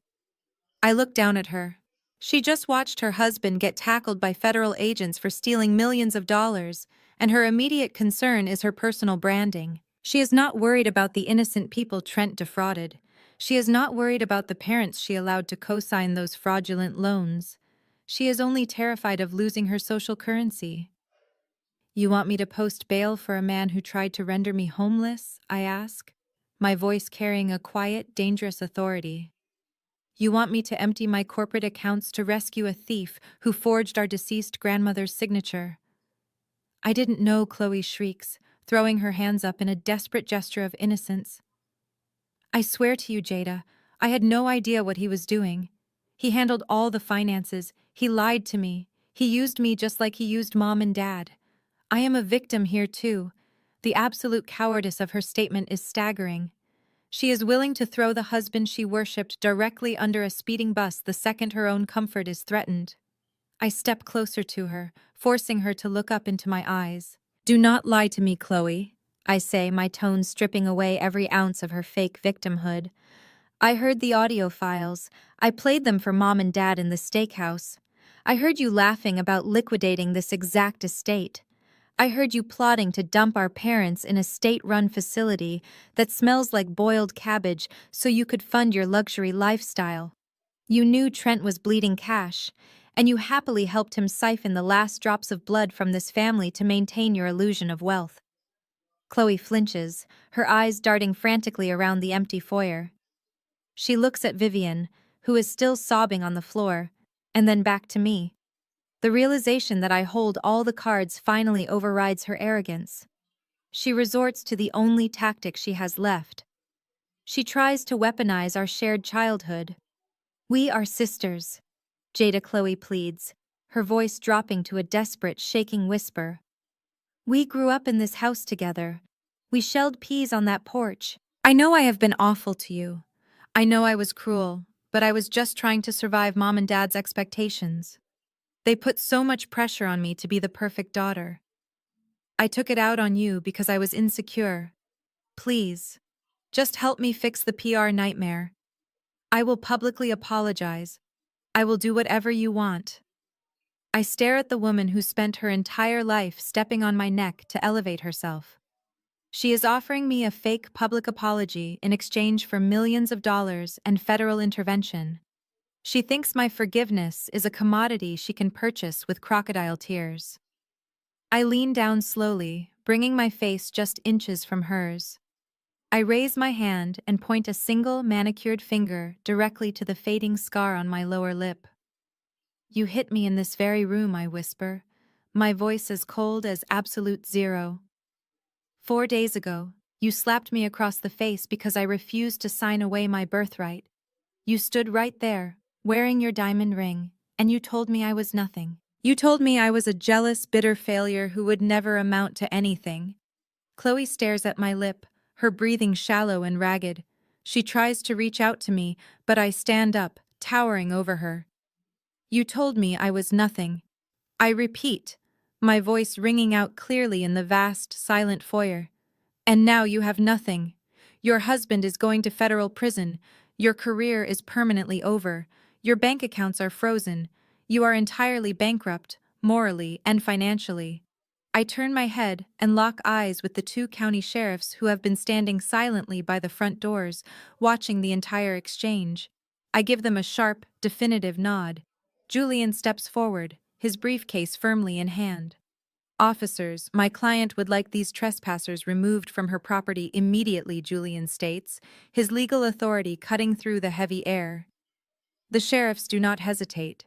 I look down at her. She just watched her husband get tackled by federal agents for stealing millions of dollars, and her immediate concern is her personal branding. She is not worried about the innocent people Trent defrauded. She is not worried about the parents she allowed to co-sign those fraudulent loans. She is only terrified of losing her social currency. "You want me to post bail for a man who tried to render me homeless?" I ask, my voice carrying a quiet, dangerous authority. "You want me to empty my corporate accounts to rescue a thief who forged our deceased grandmother's signature?" "I didn't know," Chloe shrieks, throwing her hands up in a desperate gesture of innocence. "I swear to you, Jada, I had no idea what he was doing. He handled all the finances. He lied to me. He used me just like he used Mom and Dad. I am a victim here too." The absolute cowardice of her statement is staggering. She is willing to throw the husband she worshipped directly under a speeding bus the second her own comfort is threatened. I step closer to her, forcing her to look up into my eyes. "Do not lie to me, Chloe," I say, my tone stripping away every ounce of her fake victimhood. "I heard the audio files. I played them for Mom and Dad in the steakhouse. I heard you laughing about liquidating this exact estate. I heard you plotting to dump our parents in a state-run facility that smells like boiled cabbage so you could fund your luxury lifestyle. You knew Trent was bleeding cash, and you happily helped him siphon the last drops of blood from this family to maintain your illusion of wealth." Chloe flinches, her eyes darting frantically around the empty foyer. She looks at Vivian, who is still sobbing on the floor, and then back to me. The realization that I hold all the cards finally overrides her arrogance. She resorts to the only tactic she has left. She tries to weaponize our shared childhood. "We are sisters," Jada Chloe pleads, her voice dropping to a desperate, shaking whisper. "We grew up in this house together. We shelled peas on that porch. I know I have been awful to you. I know I was cruel, but I was just trying to survive Mom and Dad's expectations. They put so much pressure on me to be the perfect daughter. I took it out on you because I was insecure. Please, just help me fix the PR nightmare. I will publicly apologize. I will do whatever you want." I stare at the woman who spent her entire life stepping on my neck to elevate herself. She is offering me a fake public apology in exchange for millions of dollars and federal intervention. She thinks my forgiveness is a commodity she can purchase with crocodile tears. I lean down slowly, bringing my face just inches from hers. I raise my hand and point a single manicured finger directly to the fading scar on my lower lip. "You hit me in this very room," I whisper, my voice as cold as absolute zero. "4 days ago, you slapped me across the face because I refused to sign away my birthright. You stood right there, wearing your diamond ring, and you told me I was nothing. You told me I was a jealous, bitter failure who would never amount to anything." Chloe stares at my lip, her breathing shallow and ragged. She tries to reach out to me, but I stand up, towering over her. "You told me I was nothing. I repeat," my voice ringing out clearly in the vast, silent foyer. "And now you have nothing. Your husband is going to federal prison. Your career is permanently over. Your bank accounts are frozen. You are entirely bankrupt, morally and financially. I turn my head and lock eyes with the two county sheriffs who have been standing silently by the front doors, watching the entire exchange. I give them a sharp, definitive nod. Julian steps forward, his briefcase firmly in hand. Officers, my client would like these trespassers removed from her property immediately, Julian states, his legal authority cutting through the heavy air. The sheriffs do not hesitate.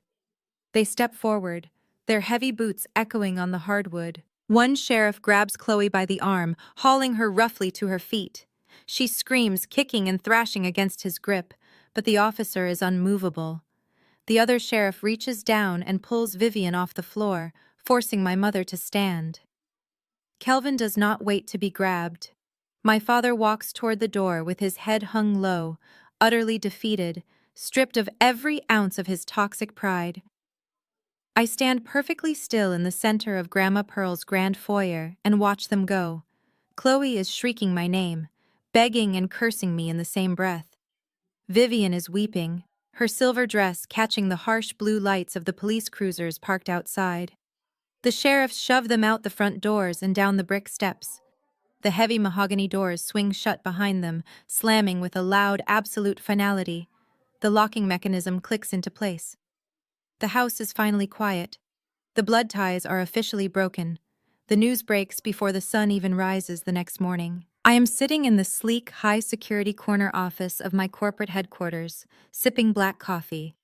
They step forward, their heavy boots echoing on the hardwood. One sheriff grabs Chloe by the arm, hauling her roughly to her feet. She screams, kicking and thrashing against his grip, but the officer is unmovable. The other sheriff reaches down and pulls Vivian off the floor, forcing my mother to stand. Kelvin does not wait to be grabbed. My father walks toward the door with his head hung low, utterly defeated, stripped of every ounce of his toxic pride. I stand perfectly still in the center of Grandma Pearl's grand foyer and watch them go. Chloe is shrieking my name, begging and cursing me in the same breath. Vivian is weeping, her silver dress catching the harsh blue lights of the police cruisers parked outside. The sheriffs shove them out the front doors and down the brick steps. The heavy mahogany doors swing shut behind them, slamming with a loud, absolute finality. The locking mechanism clicks into place. The house is finally quiet. The blood ties are officially broken. The news breaks before the sun even rises the next morning. I am sitting in the sleek, high-security corner office of my corporate headquarters, sipping black coffee.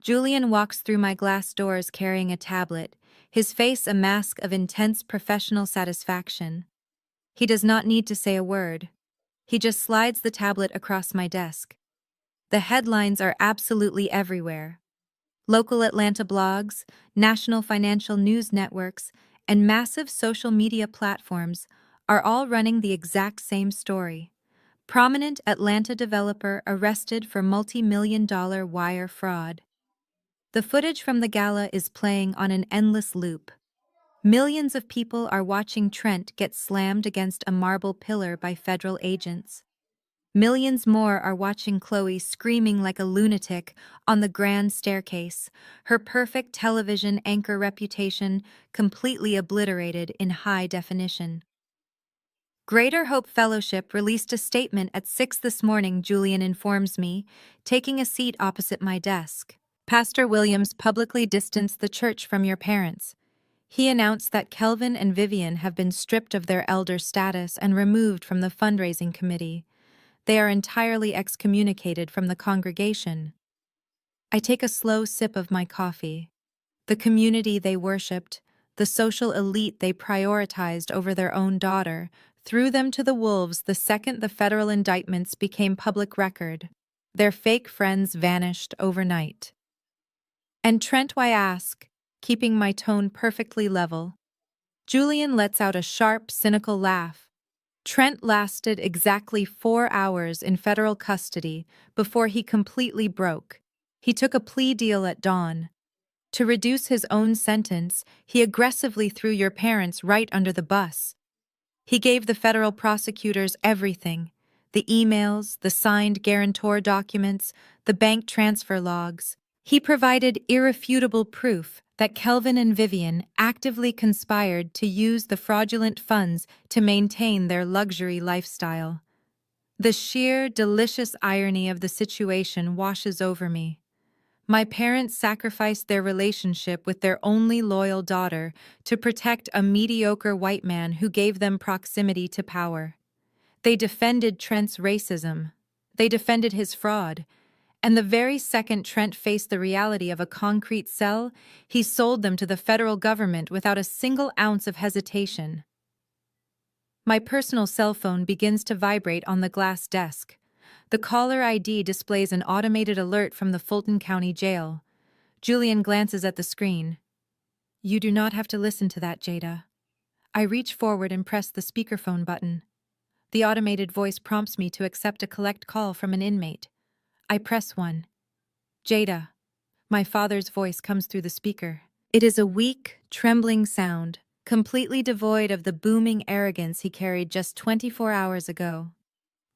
Julian walks through my glass doors carrying a tablet, his face a mask of intense professional satisfaction. He does not need to say a word. He just slides the tablet across my desk. The headlines are absolutely everywhere. Local Atlanta blogs, national financial news networks, and massive social media platforms are all running the exact same story. Prominent Atlanta developer arrested for multi-million-dollar wire fraud. The footage from the gala is playing on an endless loop. Millions of people are watching Trent get slammed against a marble pillar by federal agents. Millions more are watching Chloe screaming like a lunatic on the grand staircase, her perfect television anchor reputation completely obliterated in high definition. Greater Hope Fellowship released a statement at 6 this morning, Julian informs me, taking a seat opposite my desk. Pastor Williams publicly distanced the church from your parents. He announced that Kelvin and Vivian have been stripped of their elder status and removed from the fundraising committee. They are entirely excommunicated from the congregation. I take a slow sip of my coffee. The community they worshipped, the social elite they prioritized over their own daughter, threw them to the wolves the second the federal indictments became public record. Their fake friends vanished overnight. And Trent, I ask, keeping my tone perfectly level. Julian lets out a sharp, cynical laugh. Trent lasted exactly 4 hours in federal custody before he completely broke. He took a plea deal at dawn. To reduce his own sentence, he aggressively threw your parents right under the bus. He gave the federal prosecutors everything: the emails, the signed guarantor documents, the bank transfer logs. He provided irrefutable proof that Kelvin and Vivian actively conspired to use the fraudulent funds to maintain their luxury lifestyle. The sheer, delicious irony of the situation washes over me. My parents sacrificed their relationship with their only loyal daughter to protect a mediocre white man who gave them proximity to power. They defended Trent's racism. They defended his fraud. And the very second Trent faced the reality of a concrete cell, he sold them to the federal government without a single ounce of hesitation. My personal cell phone begins to vibrate on the glass desk. The caller ID displays an automated alert from the Fulton County Jail. Julian glances at the screen. You do not have to listen to that, Jada. I reach forward and press the speakerphone button. The automated voice prompts me to accept a collect call from an inmate. I press 1. Jada. My father's voice comes through the speaker. It is a weak, trembling sound, completely devoid of the booming arrogance he carried just 24 hours ago.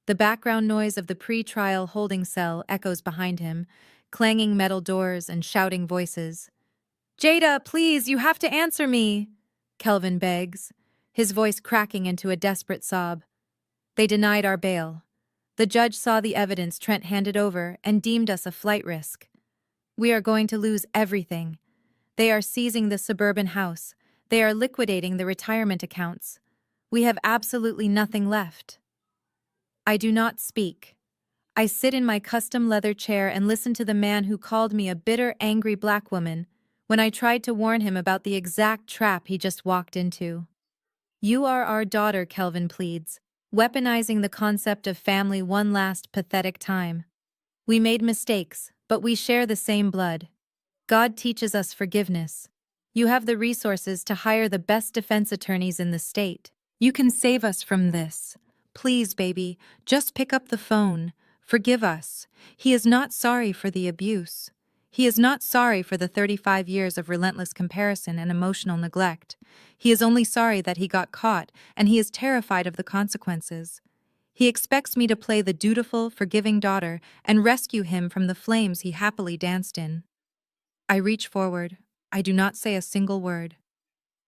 The background noise of the pre-trial holding cell echoes behind him, clanging metal doors and shouting voices. "Jada, please, you have to answer me," Kelvin begs, his voice cracking into a desperate sob. They denied our bail. The judge saw the evidence Trent handed over and deemed us a flight risk. We are going to lose everything. They are seizing the suburban house. They are liquidating the retirement accounts. We have absolutely nothing left. I do not speak. I sit in my custom leather chair and listen to the man who called me a bitter, angry black woman when I tried to warn him about the exact trap he just walked into. "You are our daughter," Kelvin pleads, weaponizing the concept of family one last pathetic time. "We made mistakes, but we share the same blood. God teaches us forgiveness. You have the resources to hire the best defense attorneys in the state. You can save us from this. Please, baby, just pick up the phone. Forgive us. He is not sorry for the abuse. He is not sorry for the 35 years of relentless comparison and emotional neglect. He is only sorry that he got caught, and he is terrified of the consequences. He expects me to play the dutiful, forgiving daughter and rescue him from the flames he happily danced in." I reach forward. I do not say a single word.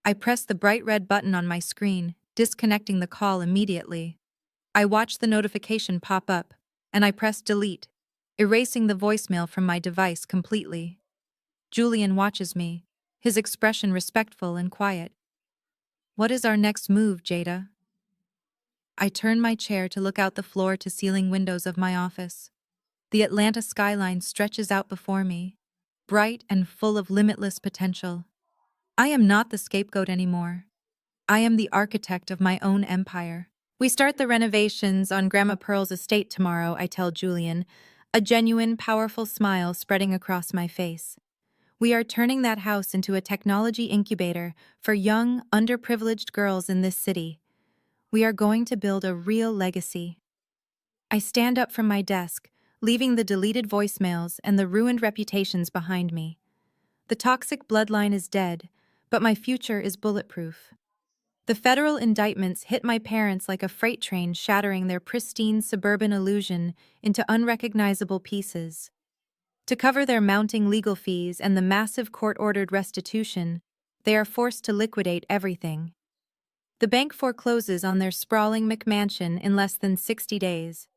I press the bright red button on my screen, disconnecting the call immediately. I watch the notification pop up, and I press delete, erasing the voicemail from my device completely. Julian watches me, his expression respectful and quiet. "What is our next move, Jada?" I turn my chair to look out the floor-to-ceiling windows of my office. The Atlanta skyline stretches out before me, bright and full of limitless potential. I am not the scapegoat anymore. I am the architect of my own empire. "We start the renovations on Grandma Pearl's estate tomorrow," I tell Julian, a genuine, powerful smile spreading across my face. "We are turning that house into a technology incubator for young, underprivileged girls in this city. We are going to build a real legacy." I stand up from my desk, leaving the deleted voicemails and the ruined reputations behind me. The toxic bloodline is dead, but my future is bulletproof. The federal indictments hit my parents like a freight train, shattering their pristine suburban illusion into unrecognizable pieces. To cover their mounting legal fees and the massive court-ordered restitution, they are forced to liquidate everything. The bank forecloses on their sprawling McMansion in less than 60 days.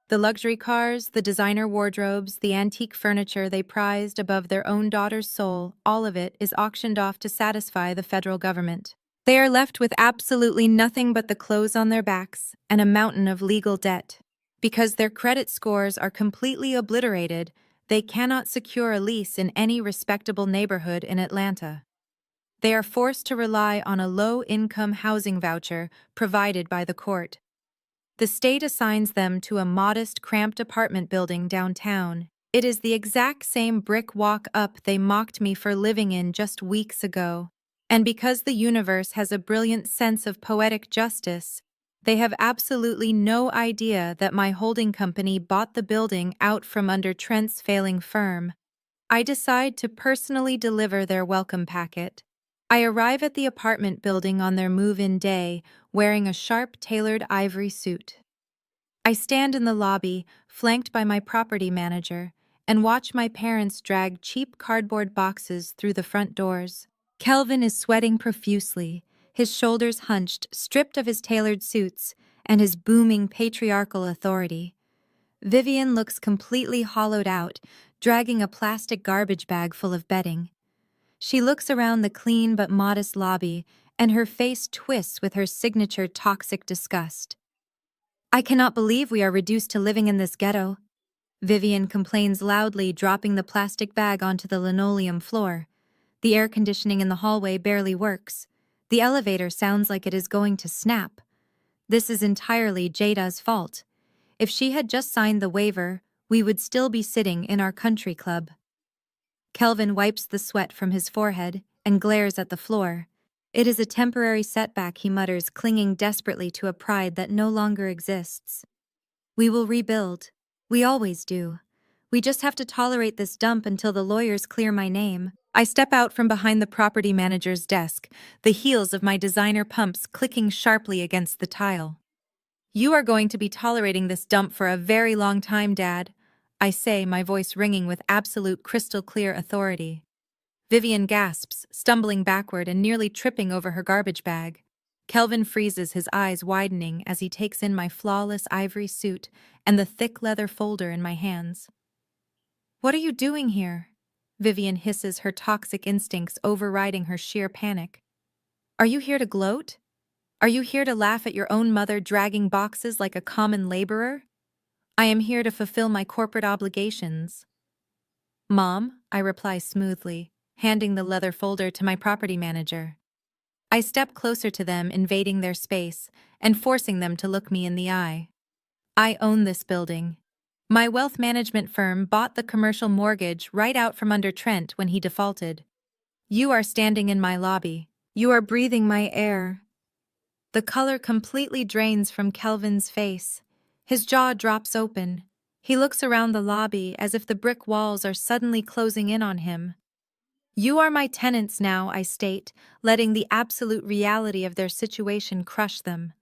The luxury cars, the designer wardrobes, the antique furniture they prized above their own daughter's soul, all of it is auctioned off to satisfy the federal government. They are left with absolutely nothing but the clothes on their backs and a mountain of legal debt. Because their credit scores are completely obliterated, they cannot secure a lease in any respectable neighborhood in Atlanta. They are forced to rely on a low-income housing voucher provided by the court. The state assigns them to a modest, cramped apartment building downtown. It is the exact same brick walk-up they mocked me for living in just weeks ago. And because the universe has a brilliant sense of poetic justice, they have absolutely no idea that my holding company bought the building out from under Trent's failing firm. I decide to personally deliver their welcome packet. I arrive at the apartment building on their move-in day, wearing a sharp, tailored ivory suit. I stand in the lobby, flanked by my property manager, and watch my parents drag cheap cardboard boxes through the front doors. Kelvin is sweating profusely, his shoulders hunched, stripped of his tailored suits and his booming patriarchal authority. Vivian looks completely hollowed out, dragging a plastic garbage bag full of bedding. She looks around the clean but modest lobby, and her face twists with her signature toxic disgust. "I cannot believe we are reduced to living in this ghetto," Vivian complains loudly, dropping the plastic bag onto the linoleum floor. The air conditioning in the hallway barely works. The elevator sounds like it is going to snap. This is entirely Jada's fault. If she had just signed the waiver, we would still be sitting in our country club. Kelvin wipes the sweat from his forehead and glares at the floor. It is a temporary setback, he mutters, clinging desperately to a pride that no longer exists. "We will rebuild. We always do. We just have to tolerate this dump until the lawyers clear my name." I step out from behind the property manager's desk, the heels of my designer pumps clicking sharply against the tile. "You are going to be tolerating this dump for a very long time, Dad. I say, my voice ringing with absolute crystal-clear authority. Vivian gasps, stumbling backward and nearly tripping over her garbage bag. Kelvin freezes, his eyes widening as he takes in my flawless ivory suit and the thick leather folder in my hands. "What are you doing here?" Vivian hisses, her toxic instincts overriding her sheer panic. "Are you here to gloat? Are you here to laugh at your own mother dragging boxes like a common laborer? I am here to fulfill my corporate obligations." "Mom," I reply smoothly, handing the leather folder to my property manager. I step closer to them, invading their space and forcing them to look me in the eye. "I own this building. My wealth management firm bought the commercial mortgage right out from under Trent when he defaulted. You are standing in my lobby. You are breathing my air." The color completely drains from Kelvin's face. His jaw drops open. He looks around the lobby as if the brick walls are suddenly closing in on him. "You are my tenants now," I state, letting the absolute reality of their situation crush them.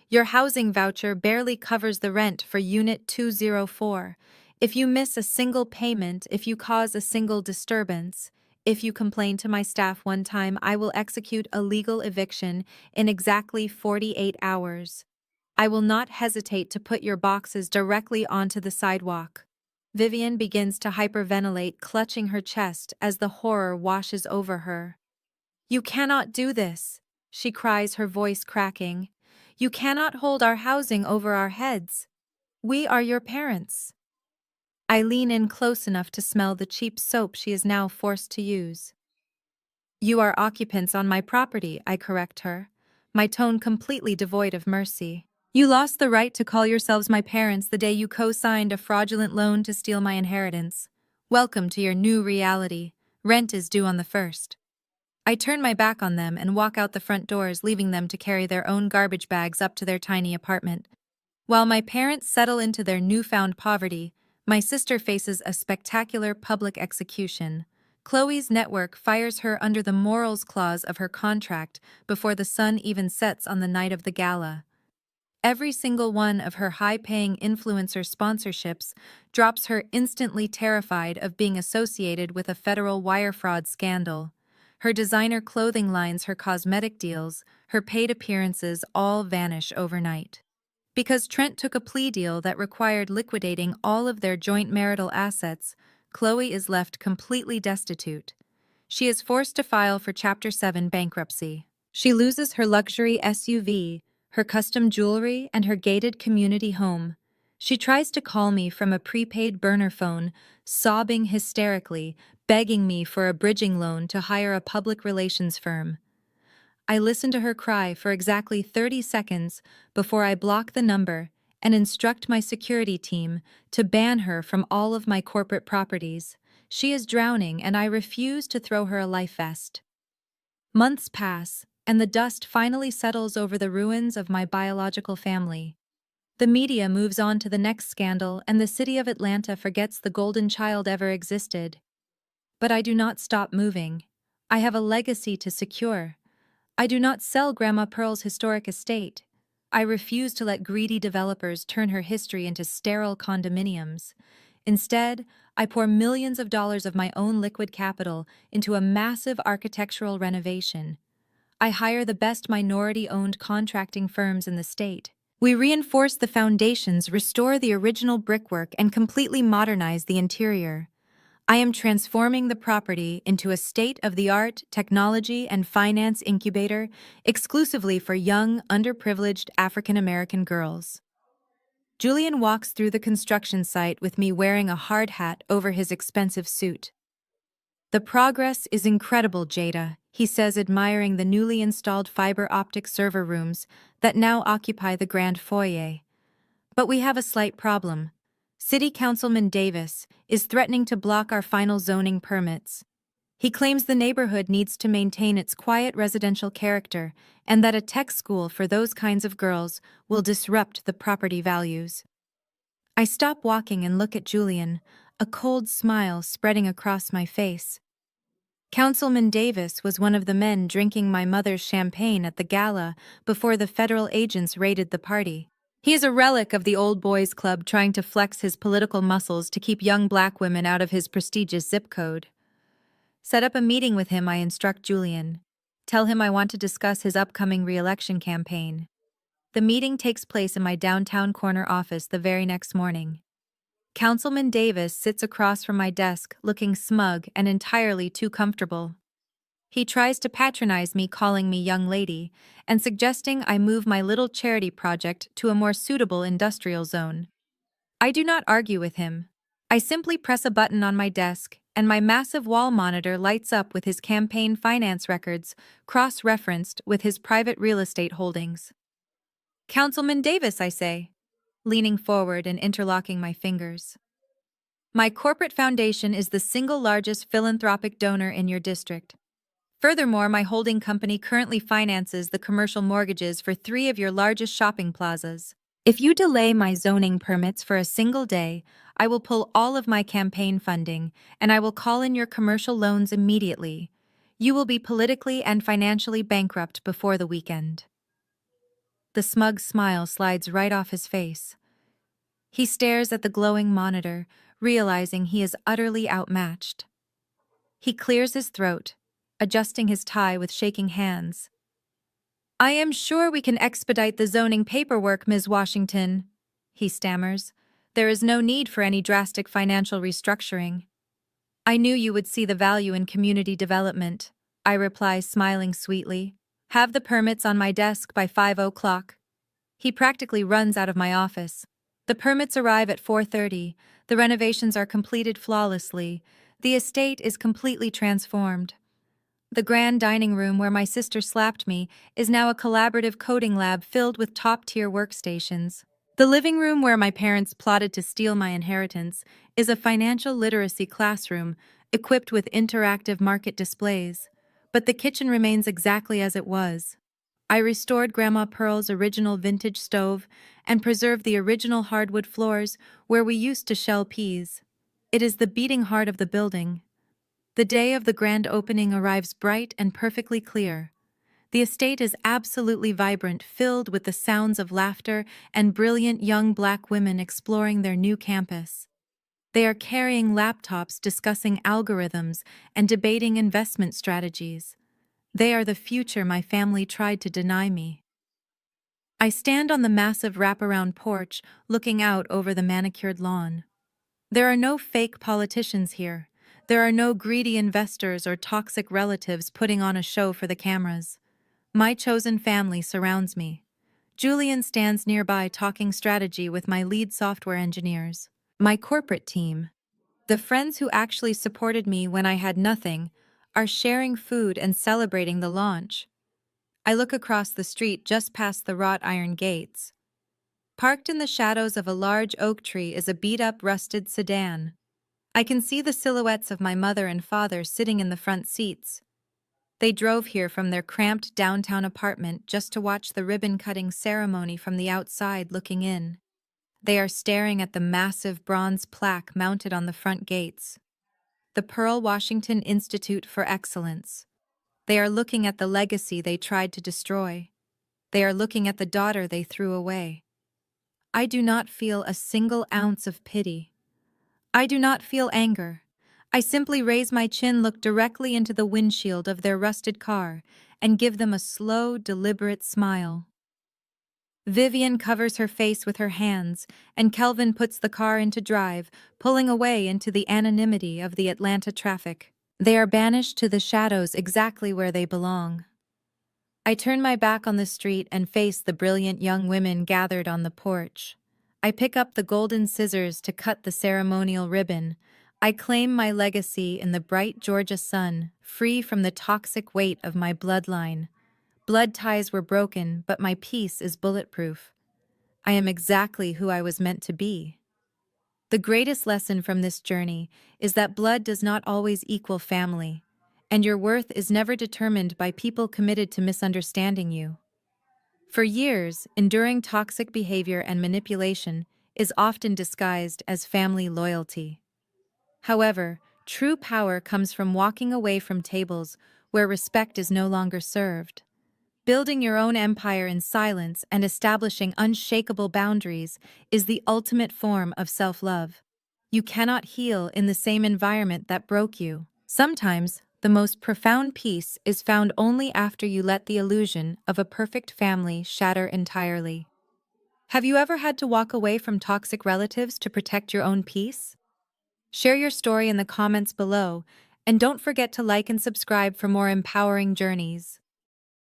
"Your housing voucher barely covers the rent for Unit 204. If you miss a single payment, if you cause a single disturbance, if you complain to my staff one time, I will execute a legal eviction in exactly 48 hours. I will not hesitate to put your boxes directly onto the sidewalk." Vivian begins to hyperventilate, clutching her chest as the horror washes over her. "You cannot do this," she cries, her voice cracking. "You cannot hold our housing over our heads. We are your parents." I lean in close enough to smell the cheap soap she is now forced to use. "You are occupants on my property," I correct her, my tone completely devoid of mercy. "You lost the right to call yourselves my parents the day you co-signed a fraudulent loan to steal my inheritance. Welcome to your new reality. Rent is due on the 1st. I turn my back on them and walk out the front doors, leaving them to carry their own garbage bags up to their tiny apartment. While my parents settle into their newfound poverty, my sister faces a spectacular public execution. Chloe's network fires her under the morals clause of her contract before the sun even sets on the night of the gala. Every single one of her high-paying influencer sponsorships drops her, instantly terrified of being associated with a federal wire fraud scandal. Her designer clothing lines, her cosmetic deals, her paid appearances all vanish overnight. Because Trent took a plea deal that required liquidating all of their joint marital assets, Chloe is left completely destitute. She is forced to file for Chapter 7 bankruptcy. She loses her luxury SUV, her custom jewelry, and her gated community home. She tries to call me from a prepaid burner phone, sobbing hysterically, begging me for a bridging loan to hire a public relations firm. I listen to her cry for exactly 30 seconds before I block the number and instruct my security team to ban her from all of my corporate properties. She is drowning, and I refuse to throw her a life vest. Months pass, and the dust finally settles over the ruins of my biological family. The media moves on to the next scandal, and the city of Atlanta forgets the golden child ever existed. But I do not stop moving. I have a legacy to secure. I do not sell Grandma Pearl's historic estate. I refuse to let greedy developers turn her history into sterile condominiums. Instead, I pour millions of dollars of my own liquid capital into a massive architectural renovation. I hire the best minority-owned contracting firms in the state. We reinforce the foundations, restore the original brickwork, and completely modernize the interior. I am transforming the property into a state-of-the-art technology and finance incubator exclusively for young, underprivileged African-American girls. Julian walks through the construction site with me wearing a hard hat over his expensive suit. "The progress is incredible, Jada," he says, admiring the newly installed fiber optic server rooms that now occupy the grand foyer. "But we have a slight problem. City Councilman Davis is threatening to block our final zoning permits. He claims the neighborhood needs to maintain its quiet residential character and that a tech school for those kinds of girls will disrupt the property values." I stop walking and look at Julian, a cold smile spreading across my face. Councilman Davis was one of the men drinking my mother's champagne at the gala before the federal agents raided the party. He is a relic of the old boys club trying to flex his political muscles to keep young black women out of his prestigious zip code. Set up a meeting with him, I instruct Julian. Tell him I want to discuss his upcoming re-election campaign. The meeting takes place in my downtown corner office the very next morning. Councilman Davis sits across from my desk, looking smug and entirely too comfortable. He tries to patronize me, calling me young lady, and suggesting I move my little charity project to a more suitable industrial zone. I do not argue with him. I simply press a button on my desk, and my massive wall monitor lights up with his campaign finance records, cross-referenced with his private real estate holdings. Councilman Davis, I say, leaning forward and interlocking my fingers. My corporate foundation is the single largest philanthropic donor in your district. Furthermore, my holding company currently finances the commercial mortgages for 3 of your largest shopping plazas. If you delay my zoning permits for a single day, I will pull all of my campaign funding, and I will call in your commercial loans immediately. You will be politically and financially bankrupt before the weekend. The smug smile slides right off his face. He stares at the glowing monitor, realizing he is utterly outmatched. He clears his throat, adjusting his tie with shaking hands. I am sure we can expedite the zoning paperwork, Ms. Washington, he stammers. There is no need for any drastic financial restructuring. I knew you would see the value in community development, I reply, smiling sweetly. Have the permits on my desk by 5 o'clock. He practically runs out of my office. The permits arrive at 4:30. The renovations are completed flawlessly. The estate is completely transformed. The grand dining room where my sister slapped me is now a collaborative coding lab filled with top-tier workstations. The living room where my parents plotted to steal my inheritance is a financial literacy classroom equipped with interactive market displays. But the kitchen remains exactly as it was. I restored Grandma Pearl's original vintage stove and preserved the original hardwood floors where we used to shell peas. It is the beating heart of the building. The day of the grand opening arrives bright and perfectly clear. The estate is absolutely vibrant, filled with the sounds of laughter and brilliant young black women exploring their new campus. They are carrying laptops, discussing algorithms, and debating investment strategies. They are the future my family tried to deny me. I stand on the massive wraparound porch, looking out over the manicured lawn. There are no fake politicians here. There are no greedy investors or toxic relatives putting on a show for the cameras. My chosen family surrounds me. Julian stands nearby talking strategy with my lead software engineers. My corporate team, the friends who actually supported me when I had nothing, are sharing food and celebrating the launch. I look across the street just past the wrought iron gates. Parked in the shadows of a large oak tree is a beat-up rusted sedan. I can see the silhouettes of my mother and father sitting in the front seats. They drove here from their cramped downtown apartment just to watch the ribbon-cutting ceremony from the outside looking in. They are staring at the massive bronze plaque mounted on the front gates. The Pearl Washington Institute for Excellence. They are looking at the legacy they tried to destroy. They are looking at the daughter they threw away. I do not feel a single ounce of pity. I do not feel anger. I simply raise my chin, look directly into the windshield of their rusted car, and give them a slow, deliberate smile. Vivian covers her face with her hands, and Kelvin puts the car into drive, pulling away into the anonymity of the Atlanta traffic. They are banished to the shadows exactly where they belong. I turn my back on the street and face the brilliant young women gathered on the porch. I pick up the golden scissors to cut the ceremonial ribbon. I claim my legacy in the bright Georgia sun, free from the toxic weight of my bloodline. Blood ties were broken, but my peace is bulletproof. I am exactly who I was meant to be. The greatest lesson from this journey is that blood does not always equal family, and your worth is never determined by people committed to misunderstanding you. For years, enduring toxic behavior and manipulation is often disguised as family loyalty. However, true power comes from walking away from tables where respect is no longer served. Building your own empire in silence and establishing unshakable boundaries is the ultimate form of self-love. You cannot heal in the same environment that broke you. Sometimes, the most profound peace is found only after you let the illusion of a perfect family shatter entirely. Have you ever had to walk away from toxic relatives to protect your own peace? Share your story in the comments below, and don't forget to like and subscribe for more empowering journeys.